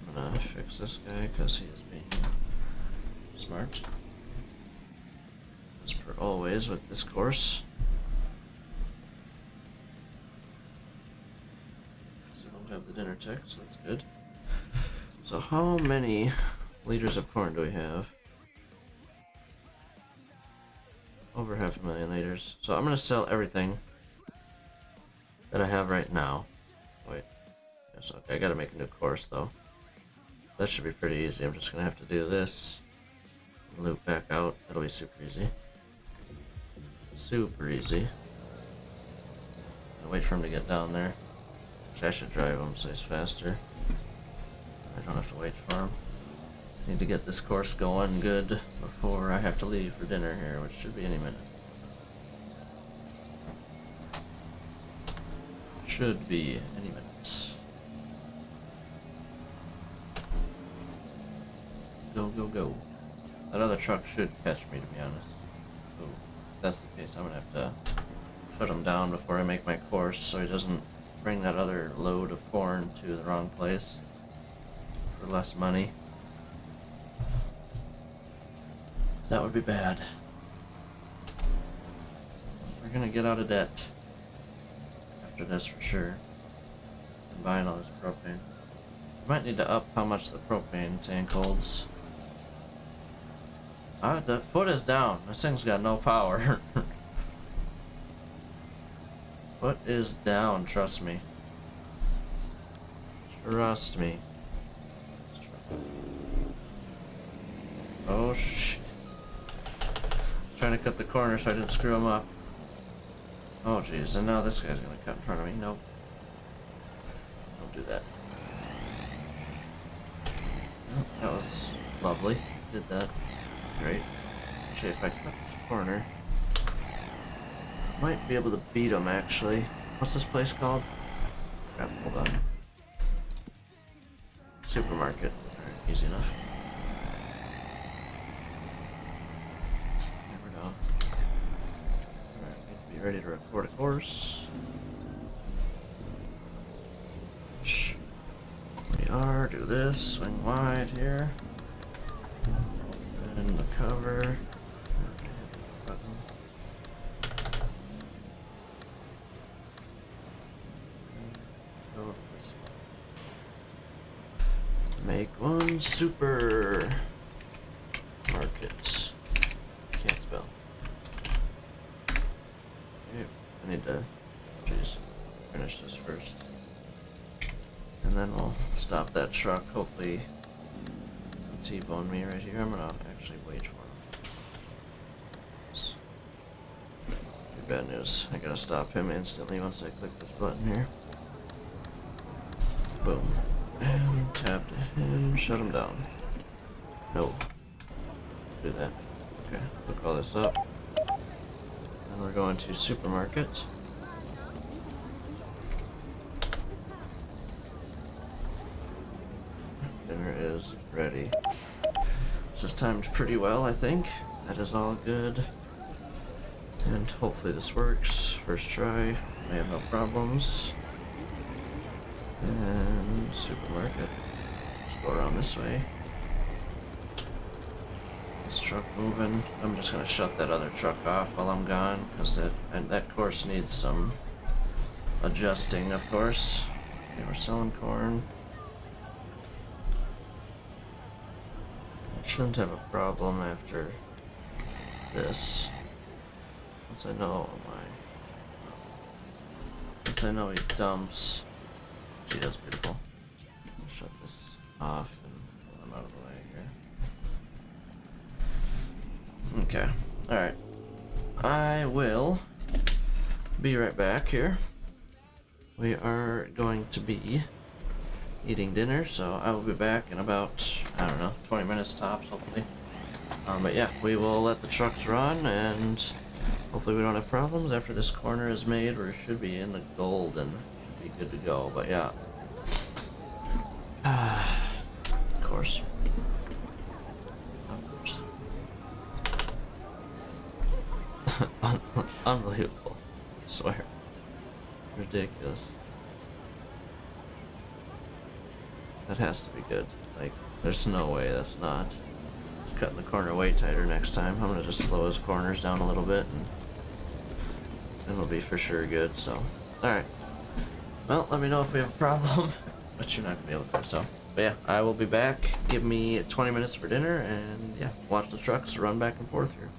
Speaker 1: I'm gonna fix this guy because he is being smart. As per always with this course. So I don't have the dinner tech, so that's good. So how many liters of corn do we have? Over 500,000 liters. So I'm gonna sell everything that I have right now. Wait. Yes, okay, I gotta make a new course though. That should be pretty easy. I'm just gonna have to do this and loop back out. That'll be super easy. Super easy. Wait for him to get down there. Which I should drive him so he's faster. I don't have to wait for him. Need to get this course going good before I have to leave for dinner here, which should be any minute. Should be any minute. Go, go, go. That other truck should catch me, to be honest. So, if that's the case, I'm gonna have to shut him down before I make my course so he doesn't bring that other load of corn to the wrong place for less money. That would be bad. We're gonna get out of debt after this for sure. I'm buying all this propane. Might need to up how much the propane tank holds. The foot is down. This thing's got no power. Foot is down, trust me. Trust me. Oh shit. Trying to cut the corner so I didn't screw him up. Oh jeez, and now this guy's gonna cut in front of me. Nope. Don't do that. Oh, that was lovely. Did that. Great. Actually, if I cut this corner, I might be able to beat him actually. What's this place called? Crap, hold on. Supermarket. Alright, easy enough. Ready to record a course. Shh. We are. Do this. Swing wide here. And the cover. Make one super market. Can't spell. I need to, finish this first. And then we'll stop that truck. Hopefully, T-bone me right here. I'm gonna actually wait for him. Pretty bad news. I gotta stop him instantly once I click this button here. Boom. And tap to him. Shut him down. No. Do that. Okay. Look all this up. We're going to supermarket. Dinner is ready. This is timed pretty well, I think. That is all good. And hopefully this works. First try. May have no problems. And supermarket. Let's go around this way. This truck moving. I'm just gonna shut that other truck off while I'm gone, because that course needs some adjusting, of course. Okay, we're selling corn. I shouldn't have a problem after this. Once I know he dumps. Gee, that's beautiful. I'll shut this off and I'm out of the way here. Okay. Alright. I will be right back here. We are going to be eating dinner, so I will be back in about, I don't know, 20 minutes tops, hopefully. But yeah, we will let the trucks run, and hopefully we don't have problems after this corner is made. We should be in the gold and should be good to go, but yeah. Of course. Unbelievable. I swear. Ridiculous. That has to be good. Like, there's no way that's not. Just cutting the corner way tighter next time. I'm gonna just slow his corners down a little bit and it'll be for sure good, so. Alright. Well, let me know if we have a problem. But you're not gonna be able to, so. But yeah, I will be back. Give me 20 minutes for dinner and yeah, watch the trucks run back and forth here.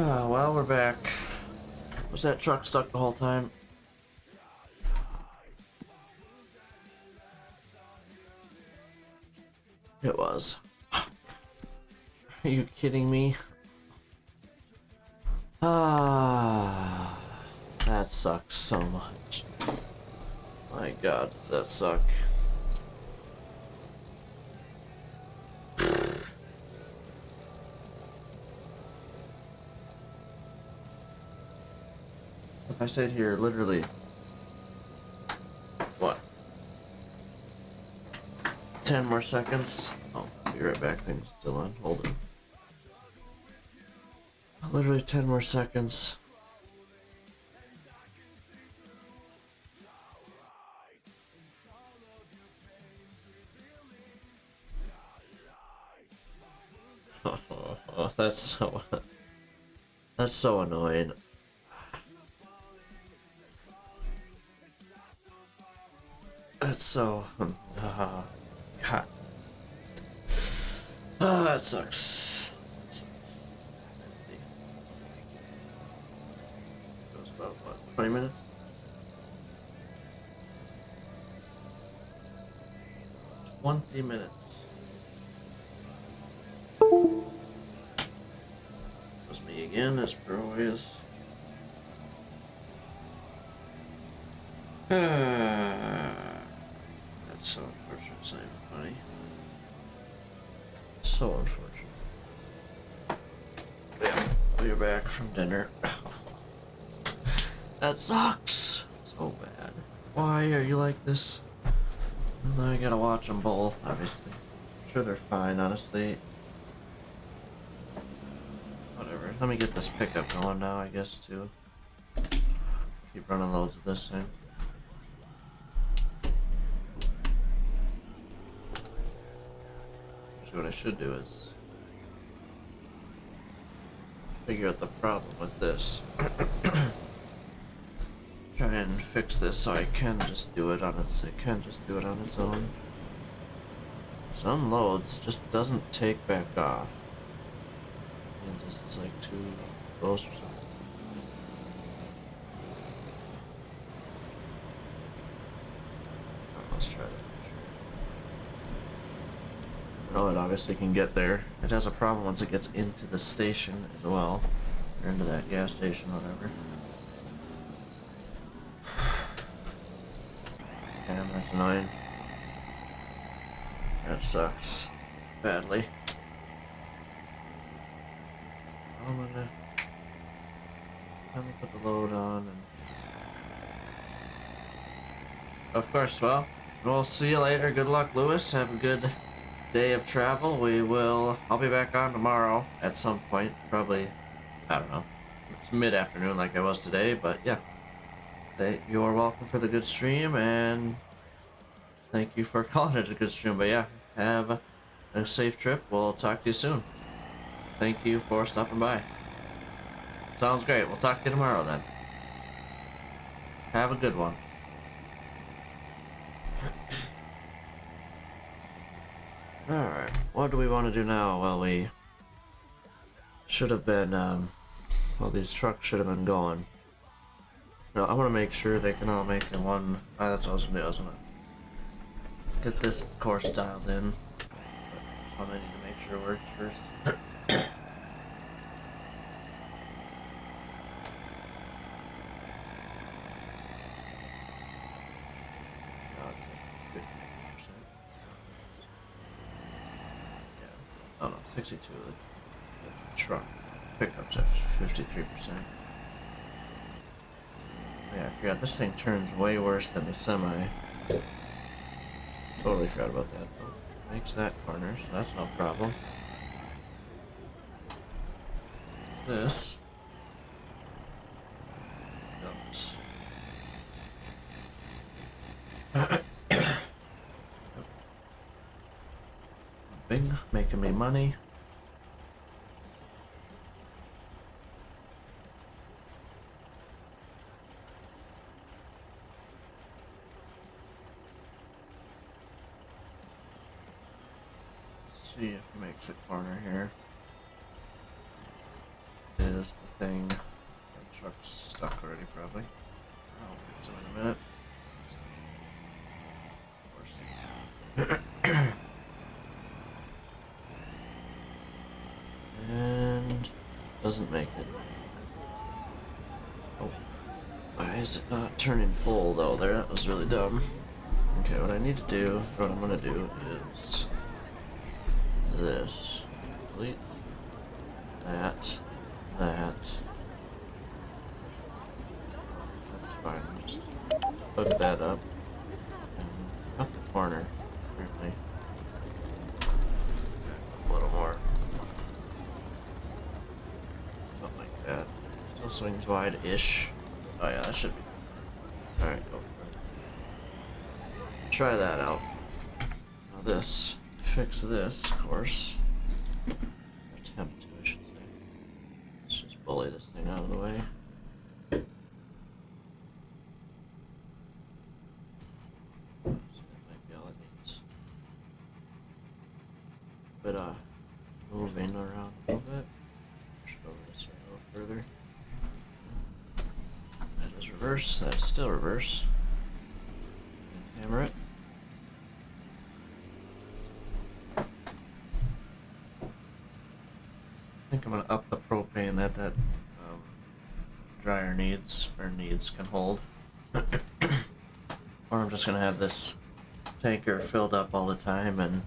Speaker 1: Well, we're back. Was that truck stuck the whole time? It was. Are you kidding me? That sucks so much. My god, does that suck? If I stayed here, literally, what? 10 more seconds? Oh, be right back. Thing's still on. Hold it. Literally 10 more seconds. Oh, that's so annoying. That's so God. Oh, that sucks. Goes about what, 20 minutes? $20. Was me again, as per always. That's so unfortunate. It's not even funny. So unfortunate. Yeah, we're back from dinner. That sucks so bad. Why are you like this? And then I gotta watch them both, obviously. I'm sure they're fine, honestly. Whatever. Let me get this pickup going now, I guess, too. Keep running loads of this thing. Actually, what I should do is figure out the problem with this. Try and fix this so I can just do it on its. It can just do it on its own. This unloads, just doesn't take back off. Means this is like too close or something. Let's try that. Oh, it obviously can get there. It has a problem once it gets into the station as well. Or into that gas station, whatever. Damn, that's annoying. That sucks. Badly. I'm gonna put the load on and... Of course, well, we'll see you later. Good luck, Lewis. Have a good day of travel. I'll be back on tomorrow at some point. Probably, I don't know. It's mid-afternoon like I was today, but yeah. You're welcome for the good stream, and thank you for calling it a good stream. But yeah, have a safe trip. We'll talk to you soon. Thank you for stopping by. Sounds great. We'll talk to you tomorrow then. Have a good one. Alright, what do we want to do now? Well, we should have been, well, these trucks should have been going. No, I want to make sure they can all make in one. That's what I was going to do. I was going to get this course dialed in. But this one I need to make sure works first. It's like 50%. Yeah. Oh no, 62. The truck pickups at 53%. Yeah, I forgot. This thing turns way worse than the semi. Totally forgot about that. Oh, makes that corner, so that's no problem. This goes. Bing, making me money. See if it makes a corner here. is the thing. The truck's stuck already, probably. I'll fix it in a minute. Of course. And doesn't make it. Oh. Why is it not turning full though? There, that was really dumb. Okay, what I need to do, what I'm gonna do is this. Delete that. That's fine. Just put that up and cut the corner. Apparently, a little more. Something like that. Still swings wide-ish. Oh yeah, that should be. All right, go for it. Try that out. Now this. Fix this, of course. Attempt to, I should say. Let's just bully this thing out of the way. So that might be all it needs. But moving around a little bit. Push it over this way a little further. That is reverse. That is still reverse. And hammer it. I think I'm gonna up the propane that dryer needs can hold. Or I'm just gonna have this tanker filled up all the time, and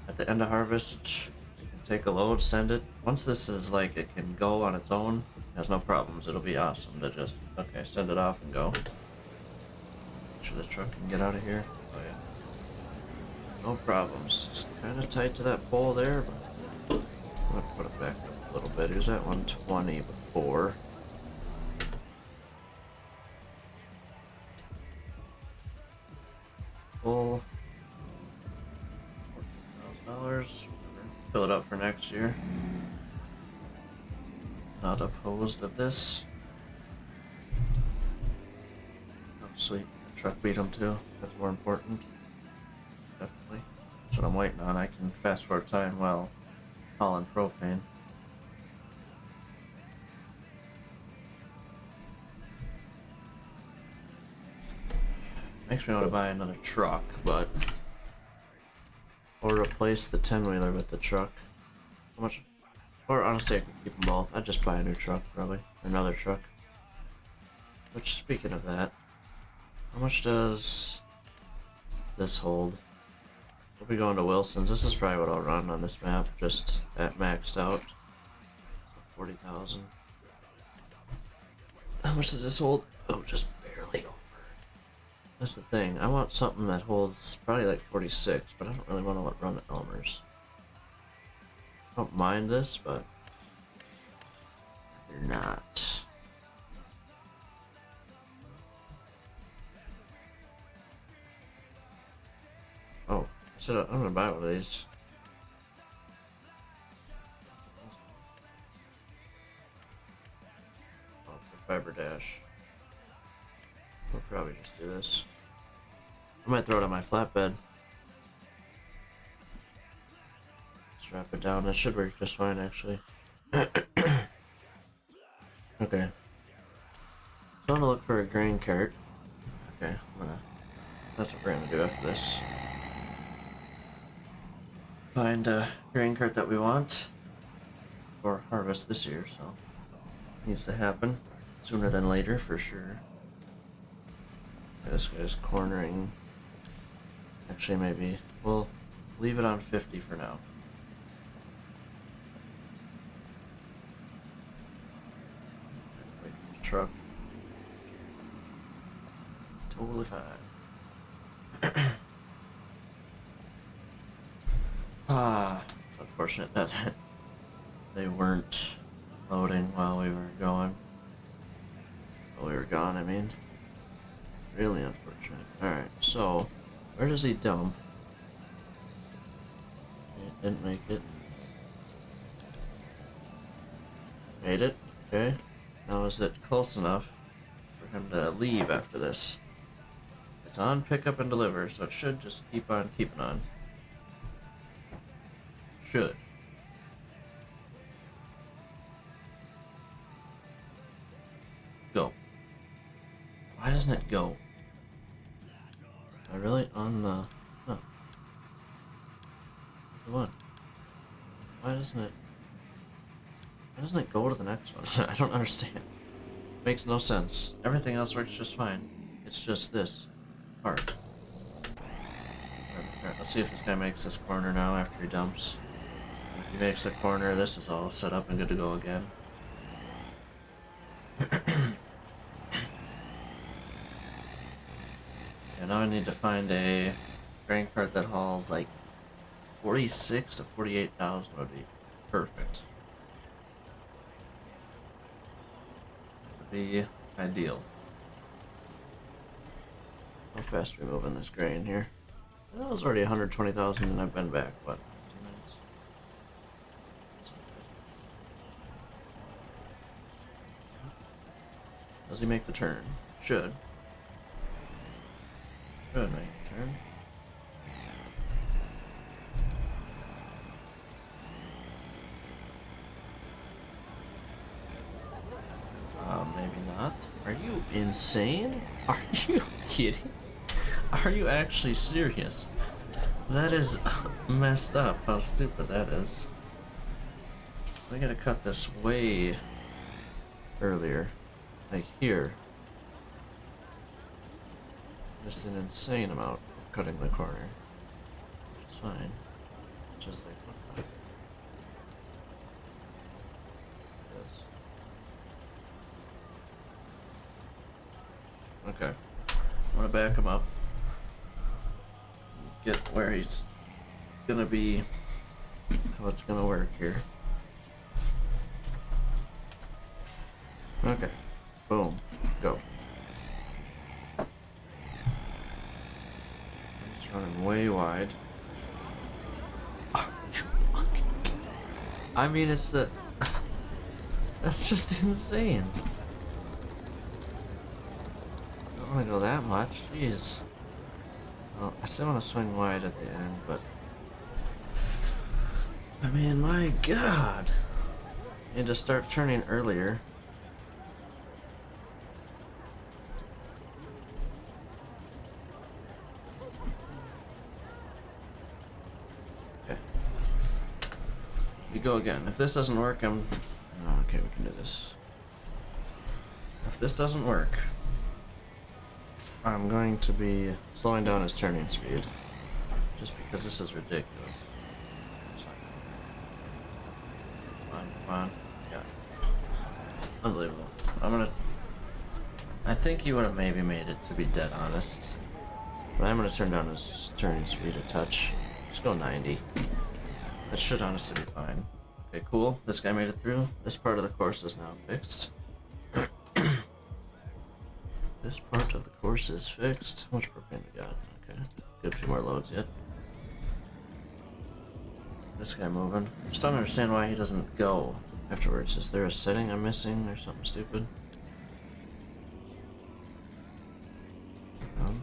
Speaker 1: at the end of harvest you can take a load, send it. Once this is like it can go on its own, has no problems, it'll be awesome to just send it off and go. Make sure this truck can get out of here. Oh yeah. No problems. It's kinda tight to that pole there, but I'm gonna put it back up a little bit. He was at 120 before. Full $14,000. Fill it up for next year. Not opposed of this. Oh, sweet. The truck beat him too. That's more important. Definitely. That's what I'm waiting on. I can fast forward time while hauling propane. Makes me want to buy another truck, but or replace the 10-wheeler with the truck. How much? Or honestly, I could keep them both. I'd just buy a new truck, probably. Another truck. Which, speaking of that, how much does this hold? We'll be going to Wilson's. This is probably what I'll run on this map, just at maxed out. So 40,000. How much does this hold? Oh, just barely over. That's the thing. I want something that holds probably like 46, but I don't really want to run Elmer's. I don't mind this, but they're not. Oh, I said I'm gonna buy one of these. Oh, for Fiber Dash. We'll probably just do this. I might throw it on my flatbed. Strap it down. That should work just fine, actually. Okay. So I'm gonna look for a grain cart. Okay, that's what we're gonna do after this. Find a grain cart that we want for harvest this year, so needs to happen sooner than later for sure. This guy's cornering. Actually, maybe we'll leave it on 50 for now. Wait for the truck. Totally fine. It's unfortunate that they weren't loading while we were going. While we were gone, I mean. Really unfortunate. Alright, so where does he dump? Okay, didn't make it. Made it. Okay. Now is it close enough for him to leave after this? It's on pick up and deliver, so it should just keep on keeping on. Should. doesn't it go? I really on the... No. The one. Why doesn't it... Why doesn't it go to the next one? I don't understand. Makes no sense. Everything else works just fine. It's just this part. Alright, let's see if this guy makes this corner now after he dumps. If he makes the corner, this is all set up and good to go again. And now I need to find a grain cart that hauls like 46 to 48,000 would be perfect. Would be ideal. How fast are we moving this grain here? That was already 120,000 and I've been back, what, 15 minutes? Does he make the turn? Should. Should make the turn. Maybe not. Are you insane? Are you kidding? Are you actually serious? That is messed up, how stupid that is. I gotta cut this way earlier. Like here. Just an insane amount of cutting the corner. Which is fine. Just like, what the fuck? Okay. I'm gonna back him up. Get where he's gonna be, how it's gonna work here. Okay. Boom. Go. He's running way wide. I mean, it's the... That's just insane. I don't want to go that much. Jeez. Well, I still want to swing wide at the end, but... I mean, my god. I need to start turning earlier. Okay. We go again. If this doesn't work, I'm... Oh, okay, we can do this. If this doesn't work, I'm going to be slowing down his turning speed. Just because this is ridiculous. Come on, come on. Yeah. Unbelievable. I think he would have maybe made it, to be dead honest. But I'm gonna turn down his turning speed a touch. Let's go 90. That should honestly be fine. Okay, cool. This guy made it through. This part of the course is now fixed. This part of the course is fixed. How much propane we got? Okay. Good, a few more loads yet. This guy moving. Just don't understand why he doesn't go afterwards. Is there a setting I'm missing or something stupid?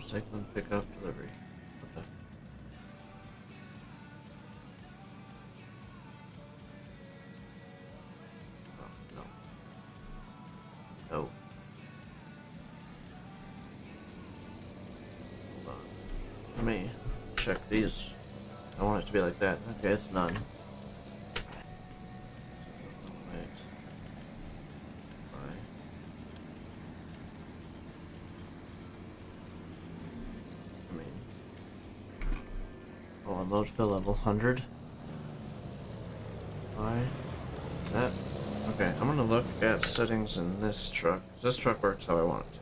Speaker 1: Cycling, pickup, delivery. What the? Oh, no. No. Hold on. Let me check these. I want it to be like that. Okay, it's none. Wait. Why? I mean... Oh, unload fill level 100. Why? Is that... Okay, I'm gonna look at settings in this truck. This truck works how I want it to.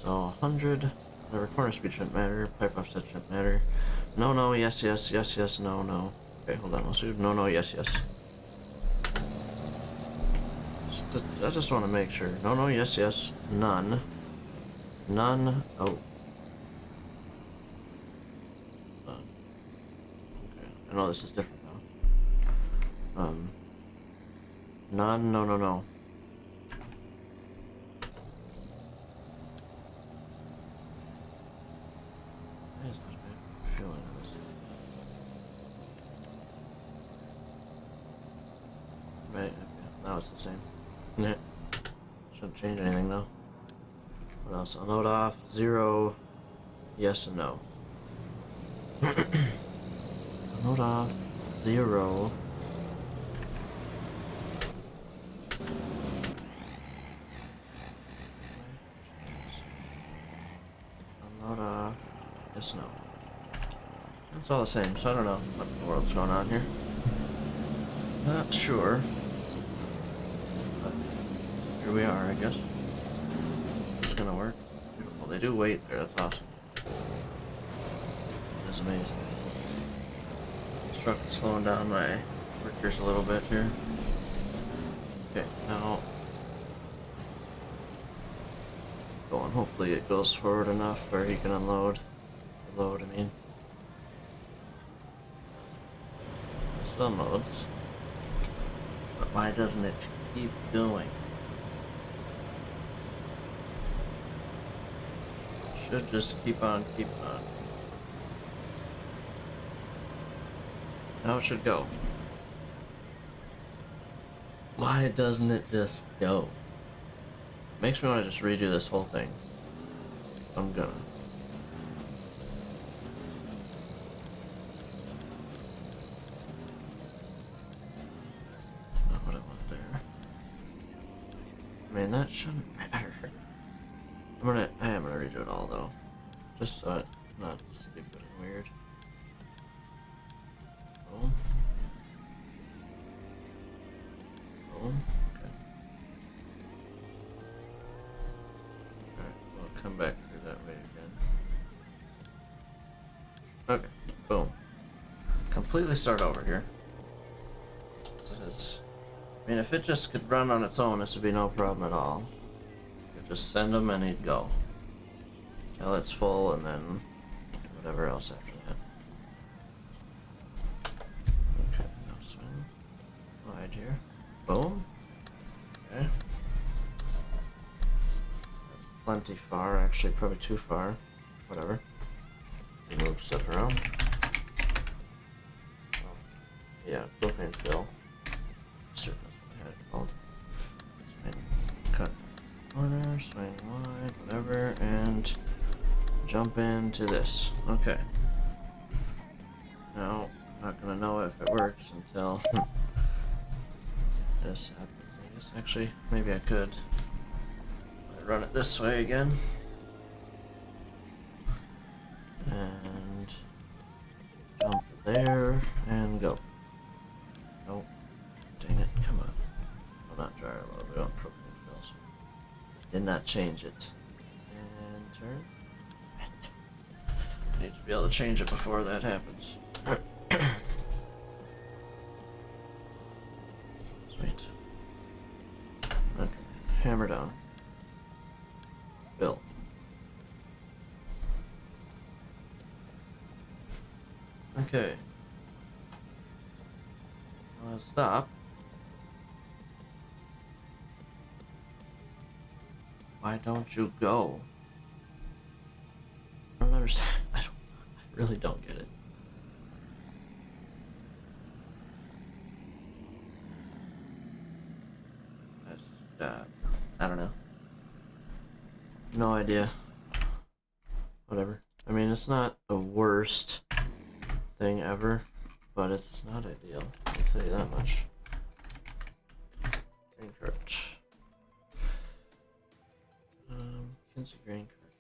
Speaker 1: So, 100... Whatever, corner speed shouldn't matter, pipe offset shouldn't matter. No, no, yes, yes, yes, yes, no, no. Okay, hold on, let's do no, no, yes, yes. I just want to make sure. No, no, yes, yes, none. None, oh. None. Okay, I know this is different now. None, no, no, no. Right, okay. Now it's the same. Yeah. Shouldn't change anything though. What else? Unload off. 0. Yes and no. Unload off. 0. Unload off. Yes, no. It's all the same, so I don't know what in the world's going on here. Not sure. But here we are, I guess. It's gonna work. Beautiful. They do wait there, that's awesome. It is amazing. This truck is slowing down my workers a little bit here. Okay, now going. Hopefully it goes forward enough where he can unload. Load, I mean. It unloads. But why doesn't it keep going? Should just keep on, keep on. Now it should go. Why doesn't it just go? Makes me want to just redo this whole thing. I'm gonna. Not what I want there. I mean, that shouldn't matter. I am gonna redo it all though. Just so it's not stupid and weird. Boom. Boom. Okay. Alright, we'll come back through that way again. Okay, boom. Completely start over here. So it's, I mean, if it just could run on its own, this would be no problem at all. You just send them and he'd go. Till it's full and then whatever else after that. Okay, now swing wide here. Boom. Okay. That's plenty far, actually, probably too far. Whatever. Move stuff around. Oh, yeah, propane fill. Certain that's what I had it called. Swing, cut corner, swing wide, whatever, and jump into this. Okay. Now, I'm not gonna know if it works until this happens, I guess. Actually, maybe I could. I run it this way again. And jump there and go. Nope. Dang it, come on. Well, not dryer load, we don't propane fills. Did not change it. And turn. I need to be able to change it before that happens. Sweet. Okay, hammer down. Bill. Okay. Stop. Why don't you go? I don't understand. I really don't get it. I don't know. No idea. Whatever. I mean, it's not the worst thing ever, but it's not ideal. I'll tell you that much. Grain cart. Kinsey grain cart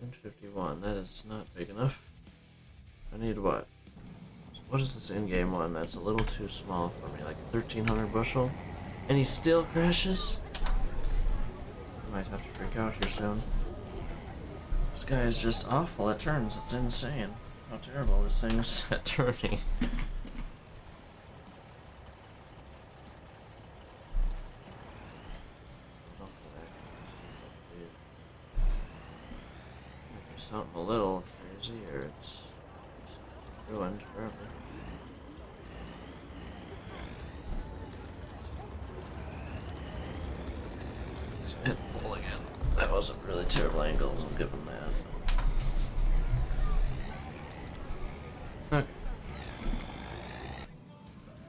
Speaker 1: back. 51. That is not big enough. I need what? What is this in-game one that's a little too small for me? Like 1,300 bushel? And he still crashes? I might have to freak out here soon. This guy is just awful at turns. It's insane how terrible this thing is at turning. Something a little crazy, or it's ruined forever. Hit the pole again. That wasn't really terrible angles, I'll give him that. Okay.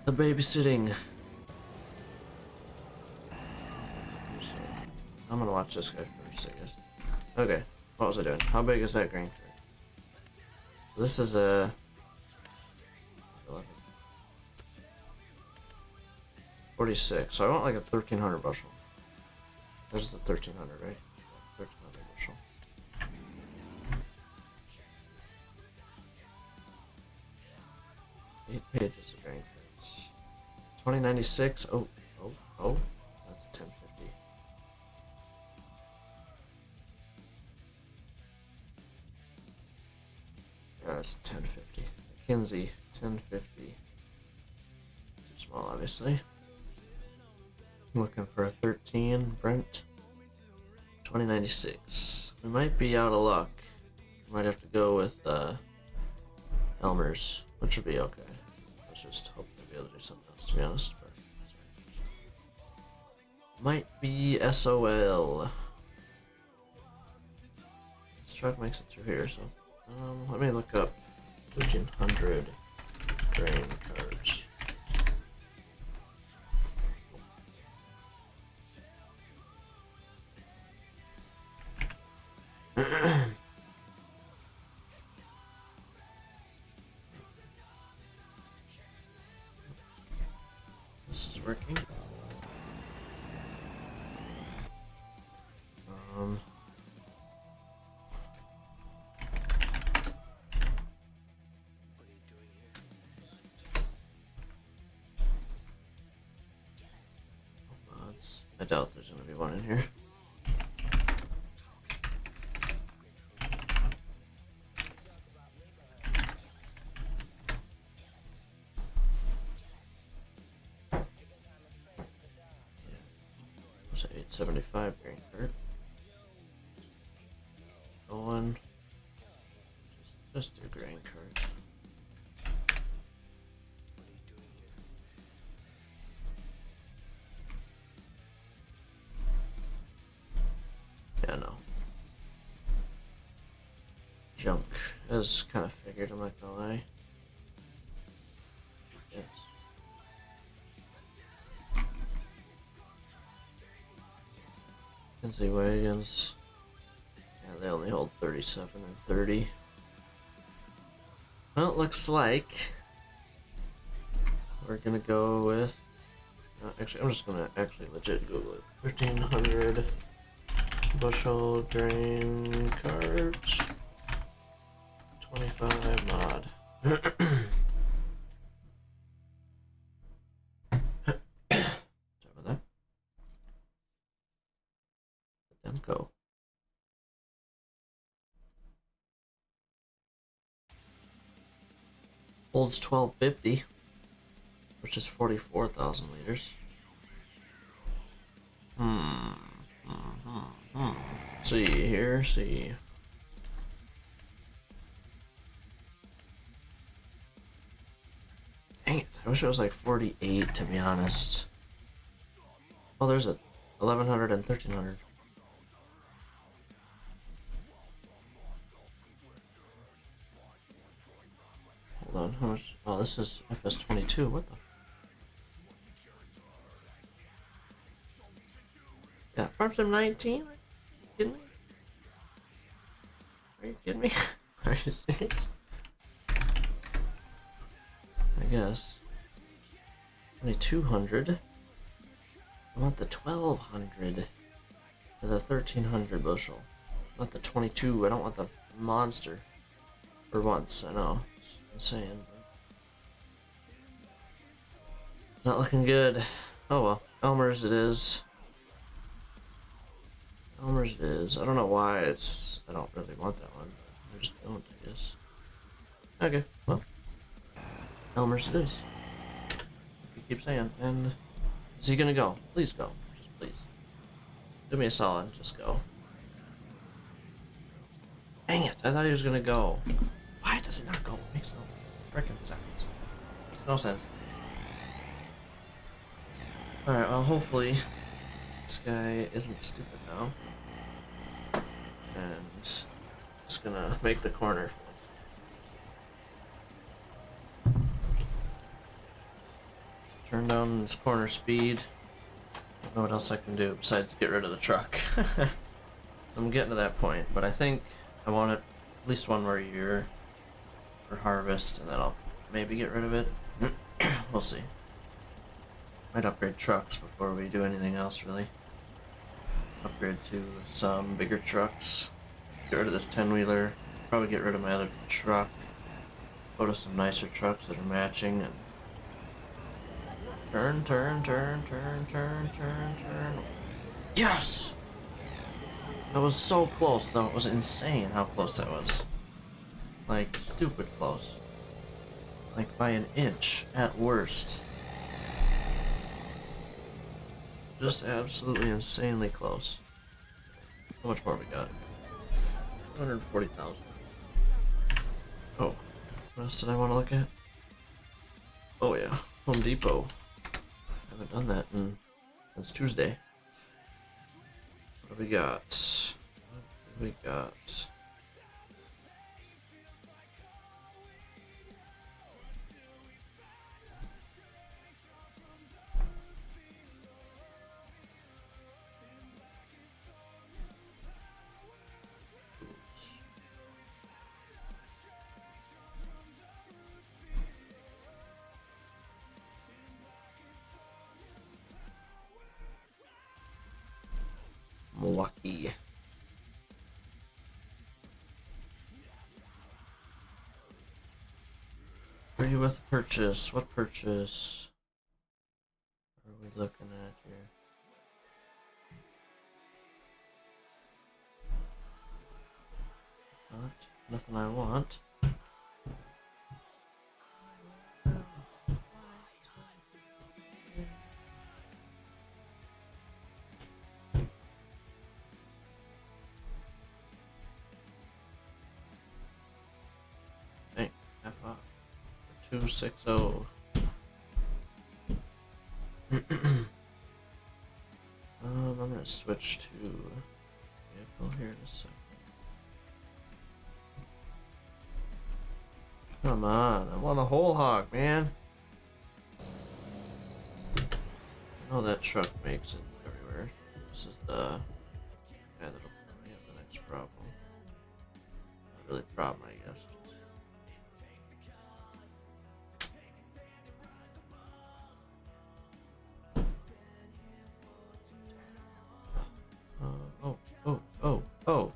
Speaker 1: The babysitting. watch this guy first, I guess. Okay, what was I doing? How big is that grain cart? This is a 11. 46. So I want like a 1300 bushel. This is a 1300, right? 1300 bushel. 8 pages of grain carts. 2096. Oh. That's a 1050. Yeah, that's 1050. McKinsey 1050. Too small, obviously. I'm looking for a 13 Brent 2096. We might be out of luck. We might have to go with Elmer's, which would be okay. Let's just hope to be able to do something else, to be honest. But might be SOL. This truck makes it through here, so let me look up 1300 grain carts. This is working. I doubt there's gonna be one in here. What's that, 875 grain cart? Going. Just do grain cart. Yeah, no. Junk. As kind of figured, I'm not gonna lie. Yes. Kinsey wagons. Yeah, they only hold 37 and 30. Well, it looks like we're gonna go with. Actually, I'm just gonna actually legit Google it. 1300 bushel grain cart. 25 mod. Sorry about that. Let them go. Holds 1250, which is 44,000 liters. See here, see. Dang it, I wish it was like 48 to be honest. Oh, there's a 1100 and 1300. Hold on, how much? Oh, this is FS22. What the? Yeah, Farm Sim 19? Are you kidding me? Are you kidding me? Are you serious? I guess. 2200. I want the 1200. Or the 1300 bushel. Not the 22. I don't want the monster. For once, I know. Insane, but it's not looking good. Oh well, Elmer's it is. Elmer's it is. I don't know why it's. I don't really want that one, but I just don't, I guess. Okay, well, Elmer's it is. You keep saying, and is he gonna go? Please go, just please. Do me a solid, just go. Dang it! I thought he was gonna go. Why does it not go? It makes no freaking sense. Makes no sense. Alright, well, hopefully this guy isn't stupid now. And it's gonna make the corner for us. Turn down this corner speed. don't know what else I can do besides get rid of the truck. I'm getting to that point, but I think I want it at least one more year for harvest, and then I'll maybe get rid of it. We'll see. Might upgrade trucks before we do anything else, really. Upgrade to some bigger trucks. Get rid of this 10-wheeler. Probably get rid of my other truck. Go to some nicer trucks that are matching, and turn, turn, turn, turn, turn, turn, turn. Yes! That was so close, though. It was insane how close that was. Like, stupid close. Like, by an inch, at worst. Just absolutely insanely close. How much more we got? 240,000. Oh, what else did I want to look at? Oh yeah, Home Depot. I haven't done that since Tuesday. What do we got? What do we got? Milwaukee. Are you with a purchase? What purchase are we looking at here? Nothing I want. Hey, F off. 260. I'm gonna switch to vehicle here in a second. Come on, I want a whole hog, man. I know that truck makes it everywhere. This is the guy that'll probably have the next problem. Not really problem, I guess. Oh.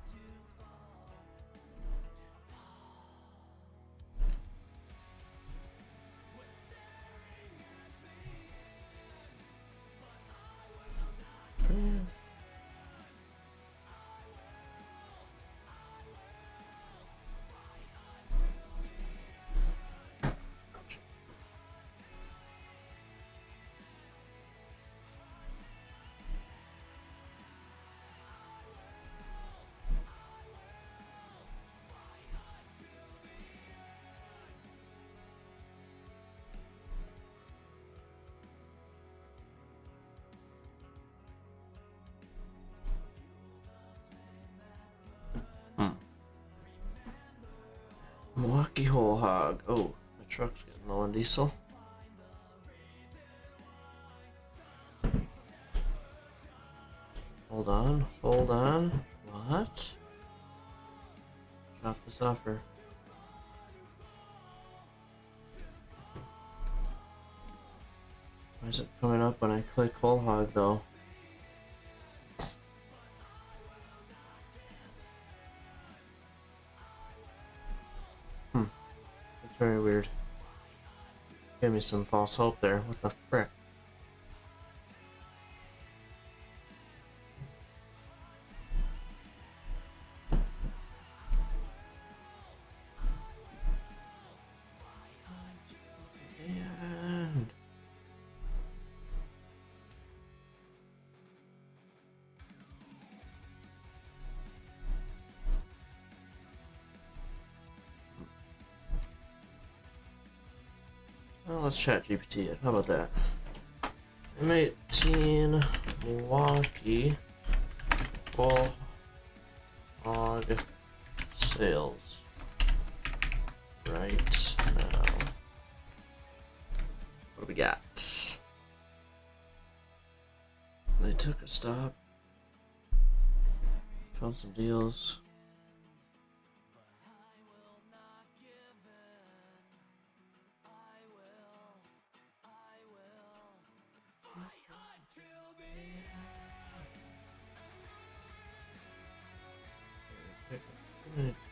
Speaker 1: Milwaukee whole hog. Oh, my truck's getting low on diesel. Hold on. What? Drop this offer. Why is it coming up when I click whole hog though? That's very weird. Gave me some false hope there. What the frick? Well, let's chat GPT it. How about that? M18 Milwaukee whole hog sales right now. What do we got? took a stop. Found some deals.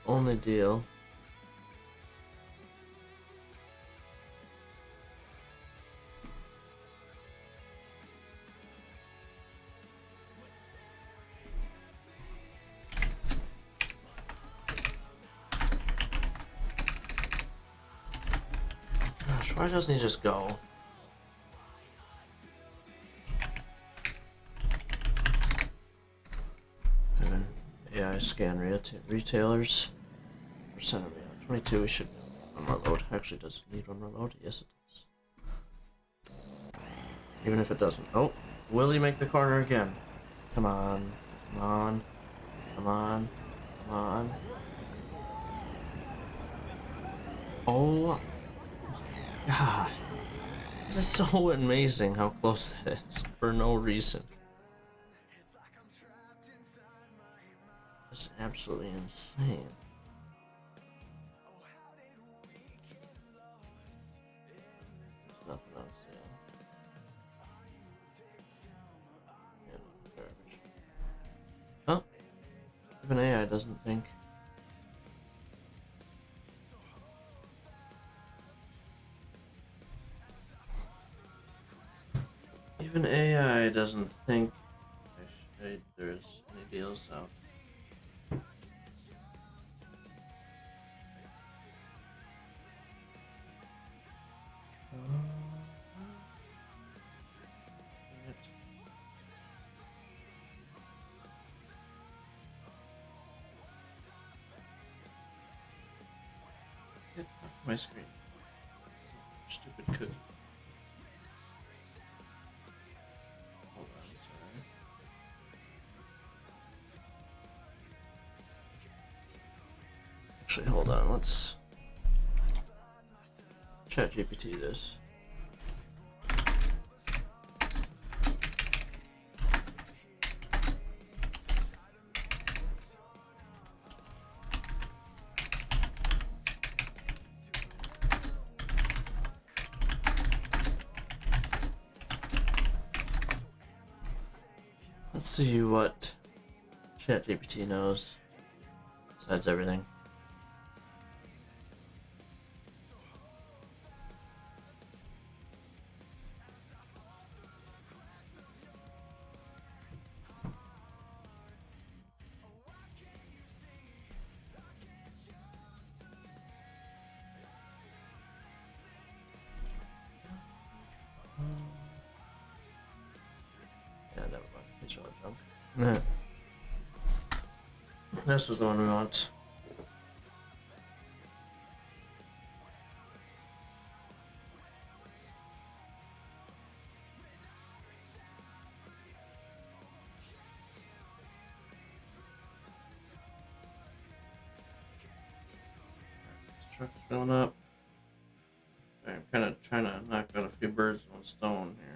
Speaker 1: Only deal. Gosh, why doesn't he just go? AI scan retailers. Percent of 22. We should one more load. Actually, does it need one more load? Yes, it does. Even if it doesn't. Oh, will he make the corner again? Come on, come on, come on, come on. Oh, God. It is so amazing how close that is for no reason. It's absolutely insane. There's nothing else, yeah. Garbage. Oh, even AI doesn't think. Even AI doesn't think there's any deals out. Get off my screen. Stupid cookie. Hold on, sorry. Actually, hold on, let's ChatGPT this. Let's see what ChatGPT knows besides everything. Yeah, never mind. It's all junk. This is the one we want. This truck's filling up. I'm kind of trying to knock out a few birds with one stone here.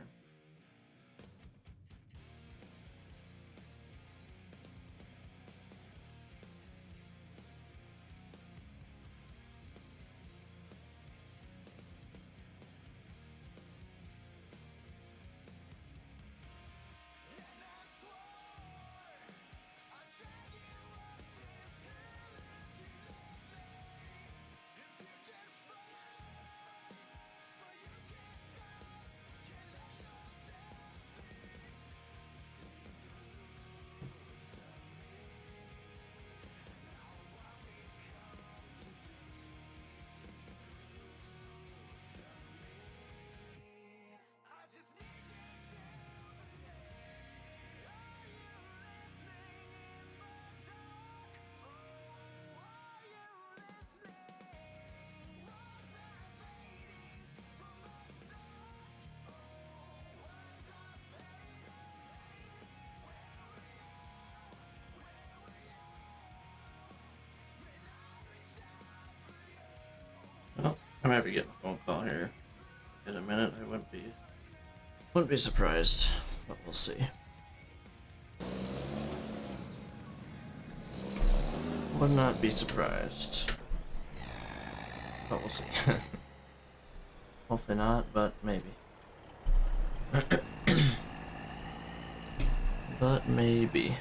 Speaker 1: Well, I might be getting a phone call here in a minute. I wouldn't be surprised, but we'll see. Would not be surprised. But we'll see. Hopefully not, but maybe. But maybe.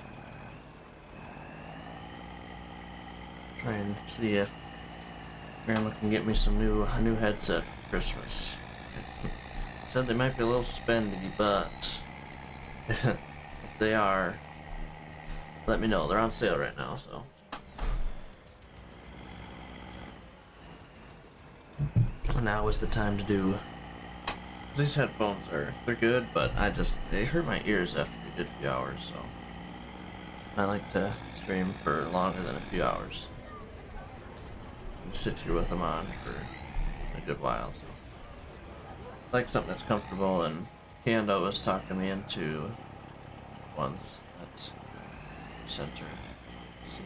Speaker 1: Try and see if Grandma can get me some a new headset for Christmas. Said they might be a little spendy, but if they are, let me know. They're on sale right now, so. Now is the time to do. These headphones they're good, but they hurt my ears after we did a few hours, so I like to stream for longer than a few hours and sit here with them on for a good while. So I like something that's comfortable, and Kando was talking me into ones at Center C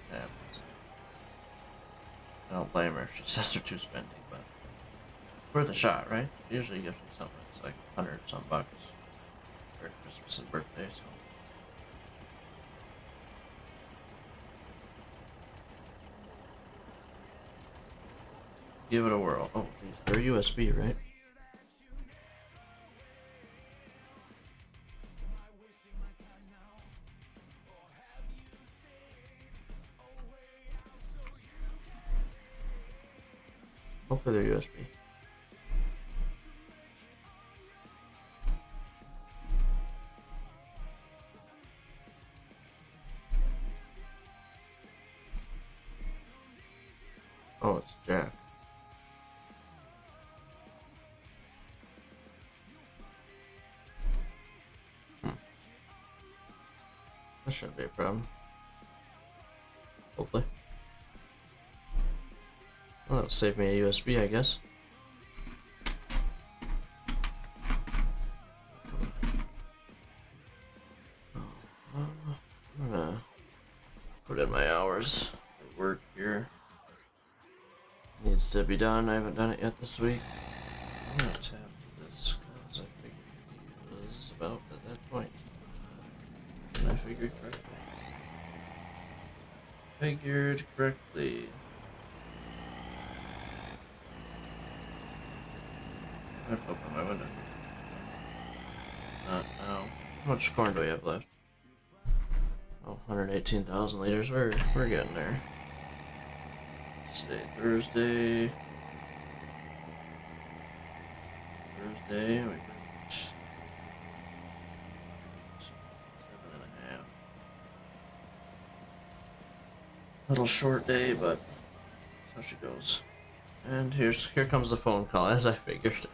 Speaker 1: Heft. I don't blame her if she says they're too spending, but worth a shot, right? Usually you get something that's like $100 some bucks for Christmas and birthday, so. Give it a whirl. Oh, geez, they're USB, right? Hopefully they're USB. Oh, it's jack. That shouldn't be a problem. Hopefully. Well, that'll save me a USB, I guess. I'm gonna put in my hours at work here. Needs to be done. I haven't done it yet this week. I'm gonna tap to this because I figured he was about at that point. And I figured correctly. Figured correctly. I have to open my window. Not now. How much corn do we have left? Oh, 118,000 liters. We're getting there. Today, Thursday. We reached 7.5. Little short day, but that's how she goes. And here comes the phone call, as I figured.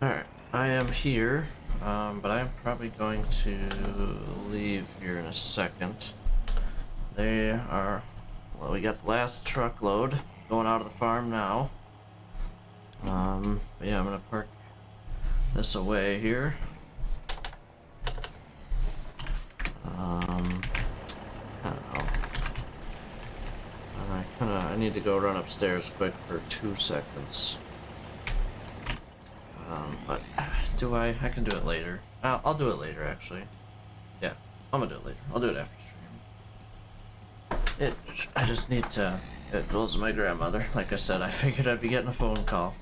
Speaker 1: Alright, I am here, but I'm probably going to leave here in a second. They are, well, we got the last truckload going out of the farm now. But yeah, I'm gonna park this away here. I don't know. I need to go run upstairs quick for 2 seconds. But do I can do it later. I'll do it later, actually. Yeah, I'm gonna do it later. I'll do it after stream. I just need to, it was my grandmother. Like I said, I figured I'd be getting a phone call.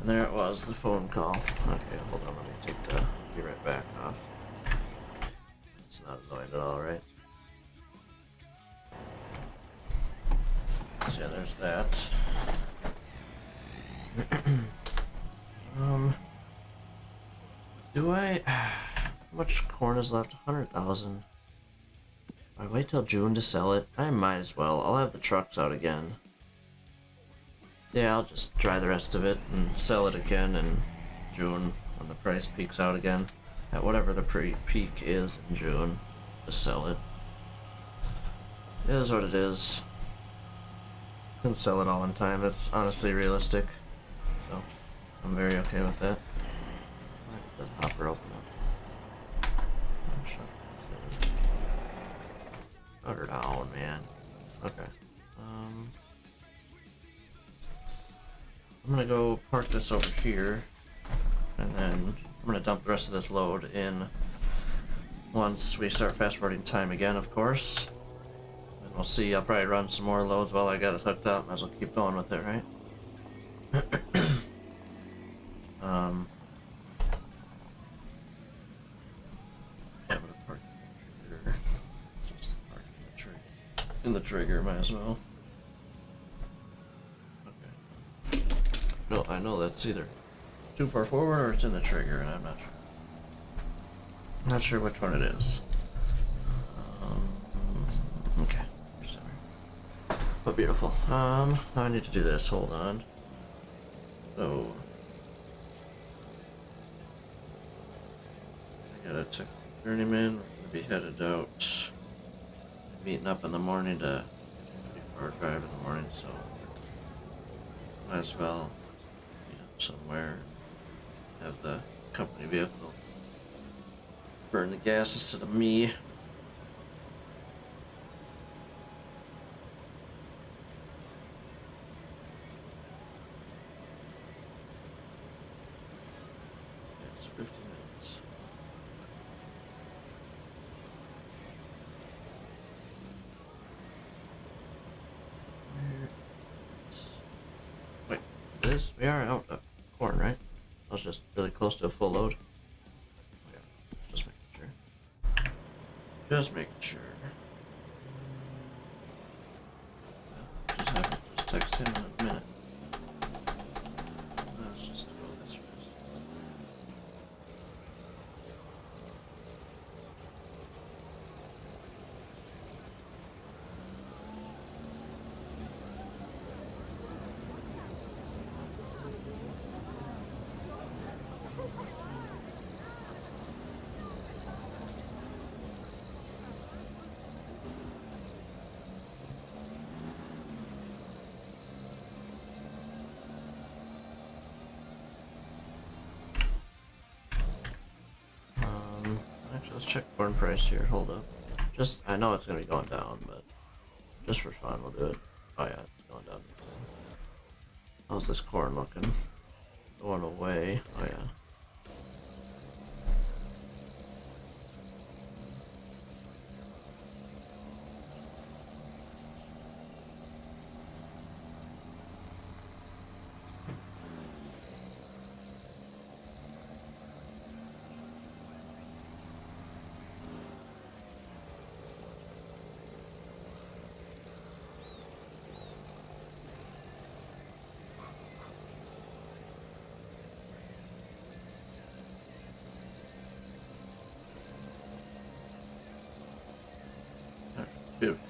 Speaker 1: And there it was, the phone call. Okay, hold on, let me take the, be right back off. It's not annoying at all, right? So yeah, there's that. Do I, how much corn is left? 100,000. I wait till June to sell it. I might as well. I'll have the trucks out again. Yeah, I'll just try the rest of it and sell it again in June when the price peaks out again. At whatever the peak is in June. Just sell it. It is what it is. Couldn't sell it all in time. That's honestly realistic. So, I'm very okay with that. Let the hopper open up. Shut her down, man. Okay. I'm gonna go park this over here, and then I'm gonna dump the rest of this load in once we start fast forwarding time again, of course. And we'll see. I'll probably run some more loads while I got it hooked up. Might as well keep going with it, right? Yeah, I'm gonna park here. Just park in the trigger, might as well. Okay. No, I know that's either too far forward or it's in the trigger, and I'm not sure. I'm not sure which one it is. Okay. Sorry. But beautiful. Now I need to do this. Hold on. So I gotta check the journeyman. We're gonna be headed out. Meeting up in the morning to ready for our drive in the morning, so might as well meet up somewhere. Have the company vehicle burn the gas instead of me. It's 50 minutes. Wait, this? We are out of corn, right? I was just really close to a full load. Okay, just making sure. Just making sure. Just text him in a minute. Let's just go this first. Actually, let's check corn price here. Hold up. Just, I know it's gonna be going down, but just for fun, we'll do it. Oh yeah, it's going down. How's this corn looking? Going away. Oh yeah. Beautiful.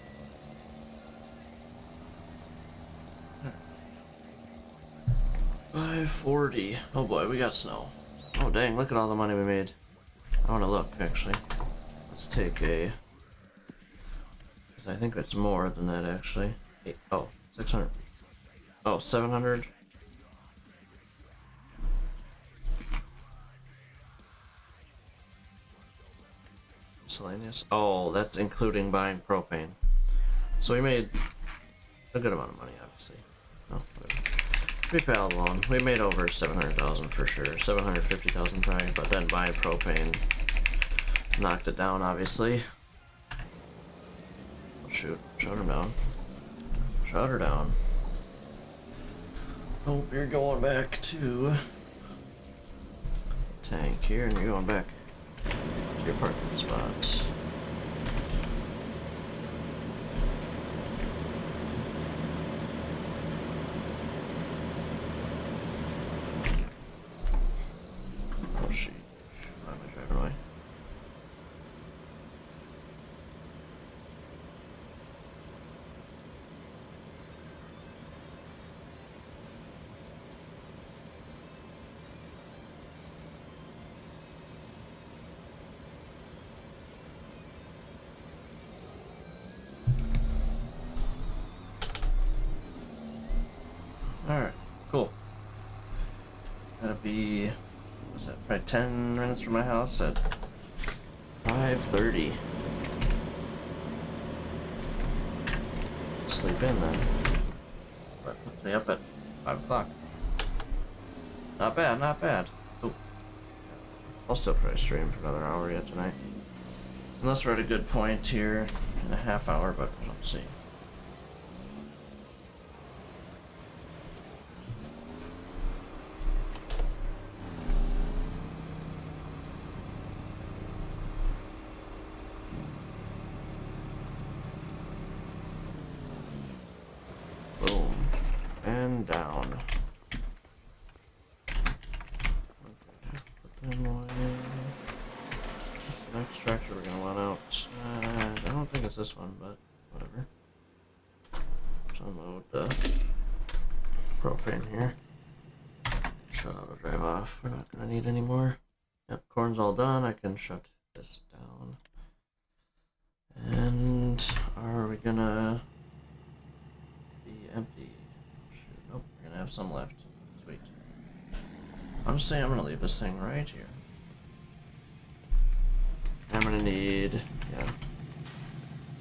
Speaker 1: 540. Oh boy, we got snow. Oh dang, look at all the money we made. I want to look, actually. Let's take a... because I think it's more than that, actually. Oh, 600. Oh, 700. Miscellaneous. Oh, that's including buying propane. So we made a good amount of money, obviously. Oh, whatever. We pay all alone. We made over 700,000 for sure. 750,000 probably, but then buying propane knocked it down, obviously. Oh, shoot. Shut her down. Shut her down. Oh, you're going back to tank here, and you're going back to your parking spot. Oh, shit. Why am I driving away? Alright, cool. That'll be, what's that, probably 10 minutes from my house at 5:30. Sleep in then. That puts me up at 5 o'clock. Not bad, not bad. Ooh. I'll still probably stream for another hour yet tonight. Unless we're at a good point here in a half hour, but we'll see. Boom. And down. Okay, put them away. What's the next tractor we're gonna want out? I don't think it's this one, but whatever. Let's unload the propane here. Shut auto drive off. We're not gonna need any more. Yep, corn's all done. I can shut this down. And are we gonna be empty? Shoot, nope, we're gonna have some left. Sweet. Honestly, I'm gonna leave this thing right here. I'm gonna need, yeah.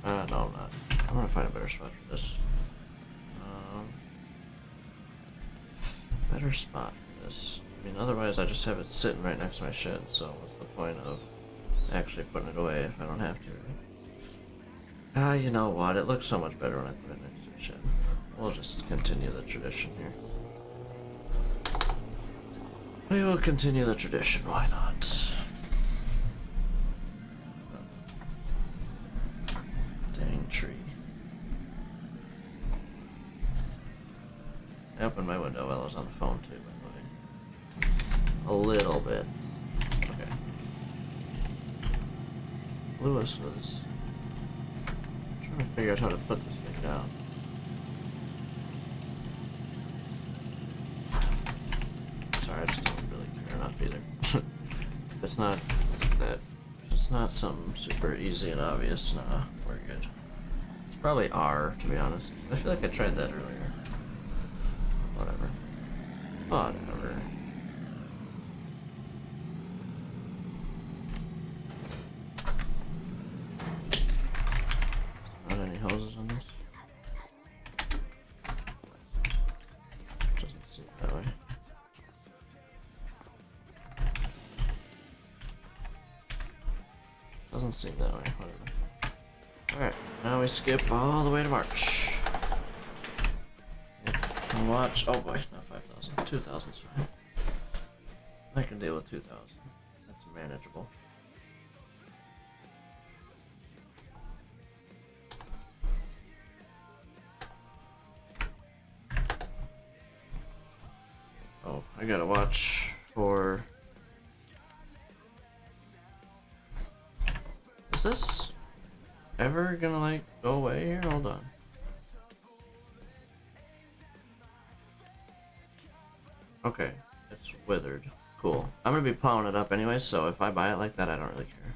Speaker 1: No, I'm not. I'm gonna find a better spot for this. Better spot for this. I mean, otherwise I just have it sitting right next to my shed, so what's the point of actually putting it away if I don't have to, right? You know what? It looks so much better when I put it next to the shed. We'll just continue the tradition here. We will continue the tradition, why not? Dang tree. I opened my window while I was on the phone too, by the way. A little bit. Okay. Lewis was trying to figure out how to put this thing down. Sorry, I just don't really care enough either. It's not that. It's not something super easy and obvious. Nah, we're good. It's probably R, to be honest. I feel like I tried that earlier. Whatever. Whatever. Not any hoses on this? Doesn't seem that way. Doesn't seem that way, whatever. Alright, now we skip all the way to March. And watch, oh boy, not 5,000, 2,000's fine. I can deal with 2,000, that's manageable. Oh, I gotta watch for... Is this ever gonna, like, go away here? Hold on. Okay, it's withered. Cool. I'm gonna be plowing it up anyway, so if I buy it like that, I don't really care.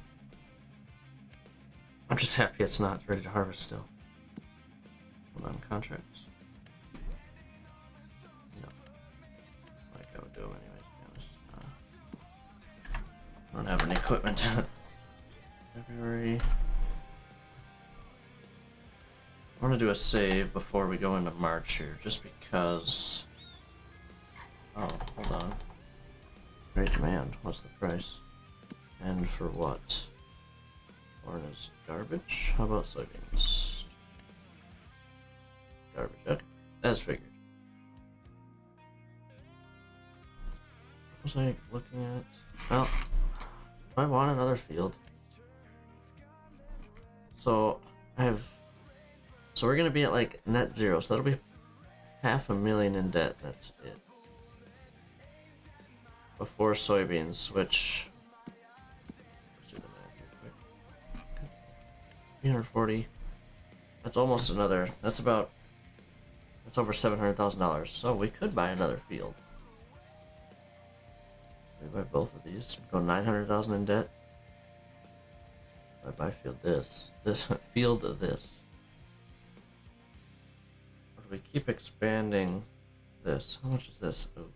Speaker 1: I'm just happy it's not ready to harvest still. Hold on, contracts. No. Like I would do them anyways, to be honest. I don't have any equipment. February. I want to do a save before we go into March here, just because... Oh, hold on. Great demand. What's the price? And for what? Corn is garbage? How about soybeans? Garbage. Okay. As figured. What was I looking at? Well, do I want another field? So, So we're gonna be at like net zero, so that'll be $500,000 in debt. That's it. Before soybeans, which let's do the math here quick. 340. That's almost another. That's over $700,000. So we could buy another field. We buy both of these. Go 900,000 in debt. I buy field this field of this. We keep expanding this. How much is this? Oh,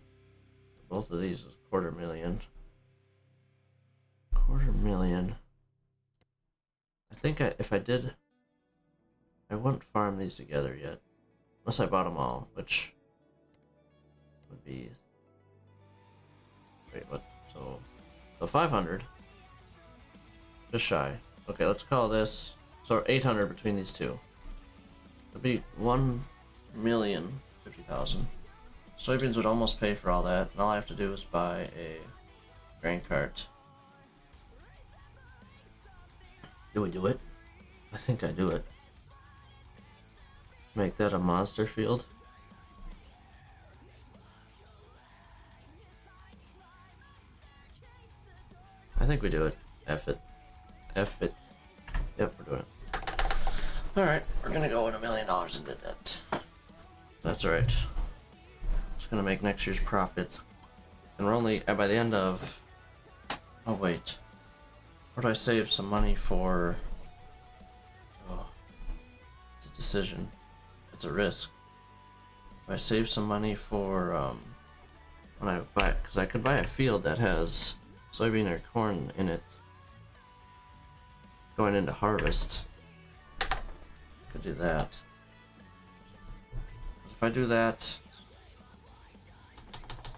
Speaker 1: both of these is $250,000. $250,000. I think if I did, I wouldn't farm these together yet, unless I bought them all, which would be. Wait, what? So 500. Just shy. Okay, let's call this. So 800 between these two. It'd be 1,050,000. Soybeans would almost pay for all that, and all I have to do is buy a grain cart. Do we do it? I think I do it. Make that a monster field. I think we do it. F it. F it. Yep, we're doing it. Alright, we're gonna go with $1 million into debt. That's alright. It's gonna make next year's profits. And we're only, by the end of... Oh wait. Or do I save some money for... Oh. It's a decision. It's a risk. If I save some money for, when I buy it, because I could buy a field that has soybean or corn in it going into harvest. Could do that. If I do that,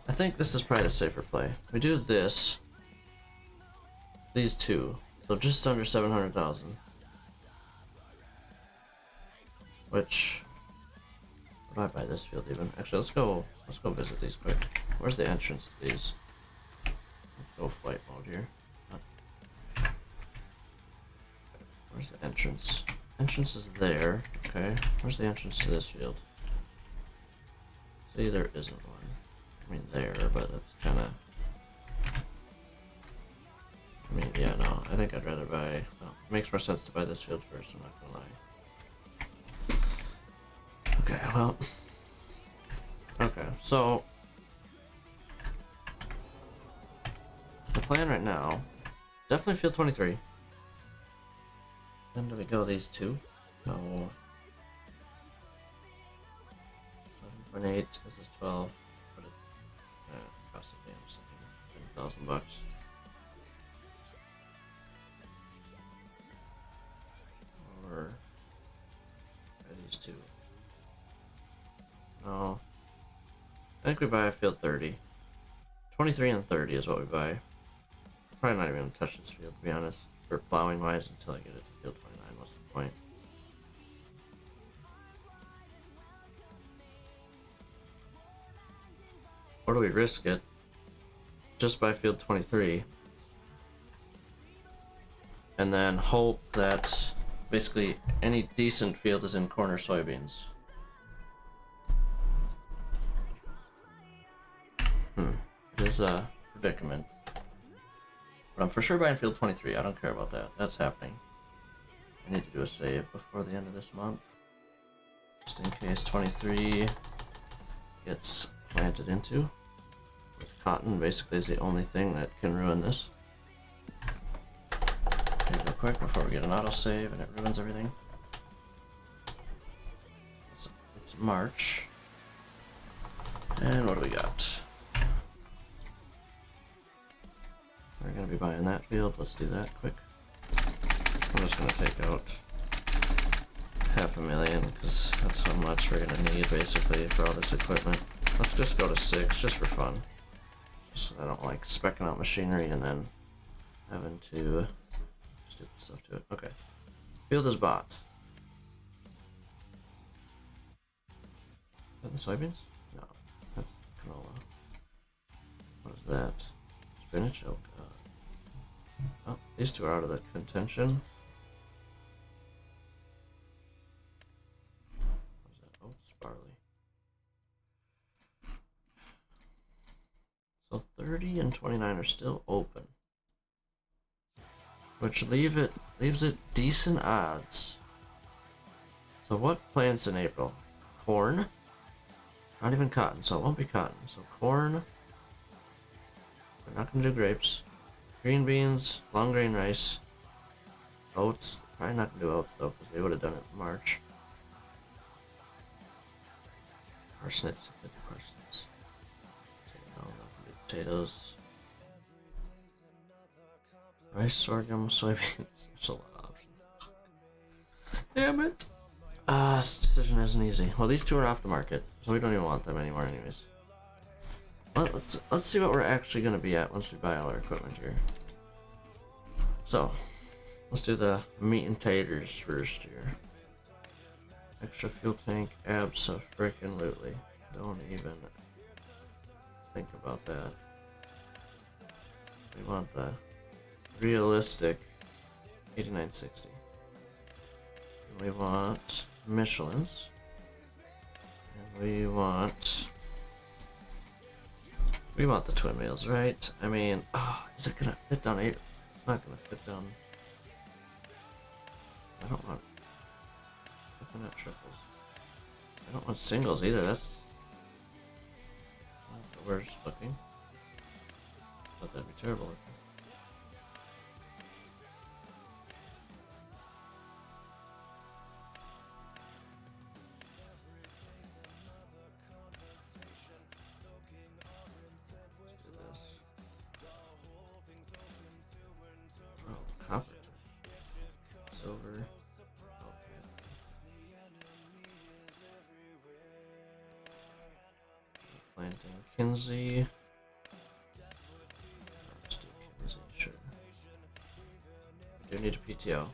Speaker 1: I think this is probably the safer play. We do this, these two, so just under 700,000. Which, where do I buy this field even? Actually, let's go visit these quick. Where's the entrance to these? Let's go flight mode here. Where's the entrance? Entrance is there. Okay. Where's the entrance to this field? See, there isn't one. I mean, there, but that's kind of... I mean, yeah, no. I think I'd rather buy... Well, it makes more sense to buy this field first, I'm not gonna lie. Okay, well... Okay, so... The plan right now... Definitely field 23. Then do we go these two? No. 11.8. This is 12. But it costs a damn second. $10,000 bucks. Or these two. No. I think we buy a field 30. 23 and 30 is what we buy. Probably not even gonna touch this field, to be honest, for plowing wise, until I get it to field 29. What's the point? Or do we risk it just by field 23 and then hope that basically any decent field is in corner soybeans? It is a predicament. But I'm for sure buying field 23. I don't care about that. That's happening. I need to do a save before the end of this month. Just in case 23 gets planted into. With cotton basically is the only thing that can ruin this. Okay, real quick before we get an autosave and it ruins everything. It's March. And what do we got? We're gonna be buying that field. Let's do that quick. I'm just gonna take out 500,000 because that's how much we're gonna need basically for all this equipment. Let's just go to 6 just for fun. Just I don't like speccing out machinery and then having to stupid stuff to it. Okay. Field is bought. Is that the soybeans? No, that's canola. What is that? Spinach? Oh god. Oh, these two are out of the contention. What is that? Oh, it's barley. So 30 and 29 are still open. Which leaves it decent odds. So what plants in April? Corn? Not even cotton, so it won't be cotton. So corn. We're not gonna do grapes. Green beans, long grain rice. Oats. Probably not gonna do oats though, because they would have done it in March. Parsnips. Parsnips. No, not gonna do potatoes. Rice, sorghum, soybeans. There's a lot of options. Damn it. This decision isn't easy. Well, these two are off the market, so we don't even want them anymore anyways. Let's see what we're actually going to be at once we buy all our equipment here. So, let's do the meat and taters first here. Extra fuel tank, abso-frickin-lutely. Don't even think about that. We want the realistic 8960. We want Michelin's. And we want the twin wheels, right? I mean, is it gonna fit down 8? It's not gonna fit down. I don't want looking at triples. I don't want singles either. That's not the worst looking. But that'd be terrible looking. Copper, silver, okay. Planting Kinsey. Let's do Kinsey, sure. We do need a PTO.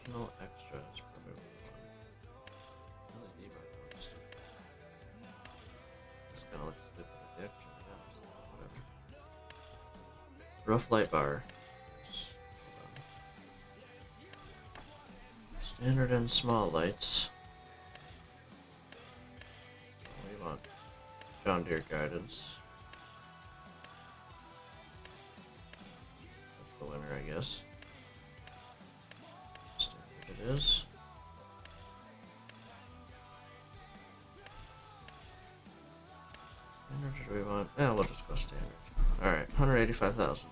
Speaker 1: Original extra is probably LED background is stupid. Just kinda looks stupid with the extra, yeah, whatever. Rough light bar. Standard and small lights. We want John Deere guidance. That's the winner, I guess. It is. Standard do we want? Yeah, we'll just go standard. Alright, 185,000.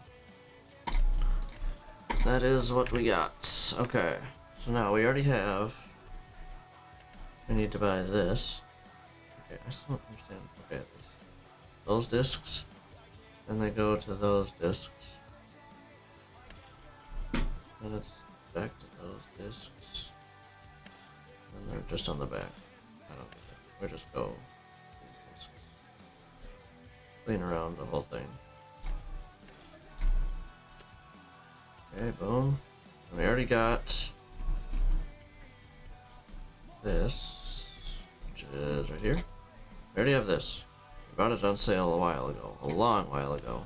Speaker 1: That is what we got. Okay. So now we already have. We need to buy this. Okay, I still don't understand. Okay, those discs. Then they go to those discs. Then it's back to those discs. And they're just on the back. I don't think we just go these discs. Clean around the whole thing. Okay, boom. And we already got this, which is right here. We already have this. We bought it on sale a while ago, a long while ago.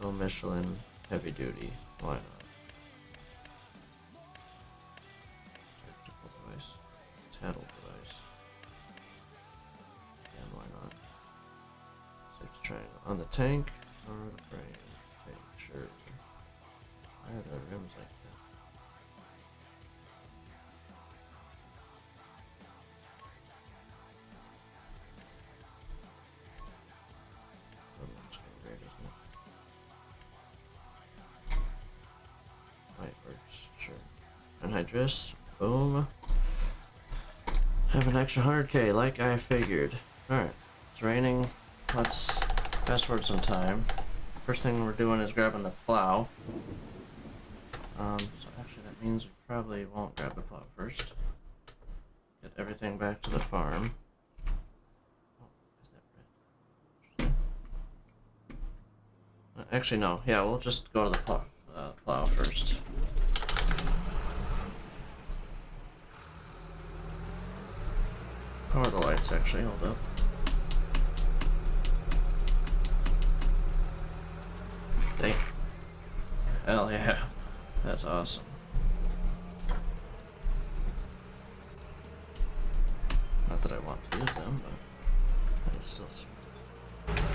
Speaker 1: No Michelin heavy duty. Why not? Tactical device. Tattle device. And why not? tank or the frame? Tank, sure. Why are the rims like that? Oh, that's kind of weird, isn't it? Light works, sure. Anhydrous, boom. Have an extra 100k, like I figured. Alright, it's raining. Let's fast forward some time. First thing we're doing is grabbing the plow. So actually that means we probably won't grab the plow first. Get everything back to the farm. Oh, is that red? Actually, no. Yeah, we'll just go to the plow first. How are the lights actually? Hold up. Dang. Hell yeah. That's awesome. Not that I want to use them, but I still. Alright,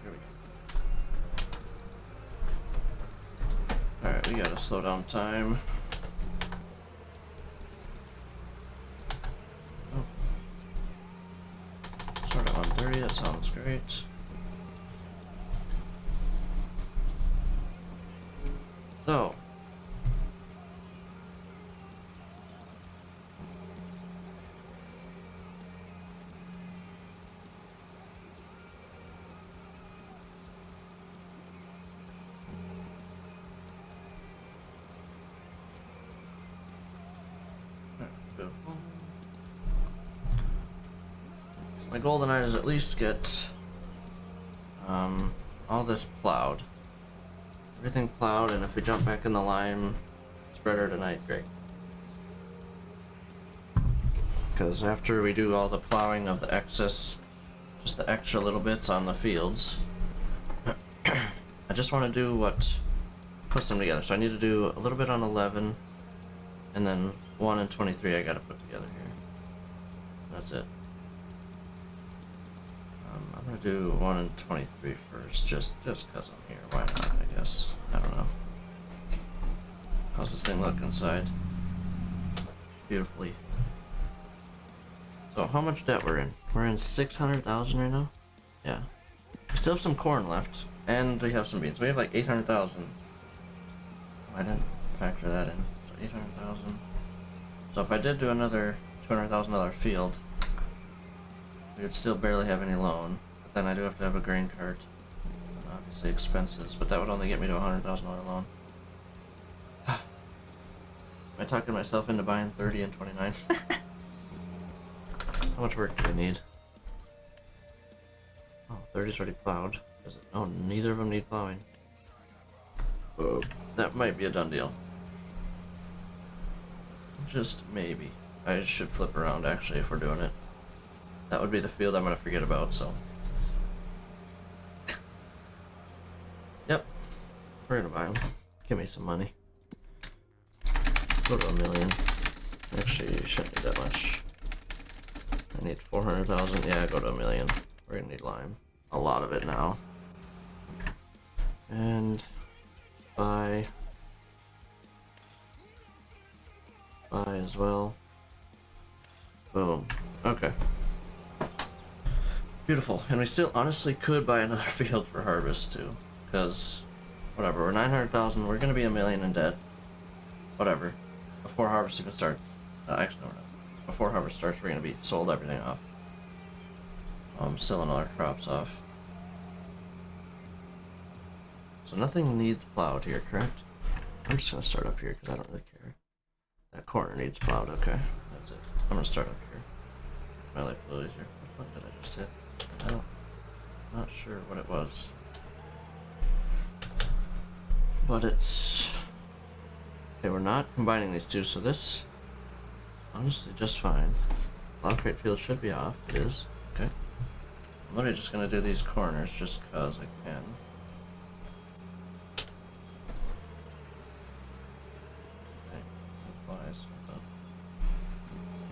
Speaker 1: here we go. Alright, we gotta slow down time. Start at 1:30, that sounds great. So. Beautiful. So my goal tonight is at least get all this plowed. Everything plowed, and if we jump back in the lime spreader tonight, great. Because after we do all the plowing of the excess, just the extra little bits on the fields, I just want to do what puts them together. So I need to do a little bit on 11, and then 1 and 23 I gotta put together here. That's it. I'm gonna do 1 and 23 first, just cause I'm here. Why not, I guess. I don't know. How's this thing look inside? Beautifully. So how much debt we're in? We're in 600,000 right now? Yeah. We still have some corn left, and we have some beans. We have like 800,000. I didn't factor that in. So 800,000. So if I did do another $200,000 field, we would still barely have any loan. But then I do have to have a grain cart, and obviously expenses. But that would only get me to a $100,000 loan. Am I talking myself into buying 30 and 29? How much work do we need? Oh, 30's already plowed. Is it? Oh, neither of them need plowing. That might be a done deal. Just maybe. I should flip around actually if we're doing it. That would be the field I'm gonna forget about, so. Yep. We're gonna buy them. Give me some money. Go to 1 million. Actually, you shouldn't need that much. I need 400,000. Yeah, go to 1 million. We're gonna need lime. A lot of it now. And buy as well. Boom. Okay. Beautiful. And we still honestly could buy another field for harvest too. Because, whatever, we're 900,000. We're gonna be 1 million in debt. Whatever. Before harvest even starts. Actually, no, we're not. Before harvest starts, we're gonna be sold everything off. Selling all our crops off. So nothing needs plowed here, correct? I'm just gonna start up here because I don't really care. That corner needs plowed, okay. That's it. I'm gonna start up here. My life a little easier. What did I just hit? Not sure what it was. But it's... Okay, we're not combining these two, so this... honestly just fine. Plow crate field should be off. It is. Okay. I'm literally just gonna do these corners just cause I can. Okay, some flies.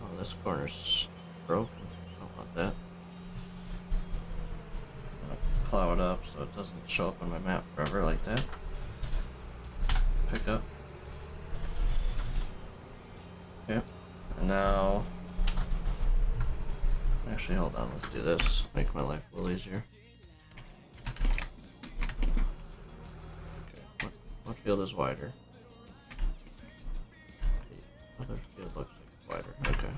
Speaker 1: Oh, this corner's broken. Don't want that. plow it up so it doesn't show up on my map forever like that. Pick up. Okay, and now, actually hold on, let's do this, make my life a little easier. Okay, what field is wider? The other field looks like it's wider, okay.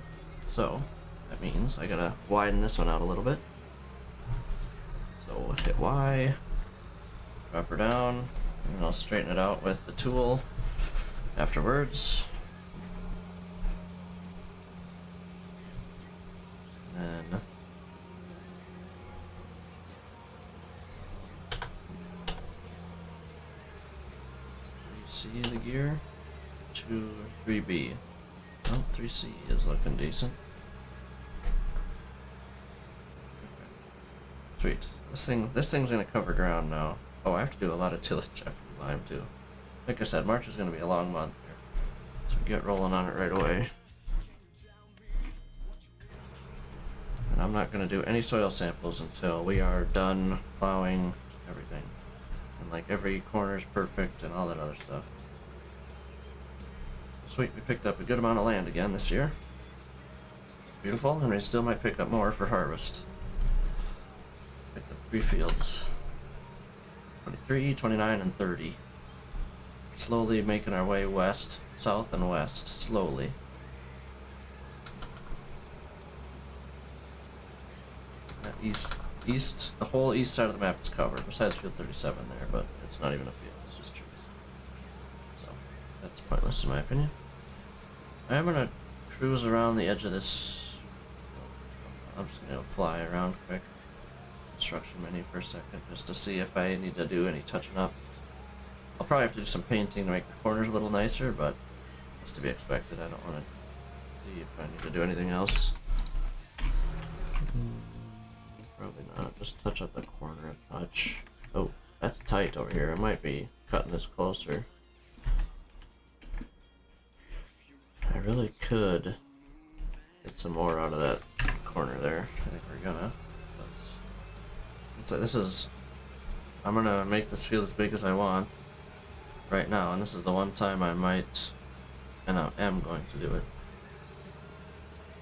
Speaker 1: So, that means I gotta widen this one out a little bit. So we'll hit Y, drop her down, and I'll straighten it out with the tool afterwards. And then it's 3C in the gear, 2 or 3B. Well, 3C is looking decent. Sweet. This thing's gonna cover ground now. Oh, I have to do a lot of tillage after we lime too. Like I said, March is gonna be a long month here, so get rolling on it right away. And I'm not gonna do any soil samples until we are done plowing everything, and like every corner is perfect and all that other stuff. Sweet, we picked up a good amount of land again this year. Beautiful, and we still might pick up more for harvest. Picked up 3 fields. 23, 29, and 30. Slowly making our way west, south, and west. Slowly. East, the whole east side of the map is covered, besides field 37 there, but it's not even a field, it's just trees. So, that's pointless in my opinion. I'm gonna cruise around the edge of this. I'm just gonna fly around quick. Construction menu for a second, just to see if I need to do any touching up. I'll probably have to do some painting to make the corners a little nicer, but that's to be expected. I don't want to see if I need to do anything else. Probably not. Just touch up the corner a touch. Oh, that's tight over here. I might be cutting this closer. I really could get some more out of that corner there. I think we're gonna. So this is, I'm gonna make this field as big as I want right now, and this is the one time I might, and I am going to do it.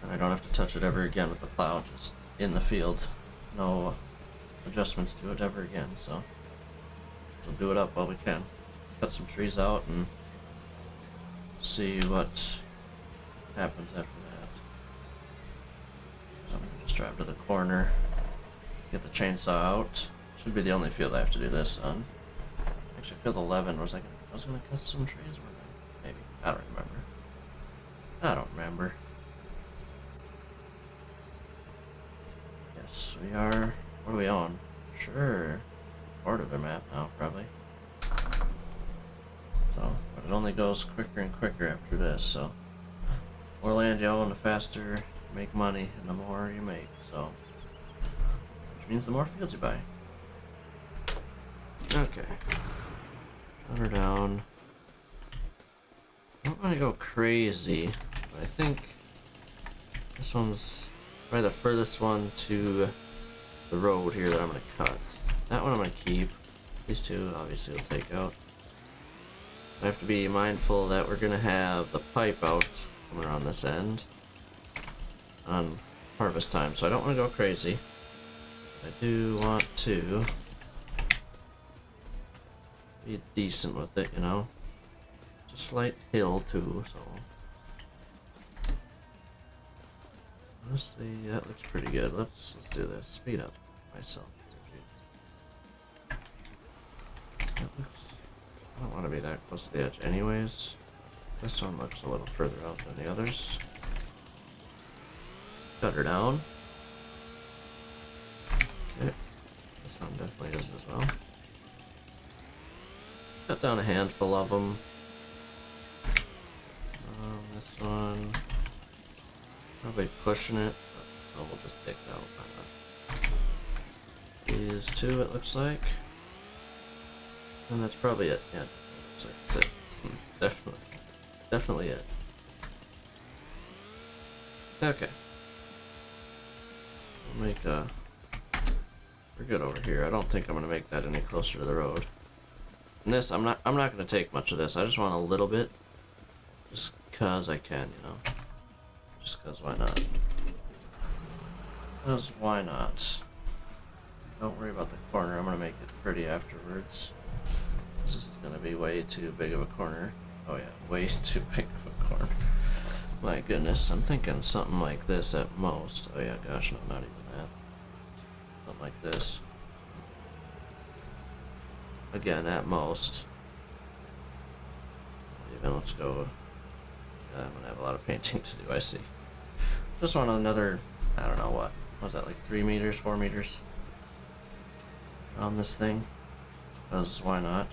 Speaker 1: And I don't have to touch it ever again with the plow, just in the field. No adjustments to it ever again, so we'll do it up while we can. Cut some trees out and see what happens after that. So I'm gonna just drive to the corner. Get the chainsaw out. Should be the only field I have to do this on. Actually, field 11 was I was gonna cut some trees. Maybe I don't remember. I don't remember. Yes, we are. What are we on? Sure, part of the map now, probably. So, but it only goes quicker and quicker after this. So, the more land you own, the faster you make money, and the more you make. So. Which means the more fields you buy. Okay. Shut her down. I don't want to go crazy, but I think this one's probably the furthest one to the road here that I'm going to cut. That one I'm going to keep. These two obviously we'll take out. I have to be mindful that we're going to have the pipe out coming around this end on harvest time, so I don't want to go crazy. I do want to be decent with it, you know. It's a slight hill too, so honestly that looks pretty good. Let's do this. Speed up myself. That looks, I don't want to be that close to the edge anyways. This one looks a little further out than the others. Cut her down. Okay, this one definitely is as well. Cut down a handful of them. This one, probably pushing it. Oh, we'll just take that out. These two, it looks like. And that's probably it. Yeah, that's it. Definitely it. Okay. We'll make a we're good over here. I don't think I'm gonna make that any closer to the road. And this, I'm not gonna take much of this. I just want a little bit, just cause I can, you know. Just cause why not? Cause why not? Don't worry about the corner. I'm gonna make it pretty afterwards. This is gonna be way too big of a corner. Oh yeah, way too big of a corner. My goodness, I'm thinking something like this at most. Oh yeah, gosh, no, not even that. Something like this. Again, at most. Even let's go. I'm gonna have a lot of painting to do, I see. Just want another, I don't know what was that, like 3 meters, 4 meters on this thing? Because why not?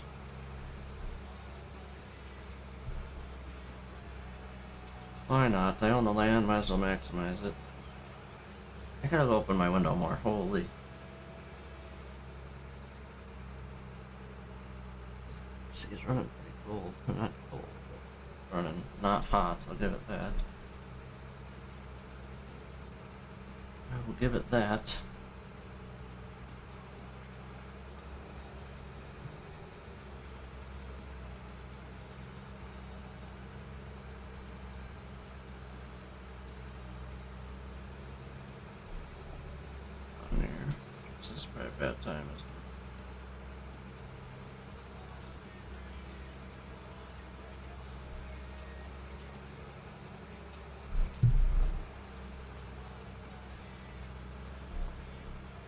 Speaker 1: Why not? I own the land, might as well maximize it. I gotta go open my window more, holy. See, he's running pretty cold. Not cold, but running not hot, I'll give it that. I will give it that. On there. This is probably a bad time, isn't it?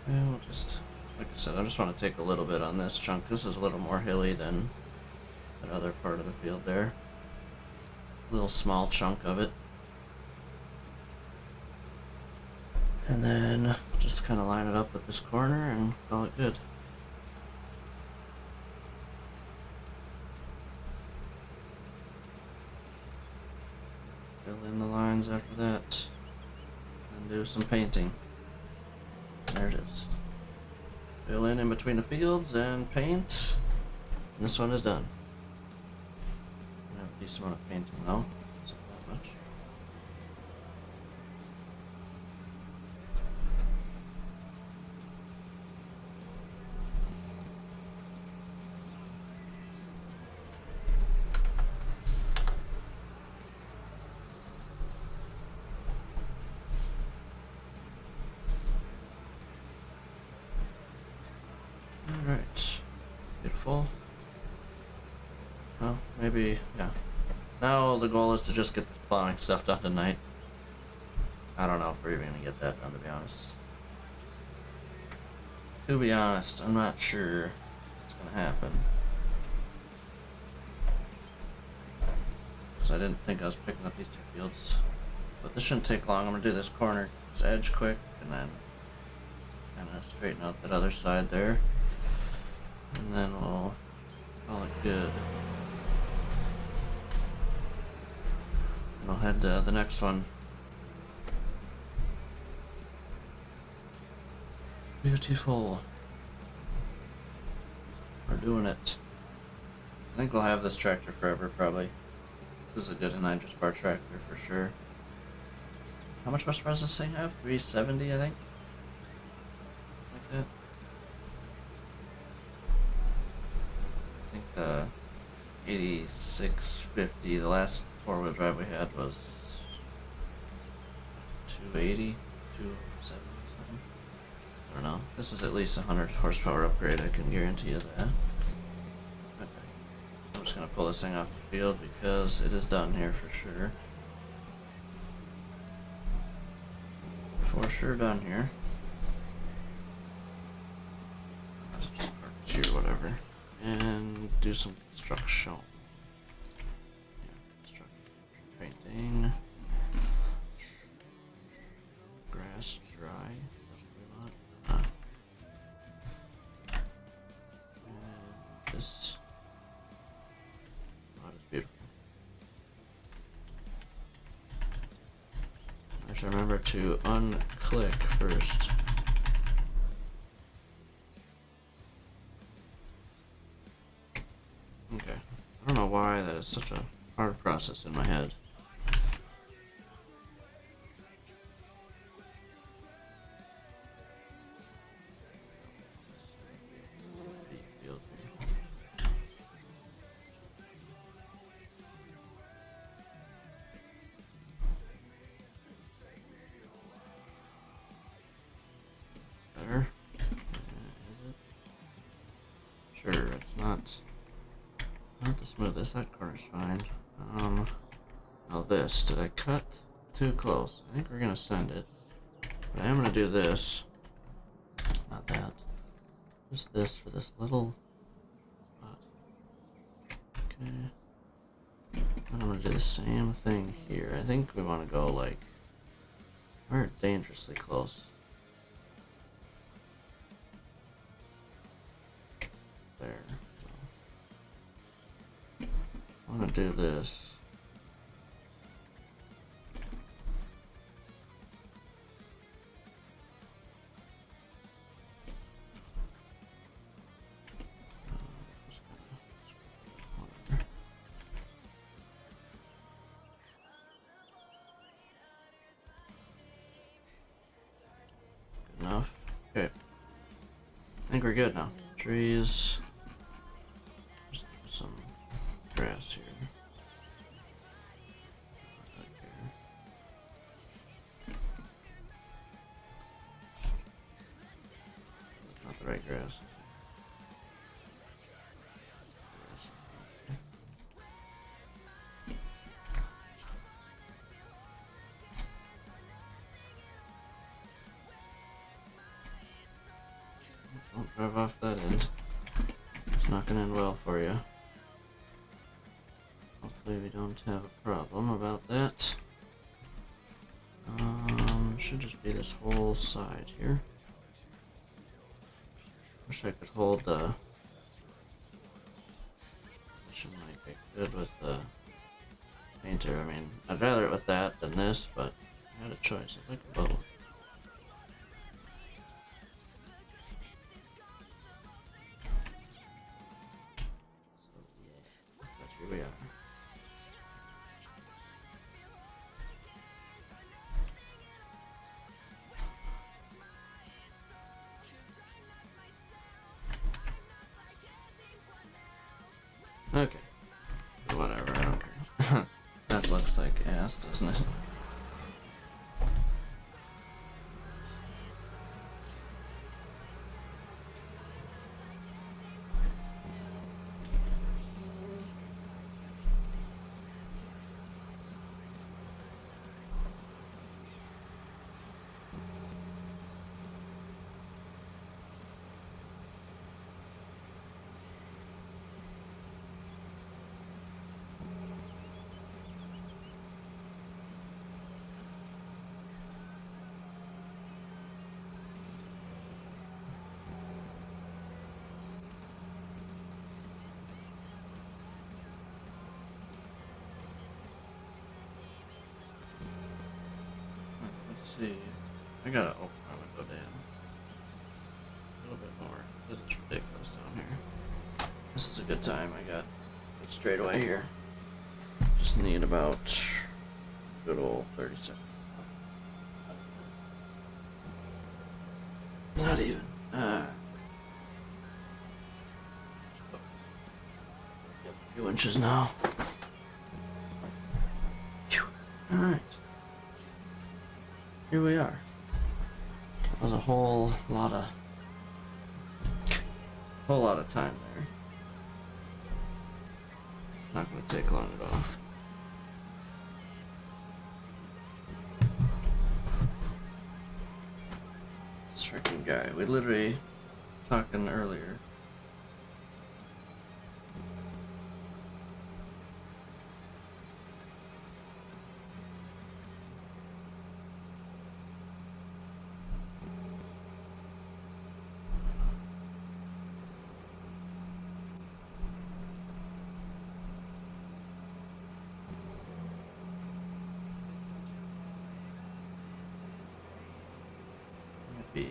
Speaker 1: Yeah, we'll just, like I said, I just want to take a little bit on this chunk. This is a little more hilly than that other part of the field there. A little small chunk of it. And then just kind of line it up with this corner and call it good. Fill in the lines after that. And do some painting. There it is. Fill in between the fields and paint. And this one is done. I have a decent amount of painting though. It's not that much. Alright. Beautiful. Well, maybe, yeah. Now the goal is to just get this plowing stuff done tonight. I don't know if we're even gonna get that done, to be honest. To be honest, I'm not sure what's gonna happen. So I didn't think I was picking up these 2 fields. But this shouldn't take long. I'm gonna do this corner, this edge quick, and then kind of straighten out that other side there. And then we'll call it good. And I'll head to the next one. Beautiful. We're doing it. I think we'll have this tractor forever, probably. This is a good anhydrous bar tractor for sure. How much horsepower does this thing have? 370, I think? Like that. I think the 8650, the last 4-wheel drive we had was 280, 270 something. I don't know. This was at least 100 horsepower upgrade, I can guarantee you that. Okay. I'm just gonna pull this thing off the field because it is done here for sure. For sure done here. Let's just park here, whatever. And do some construction. Yeah, construction. Painting. Grass dry. That's what we want. And this. Oh, it's beautiful. I have to remember to unclick first. Okay. I don't know why that is such a hard process in my head. not the smoothest. That corner's fine. Now this, did I cut too close? I think we're gonna send it. But I am gonna do this. Not that. Just this for this little spot. Okay. I'm gonna do the same thing here. I think we wanna go like, we're dangerously close. There. So. I'm gonna do this. Good enough. Okay. I think we're good now. Trees. Just some grass here. Right here. That's not the right grass. Don't drive off that end. It's not gonna end well for you. Hopefully we don't have a problem about that. Should just be this whole side here. Wish I could hold the... Should might be good with the painter. I mean, I'd rather it with that than this, but I had a choice. I like both. Here we are. Okay. Whatever, I don't care. That looks like ass, doesn't it? Let's see. I gotta open my window down a little bit more. This is ridiculous down here. This is a good time. I got it straight away here. Just need about good old 30 seconds. Not even. Yep, a few inches now. Alright. Here we are. That was a whole lot of time there. It's not gonna take long at all. This freaking guy. We literally talking earlier. Be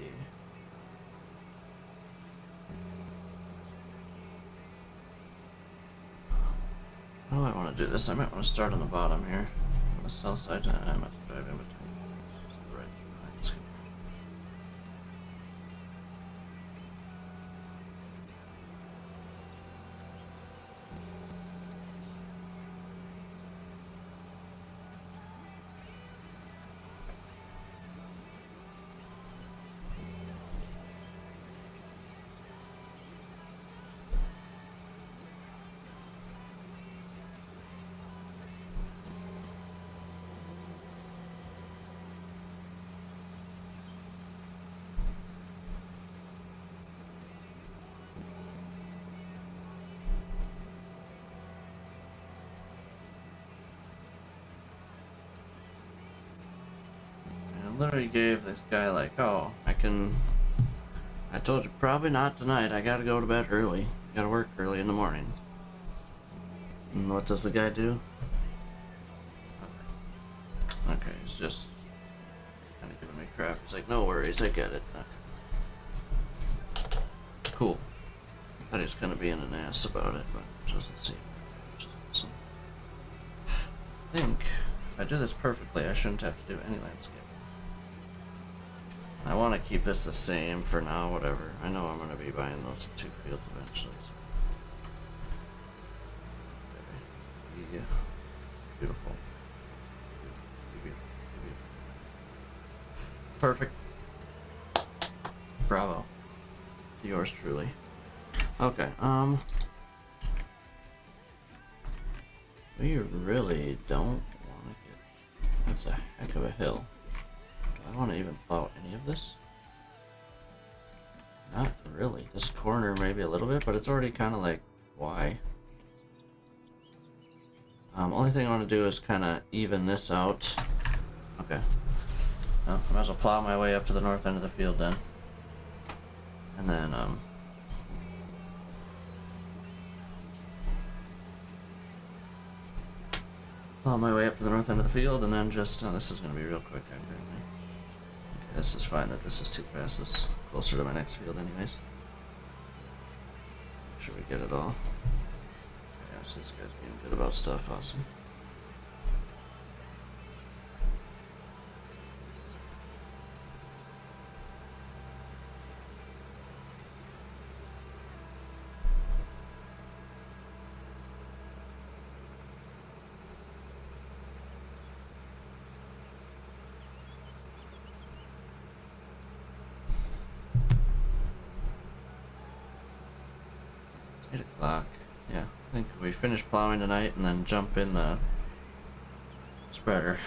Speaker 1: how do I want to do this? I might want to start on the bottom here, on the south side. I might have to drive in between. Right. literally gave this guy like, oh, I told you probably not tonight. I gotta go to bed early. Gotta work early in the morning. And what does the guy do? Okay, he's just kind of giving me crap. He's like, no worries, I get it. Okay. Cool. I thought he was kind of being an ass about it, but it doesn't seem. Which is awesome. I think if I do this perfectly, I shouldn't have to do any landscape. I want to keep this the same for now, whatever. I know I'm going to be buying those 2 fields eventually. So. Yeah. Beautiful. Perfect. Bravo. To yours truly. Okay, we really don't want to get... That's a heck of a hill. Do I want to even plow any of this? Not really. This corner maybe a little bit, but it's already kind of like, why? Only thing I want to do is kind of even this out. Okay. Well, I might as well plow my way up to the north end of the field then. And then, plow my way up to the north end of the field, and then just, this is going to be real quick, apparently. Okay, this is fine that this is 2 passes closer to my next field anyways. Make sure we get it all. Yes, this guy's being good about stuff, awesome. It's 8 o'clock. Yeah, I think we finish plowing tonight and then jump in the spreader.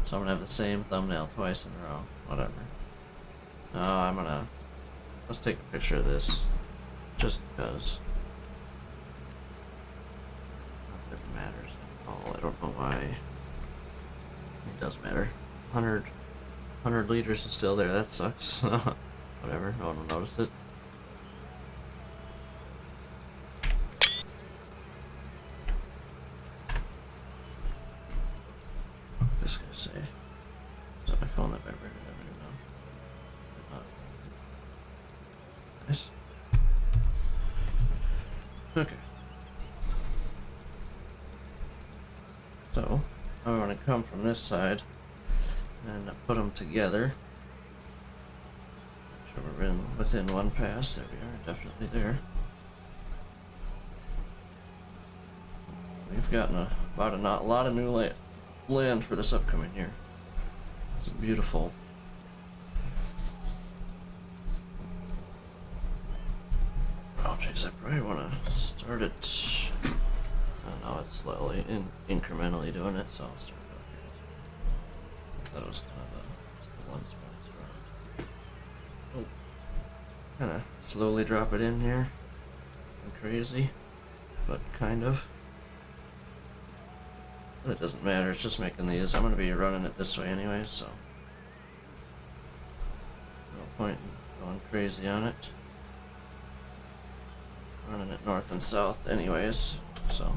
Speaker 1: So I'm gonna have the same thumbnail twice in a row. Whatever. No, let's take a picture of this. Just because. Not that it matters at all. I don't know why. It does matter. 100 liters is still there. That sucks. Whatever. No one will notice it. This guy's say. Is that my phone that vibrated? I don't know. Nice. Okay. So, I want to come from this side and put them together. Make sure we're within 1 pass. There we are, definitely there. We've gotten a lot of new land for this upcoming year. It's beautiful. Oh jeez, I probably want to start it. I don't know, it's slowly incrementally doing it, so I'll start it out here. I thought it was kind of the one spot to start. Oh, kind of slowly drop it in here. Crazy, but kind of. But it doesn't matter, it's just making these. I'm going to be running it this way anyway, so no point in going crazy on it. Running it north and south anyways, so.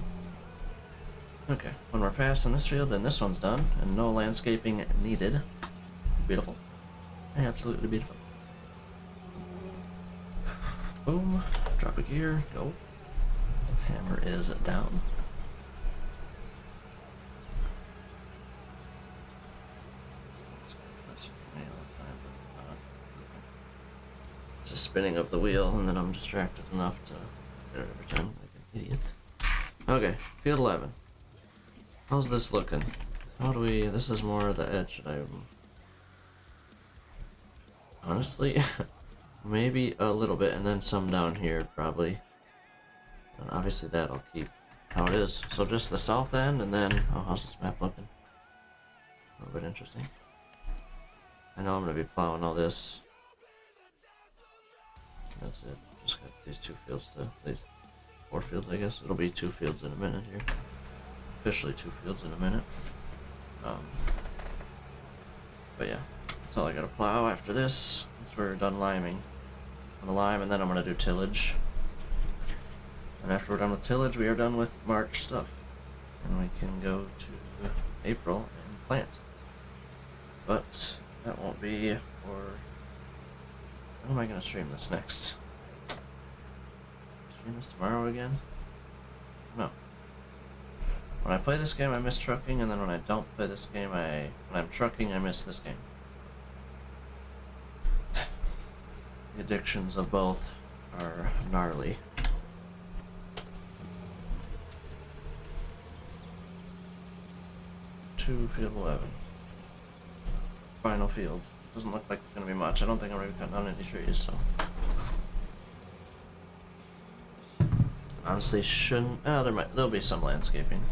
Speaker 1: Okay, when we're passing this field, then this one's done, and no landscaping needed. Beautiful. Absolutely beautiful. Boom, drop a gear, go. Hammer is down. It's a spinning of the wheel, and then I'm distracted enough to get it every time like an idiot. Okay, field 11. How's this looking? How do we... This is more of the edge that I'm... Honestly, maybe a little bit, and then some down here, probably. And obviously that'll keep how it is. So just the south end, and then... Oh, how's this map looking? A little bit interesting. I know I'm going to be plowing all this. That's it. Just got these 2 fields these 4 fields, I guess. It'll be 2 fields in a minute here. Officially 2 fields in a minute. But yeah. That's all I gotta plow after this. Once we're done liming. On the lime, and then I'm gonna do tillage. And after we're done with tillage, we are done with March stuff. And we can go to April and plant. But that won't be for... When am I gonna stream this next? Stream this tomorrow again? No. When I play this game, I miss trucking, and then when I don't play this game, when I'm trucking, I miss this game. The addictions of both are gnarly. Field 11. Final field. Doesn't look like it's gonna be much. I don't think I'm gonna be cutting down any trees, so. Honestly, shouldn't. There'll be some landscaping.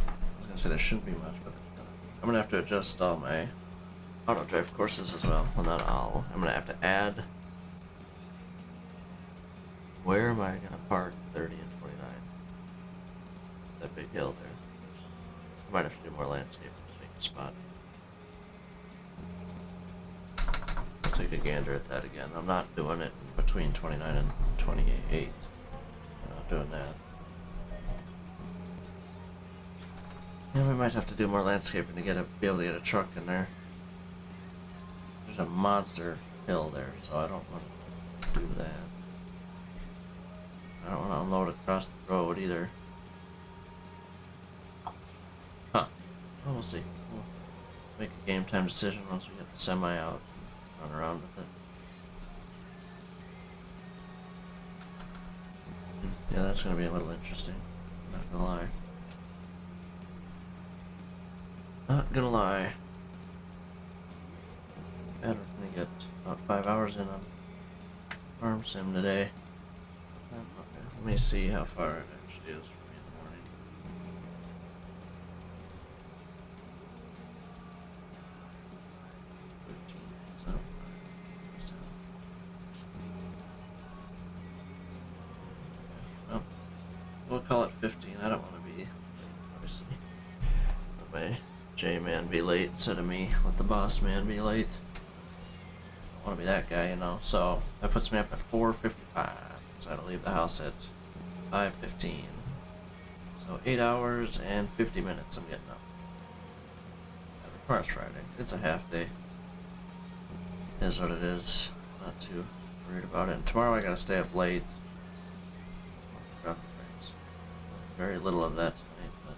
Speaker 1: I was gonna say there shouldn't be much, but there's gonna be. I'm gonna have to adjust all my auto drive courses as well. Well, not all. I'm gonna have to add. Where am I gonna park 30 and 29? That big hill there. I might have to do more landscaping to make a spot. I'll take a gander at that again. I'm not doing it between 29 and 28. I'm not doing that. Yeah, we might have to do more landscaping to be able to get a truck in there. There's a monster hill there, so I don't want to do that. I don't want to unload across the road either. Huh. Well, we'll see. We'll make a game time decision once we get the semi out and run around with it. Yeah, that's going to be a little interesting. Not gonna lie. Not gonna lie. Better than to get about 5 hours in on Farm Sim today. Okay, let me see how far it actually is from me in the morning. Oh, we'll call it 15. I don't want to be late, obviously. Let my J-man be late instead of me. Let the boss man be late. I don't want to be that guy, you know. So that puts me up at 4:55. So I had to leave the house at 5:15. So 8 hours and 50 minutes I'm getting up. Tomorrow's Friday. It's a half day. It is what it is. Not too worried about it. And tomorrow I gotta stay up late. Very little of that tonight, but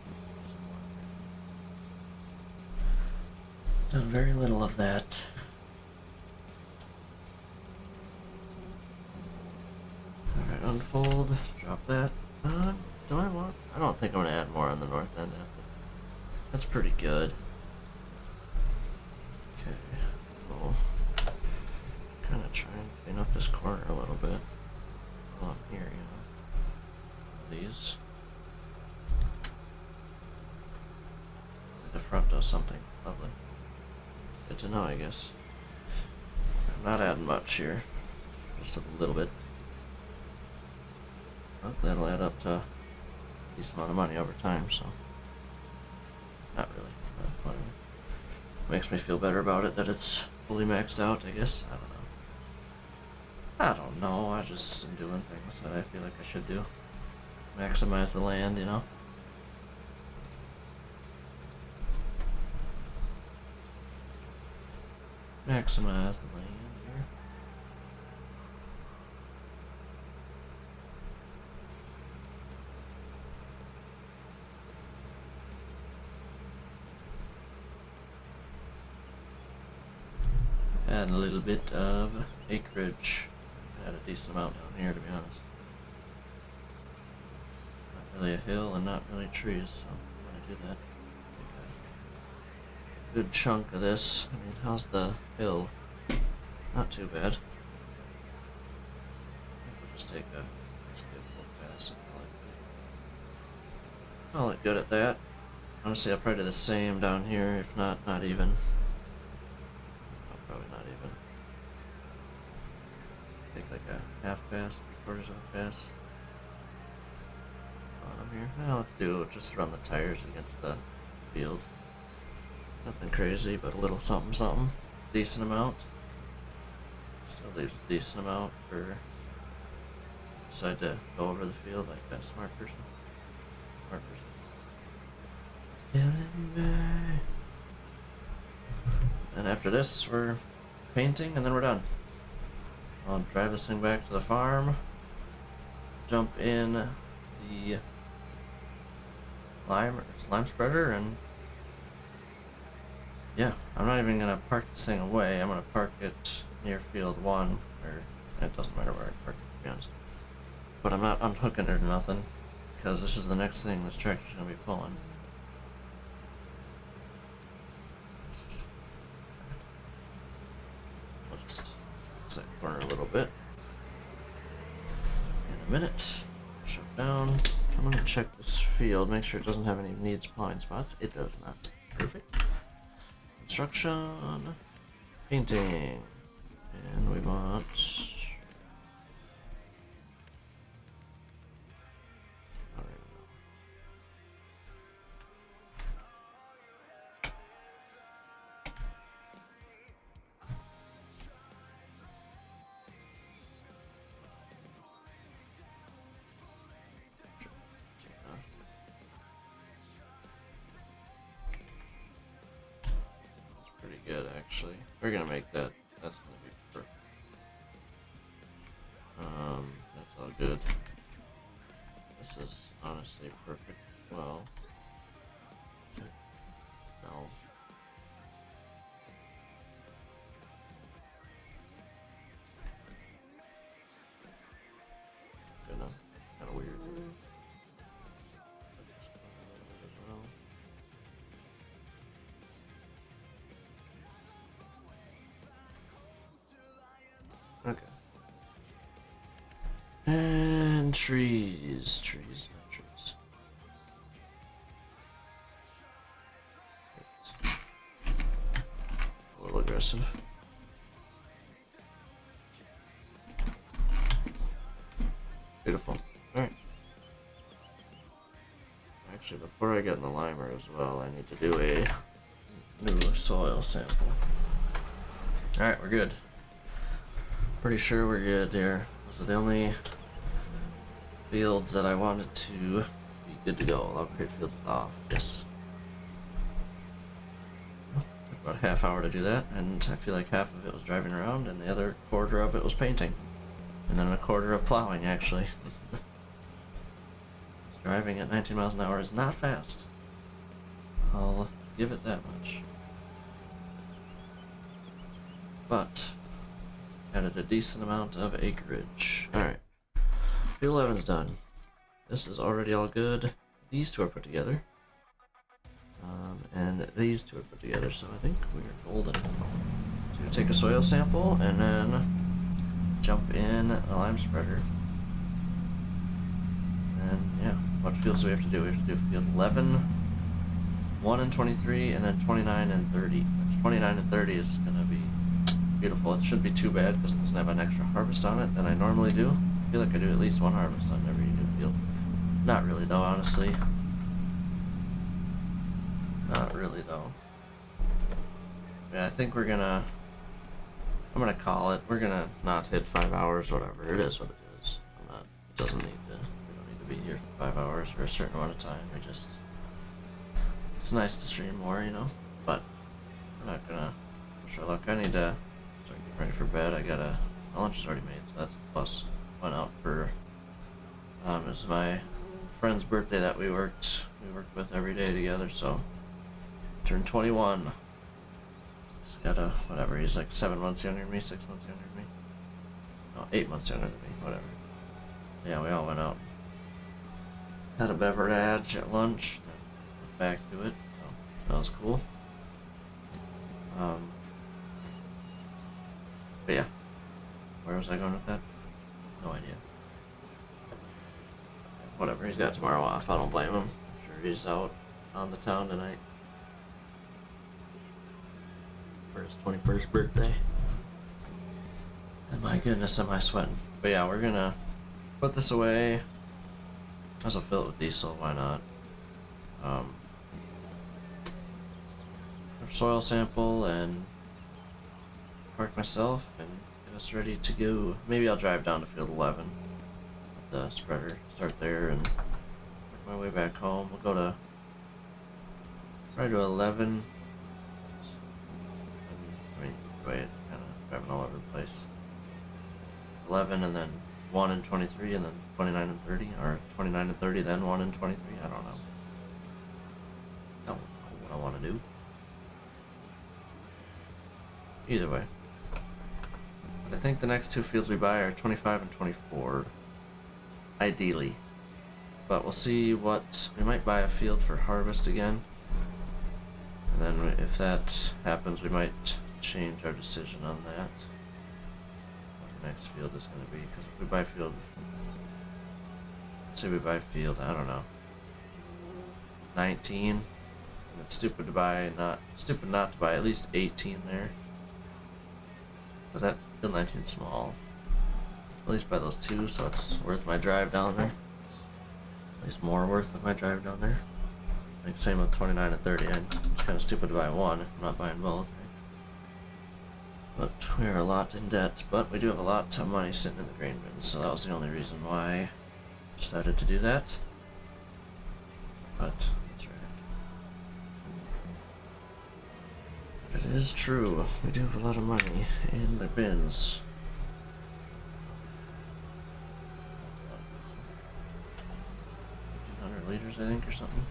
Speaker 1: done very little of that. Alright, unfold, drop that. Do I want? I don't think I'm gonna add more on the north end after. That's pretty good. Okay, we'll kind of try and clean up this corner a little bit. While I'm here, you know. These. The front does something lovely. Good to know, I guess. I'm not adding much here. Just a little bit. But that'll add up to a decent amount of money over time, so. Not really, but whatever. Makes me feel better about it that it's fully maxed out, I guess. I don't know. I just am doing things that I feel like I should do. Maximize the land, you know? Maximize the land here. Add a little bit of acreage. Add a decent amount down here, to be honest. Not really a hill and not really trees, so I'm gonna do that. Good chunk of this. I mean, how's the hill? Not too bad. We'll just take a full pass and call it good at that. Honestly, I'll probably do the same down here, if not even. No, probably not even. Take like a half pass, 3/4 of a pass. Bottom here. Well, let's do just run the tires against the field. Nothing crazy, but a little something something. decent amount. Still leaves a decent amount for decide to go over the field like that smart person. Smart person. Killing me. And after this, we're painting, and then we're done. I'll drive this thing back to the farm, jump in the lime spreader, and yeah, I'm not even gonna park this thing away. I'm gonna park it near field 1, or it doesn't matter where I park it, to be honest. But I'm not unhooking it or nothing, because this is the next thing this tractor's gonna be pulling. We'll just set corner a little bit. In a minute, shut down. I'm gonna check this field, make sure it doesn't have any needs plowing spots. It does not. Perfect. Construction, painting, and we want. Pretty good, actually. We're gonna make that. That's gonna be perfect. That's all good. This is honestly perfect. Well, no. Good enough. Kind of weird. Okay. And trees, not trees. A little aggressive. Beautiful. Alright. Actually, before I get in the limer as well, I need to do a new soil sample. Alright, we're good. Pretty sure we're good here. Those are the only fields that I wanted to be good to go. Log crate fields is off. Yes. Took about a half hour to do that, and I feel like half of it was driving around, and the other quarter of it was painting. And then a quarter of plowing, actually. Driving at 19 miles an hour is not fast. I'll give it that much. But added a decent amount of acreage. Alright. Field 11's done. This is already all good. These two are put together. And these two are put together, so I think we are golden. So we take a soil sample and then jump in the lime spreader. And yeah, what fields do we have to do? We have to do field 11, 1 and 23, and then 29 and 30. Which 29 and 30 is gonna be beautiful. It shouldn't be too bad because it doesn't have an extra harvest on it than I normally do. I feel like I do at least one harvest on every new field. Not really though, honestly. Not really though. Yeah, I think I'm gonna call it. We're gonna not hit 5 hours, whatever. It is what it is. It doesn't need to, we don't need to be here for 5 hours for a certain amount of time. It's nice to stream more, you know, but I'm not gonna push our luck. I need to start getting ready for bed. My lunch is already made, so that's a plus. Went out for, it was my friend's birthday that we worked with every day together, so turned 21. He's got whatever, he's like 7 months younger than me, 6 months younger than me. No, 8 months younger than me, whatever. Yeah, we all went out. Had a beverage at lunch, then went back to it, so that was cool. But yeah, where was I going with that? No idea. Whatever, he's got tomorrow off. I don't blame him. I'm sure he's out on the town tonight for his 21st birthday. And my goodness, am I sweating. But yeah, we're gonna put this away. Might as well fill it with diesel, why not? Our soil sample and park myself and get us ready to go. Maybe I'll drive down to field 11 with the spreader, start there, and work my way back home. We'll go to probably to 11. I mean, wait, it's kind of driving all over the place. 11 and then 1 and 23 and then 29 and 30, or 29 and 30 then 1 and 23. I don't know. Don't know what I want to do. Either way. But I think the next two fields we buy are 25 and 24. Ideally. But we'll see what... We might buy a field for harvest again. And then if that happens, we might change our decision on that. What the next field is going to be. Because if we buy field... Let's say we buy field, I don't know. 19. And it's stupid to buy, stupid not to buy at least 18 there. Was that field 19 small? At least by those two, so it's worth my drive down there. At least more worth of my drive down there. Like same with 29 and 30. It's kind of stupid to buy one if I'm not buying both. Right? But we are a lot in debt, but we do have a lot of money sitting in the grain bin, so that was the only reason why I decided to do that. But that's right. It is true. We do have a lot of money in the bins. 1,500 liters, I think, or something.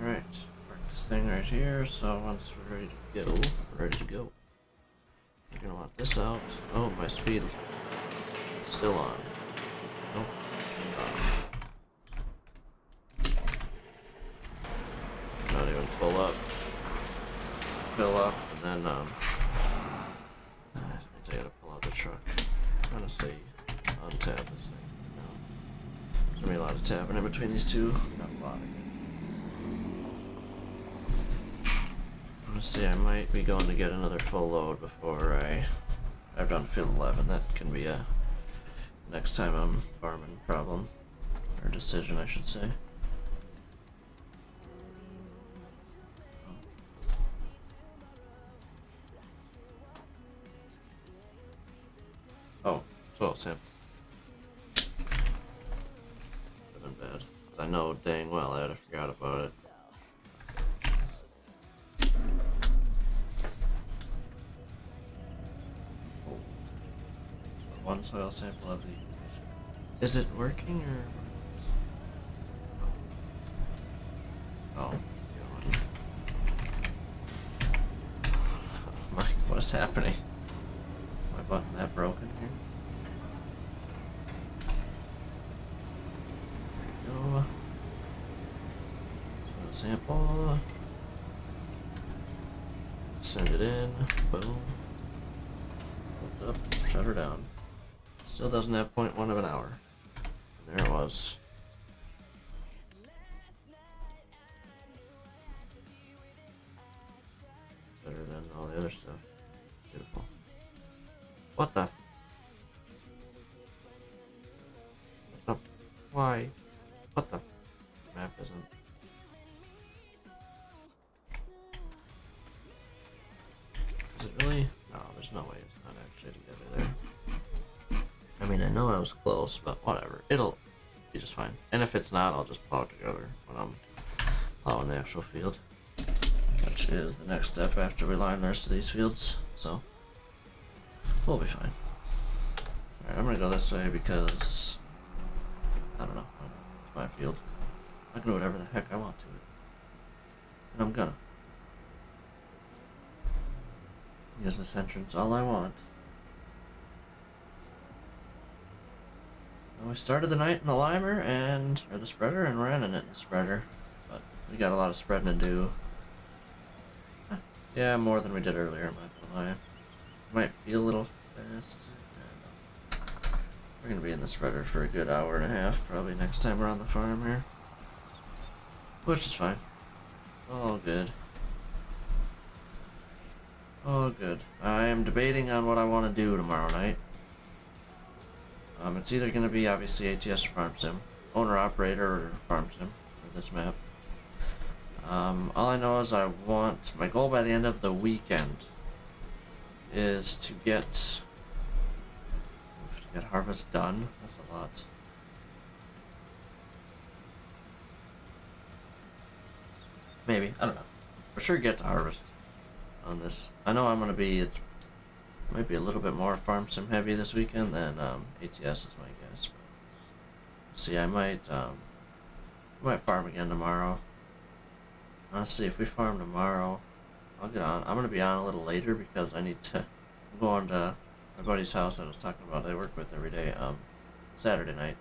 Speaker 1: Alright. Park this thing right here, so once we're ready to go, we're ready to go. We're gonna want this out. Oh, my speed is still on. Nope. Off. Not even full up. Fill up, and then, that means I gotta pull out the truck. I'm trying to stay on tab this thing. No. There's gonna be a lot of tapping in between these two. Not a lot of it. I'm gonna see, I might be going to get another full load before I've done field 11. That can be a next time I'm farming problem. Or decision, I should say. Oh, soil sample. Would've been bad. I know dang well I'd have forgot about it. Oh. One soil sample of the... Is it working or... Oh. Mike, what's happening? My button that broken here? There we go. So sample. Send it in. Boom. Hooked up. Shut her down. Still doesn't have 0.1 of an hour. And there it was. Better than all the other stuff. Beautiful. What the? Why? What the? Map isn't. Is it really? No, there's no way it's not actually together there. I mean, I know I was close, but whatever. It'll be just fine. And if it's not, I'll just plow it together when I'm plowing the actual field. Which is the next step after we line the rest of these fields, so we'll be fine. Alright, I'm gonna go this way because I don't know, it's my field. I can do whatever the heck I want to. And I'm gonna use this entrance all I want. And we started the night in the limer or the spreader, and we're ending it in the spreader. But we got a lot of spreading to do. Yeah, more than we did earlier, I'm not gonna lie. Might feel a little fast. We're gonna be in the spreader for a good hour and a half, probably next time we're on the farm here. Which is fine. All good. All good. I am debating on what I want to do tomorrow night. It's either gonna be obviously ATS or Farm Sim. Owner-operator or Farm Sim for this map. All I know is my goal by the end of the weekend is to get harvest done. That's a lot. Maybe, I don't know. For sure get to harvest on this. I know I'm gonna be, it might be a little bit more farm sim heavy this weekend than ATS is my guess. But see, I might farm again tomorrow. Honestly, if we farm tomorrow, I'll get on. I'm gonna be on a little later because I need to go on to my buddy's house that I was talking about. I work with every day, Saturday night,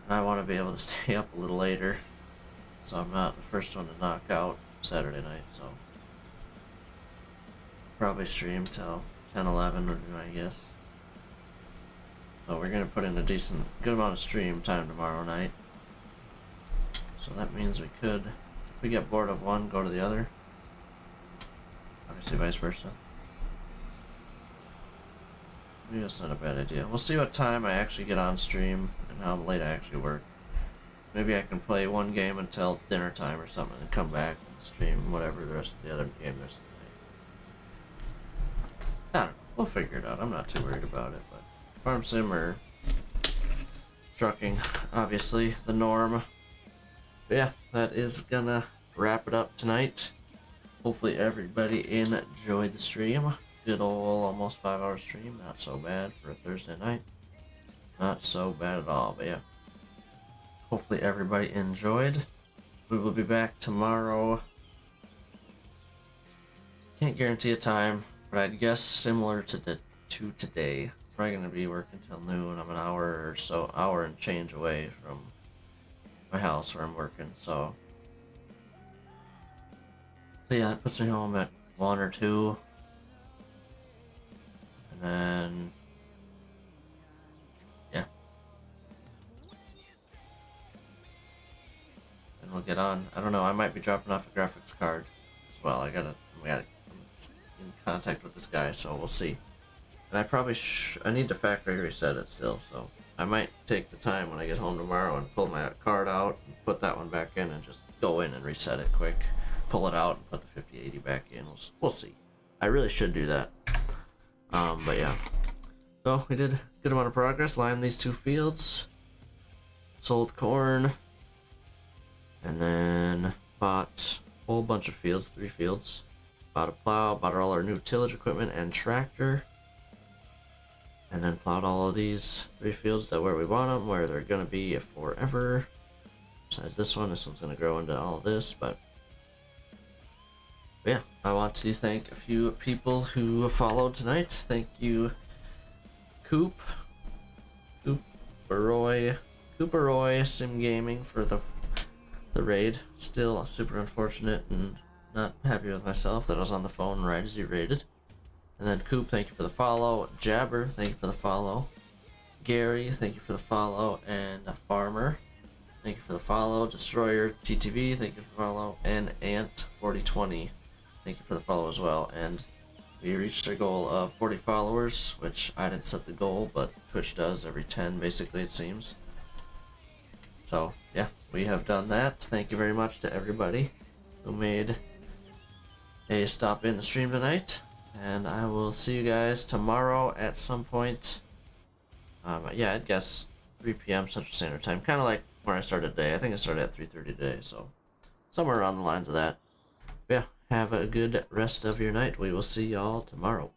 Speaker 1: and I want to be able to stay up a little later, so I'm not the first one to knock out Saturday night. So probably stream till 10-11 would be my guess. So we're gonna put in a good amount of stream time tomorrow night. So that means we could, if we get bored of one, go to the other. Obviously vice versa. Maybe that's not a bad idea. We'll see what time I actually get on stream and how late I actually work. Maybe I can play one game until dinner time or something and come back and stream whatever the rest of the other game the rest of the night. I don't know. We'll figure it out. I'm not too worried about it, but farm sim or trucking, obviously the norm. But yeah, that is gonna wrap it up tonight. Hopefully everybody enjoyed the stream. Good old almost 5-hour stream. Not so bad for a Thursday night. Not so bad at all, but yeah. Hopefully everybody enjoyed. We will be back tomorrow. Can't guarantee a time, but I'd guess similar to today. Probably gonna be working till noon. I'm an hour and change away from my house where I'm working, so yeah, that puts me home at 1 or 2. And then yeah. And we'll get on. I don't know, I might be dropping off a graphics card as well. We gotta in contact with this guy, so we'll see. And I probably I need to factory reset it still, so I might take the time when I get home tomorrow and pull my card out and put that one back in and just go in and reset it quick. Pull it out and put the 5080 back in. We'll see. I really should do that. But yeah. So we did a good amount of progress. Limed these 2 fields. Sold corn. And then bought a whole bunch of fields, 3 fields. Bought a plow, bought all our new tillage equipment and tractor. And then plowed all of these 3 fields that where we want them, where they're gonna be forever. Besides this one's gonna grow into all of this, but yeah, I want to thank a few people who followed tonight. Thank you, Cooperoy Sim Gaming for the raid. Still super unfortunate and not happy with myself that I was on the phone right as he raided. And then Coop, thank you for the follow. Jabber, thank you for the follow. Gary, thank you for the follow. And Farmer, thank you for the follow. Destroyer TTV, thank you for the follow. And Ant4020, thank you for the follow as well. And we reached our goal of 40 followers, which I didn't set the goal, but Twitch does every 10 basically, it seems. So yeah, we have done that. Thank you very much to everybody who made a stop in the stream tonight. And I will see you guys tomorrow at some point. Yeah, I'd guess 3 p.m. Central Standard Time. Kind of like where I started today. I think I started at 3:30 today, so somewhere around the lines of that. But yeah, have a good rest of your night. We will see y'all tomorrow.